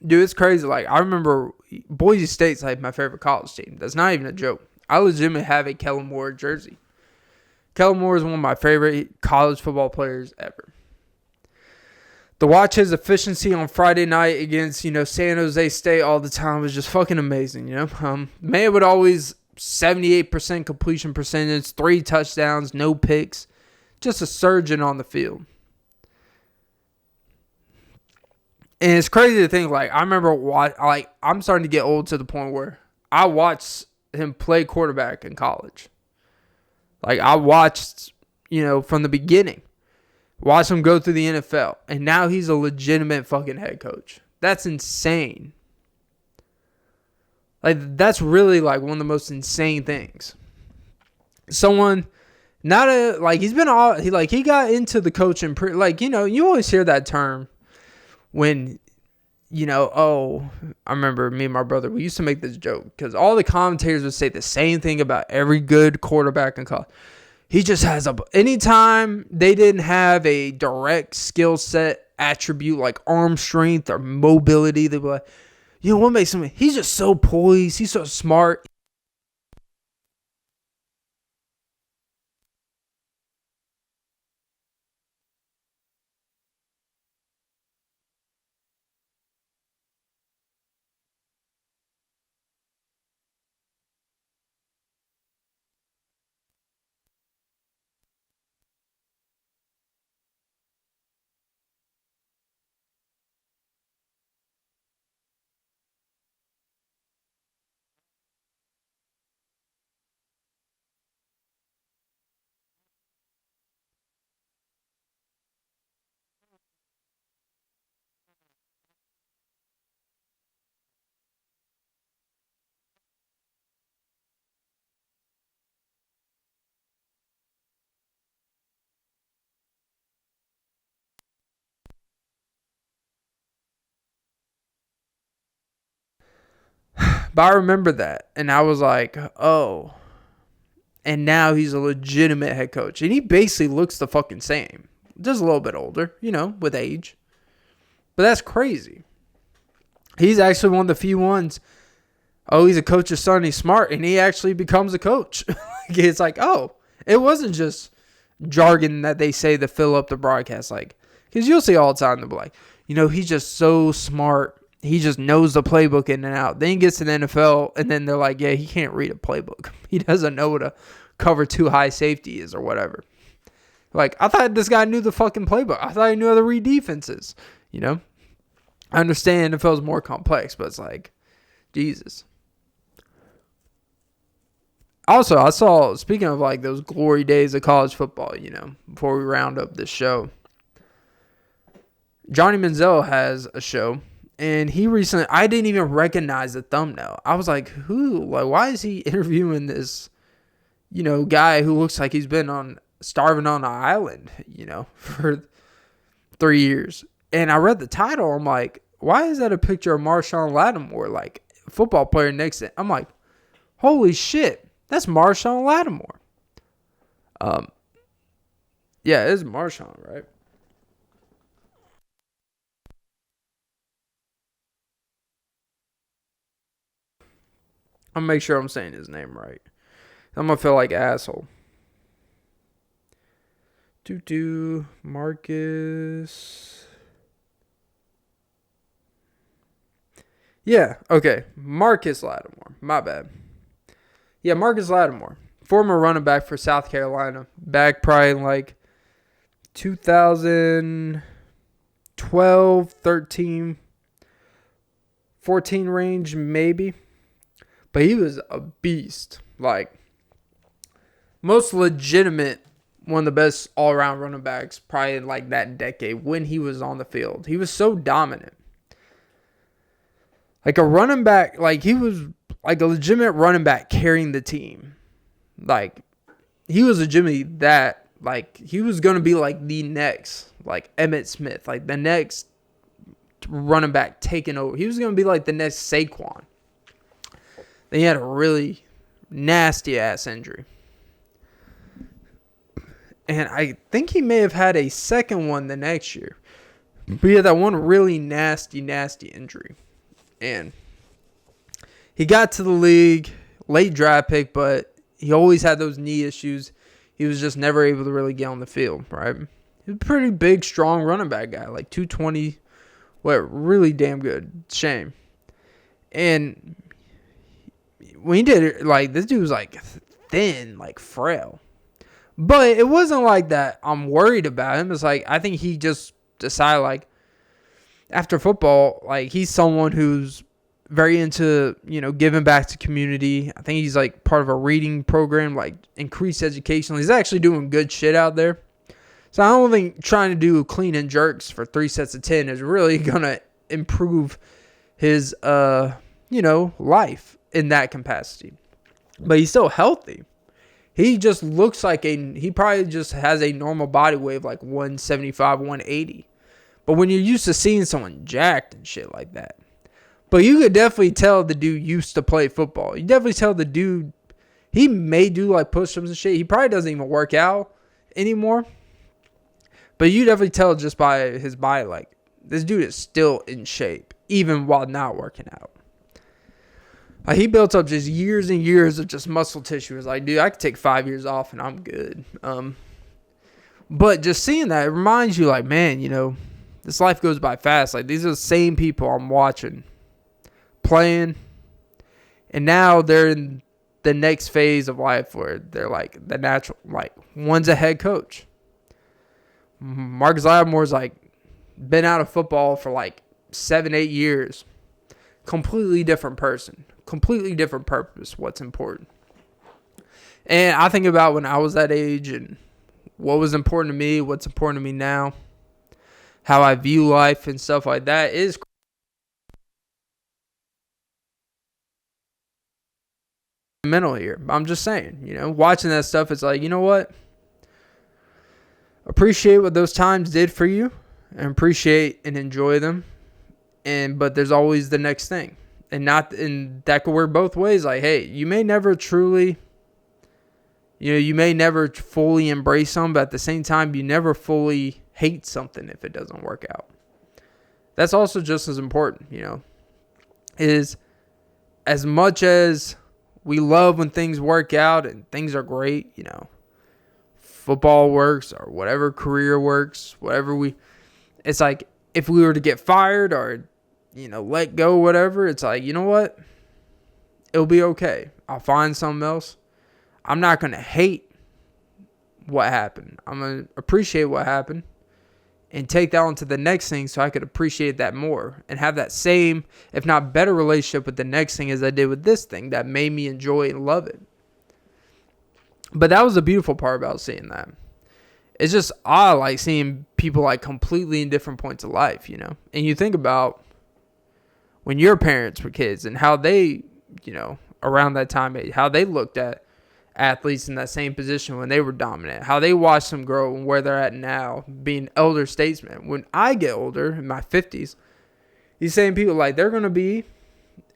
Dude, it's crazy. Like, I remember Boise State's like my favorite college team. That's not even a joke. I legitimately have a Kellen Moore jersey. Kellen Moore is one of my favorite college football players ever. To watch his efficiency on Friday night against, you know, San Jose State all the time was just fucking amazing, you know. Man would always 78% completion percentage, 3 touchdowns, no picks. Just a surgeon on the field. And it's crazy to think, like, I remember, I'm starting to get old to the point where I watched him play quarterback in college. Like, I watched, you know, from the beginning. Watch him go through the NFL. And now he's a legitimate fucking head coach. That's insane. Like, that's really, like, one of the most insane things. Someone, he's been all, he got into the coaching, you know, you always hear that term when I remember me and my brother, we used to make this joke because all the commentators would say the same thing about every good quarterback in college. He just has anytime they didn't have a direct skill set attribute like arm strength or mobility, they'd be like, what makes him, he's just so poised, he's so smart. But I remember that, and I was like, oh. And now he's a legitimate head coach. And he basically looks the fucking same. Just a little bit older, with age. But that's crazy. He's actually one of the few ones. Oh, he's a coach's son. He's smart. And he actually becomes a coach. It's like, oh, it wasn't just jargon that they say to fill up the broadcast. Because you'll see all the time. They'll be like, he's just so smart. He just knows the playbook in and out. Then he gets to the NFL, and then they're like, yeah, he can't read a playbook. He doesn't know what a cover 2 high safety is or whatever. I thought this guy knew the fucking playbook. I thought he knew how to read defenses. I understand NFL is more complex, but it's like, Jesus. Also, I saw, speaking of those glory days of college football, before we round up this show, Johnny Manziel has a show. And he recently, I didn't even recognize the thumbnail. I was like, why is he interviewing this, guy who looks like he's been starving on an island, for 3 years. And I read the title. I'm like, why is that a picture of Marshawn Lattimore, football player next to it? I'm like, holy shit, that's Marshawn Lattimore. Yeah, it's Marshawn, right? I'm going to make sure I'm saying his name right. I'm going to feel like asshole. Marcus. Yeah, okay. Marcus Lattimore. My bad. Yeah, Marcus Lattimore. Former running back for South Carolina. Back probably in 2012, 13, 14 range maybe. But he was a beast. Most legitimate, one of the best all-around running backs probably in that decade when he was on the field. He was so dominant. A running back, he was a legitimate running back carrying the team. He was legitimately that. He was going to be the next, Emmitt Smith. The next running back taking over. He was going to be the next Saquon. Then he had a really nasty-ass injury. And I think he may have had a second one the next year. But he had that one really nasty injury. And he got to the league, late draft pick, but he always had those knee issues. He was just never able to really get on the field, right? He was a pretty big, strong running back guy, 220. Really damn good. Shame. And when he did it, this dude was thin, frail. But it wasn't that I'm worried about him. It's I think he just decided after football, he's someone who's very into, giving back to community. I think he's part of a reading program, increased education. He's actually doing good shit out there. So I don't think trying to do clean and jerks for 3 sets of 10 is really going to improve his, life in that capacity. But he's still healthy. He just looks he probably just has a normal body weight of 175, 180. But when you're used to seeing someone jacked and shit like that. But you could definitely tell the dude used to play football. You definitely tell the dude, he may do like push-ups and shit. He probably doesn't even work out anymore. But you definitely tell just by his body, like, this dude is still in shape, even while not working out. He built up just years and years of just muscle tissue. It's like, dude, I could take 5 years off and I'm good. But just seeing that, it reminds you, like, man, you know, this life goes by fast. Like, these are the same people I'm watching, playing, and now they're in the next phase of life where they're, like, the natural, like, one's a head coach. Marcus Lattimore's, like, been out of football for, like, 7-8 years. Completely different person. Completely different purpose. What's important. And I think about when I was that age and what was important to me, what's important to me now, how I view life and stuff like that is mental here. I'm just saying, you know, watching that stuff, it's like, you know what? Appreciate what those times did for you and appreciate and enjoy them. But there's always the next thing. And that could work both ways. Like, hey, you may never truly, you know, you may never fully embrace something, but at the same time, you never fully hate something if it doesn't work out. That's also just as important, you know, is as much as we love when things work out and things are great, you know, football works or whatever career works, it's like if we were to get fired or, you know, let go, whatever, it's like, you know what? It'll be okay. I'll find something else. I'm not going to hate what happened. I'm going to appreciate what happened and take that on to the next thing so I could appreciate that more and have that same, if not better relationship with the next thing as I did with this thing that made me enjoy and love it. But that was the beautiful part about seeing that. It's just odd, like seeing people like completely in different points of life, you know. And you think about when your parents were kids and how they, you know, around that time, how they looked at athletes in that same position when they were dominant, how they watched them grow and where they're at now, being elder statesmen. When I get older, in my 50s, these same people, like, they're going to be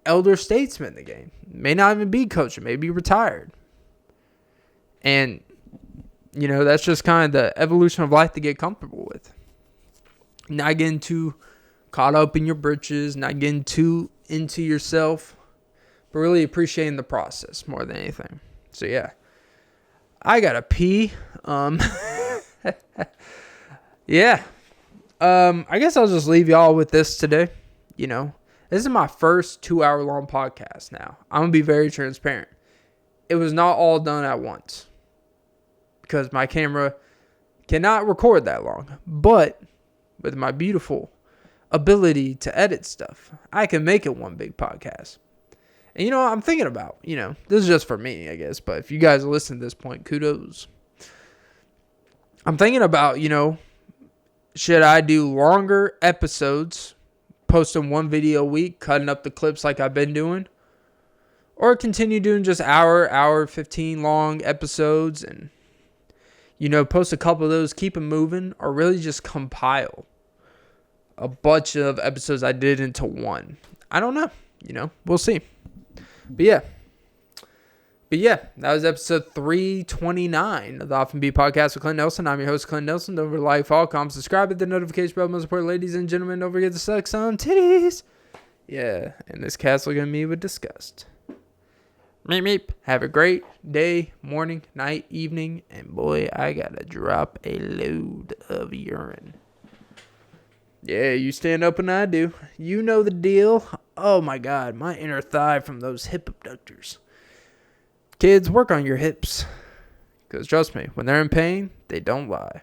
elder statesmen in the game. May not even be coaching, may be retired. And, you know, that's just kind of the evolution of life to get comfortable with. Not getting too caught up in your britches, not getting too into yourself, but really appreciating the process more than anything. So, yeah, I got to pee. Yeah. I guess I'll just leave y'all with this today. You know, this is my first 2-hour-long podcast now. I'm going to be very transparent. It was not all done at once because my camera cannot record that long. But with my beautiful ability to edit stuff, I can make it one big podcast. And, you know, I'm thinking about, you know, this is just for me, I guess. But if you guys listen to this point, kudos. I'm thinking about, you know, should I do longer episodes, posting one video a week, cutting up the clips like I've been doing? Or continue doing just hour 15 long episodes and, you know, post a couple of those, keep them moving, or really just compile a bunch of episodes I did into one. I don't know. You know, we'll see. But yeah, that was episode 329 of the Often Be Podcast with Clint Nelson. I'm your host, Clint Nelson. Don't forget to like, follow, comment, subscribe, hit the notification bell, most important, ladies and gentlemen. Don't forget to suck some titties. Yeah, and this cat's looking at me with disgust. Meep, meep. Have a great day, morning, night, evening, and boy, I gotta drop a load of urine. Yeah, you stand up and I do. You know the deal. Oh my God, my inner thigh from those hip abductors. Kids, work on your hips. Because trust me, when they're in pain, they don't lie.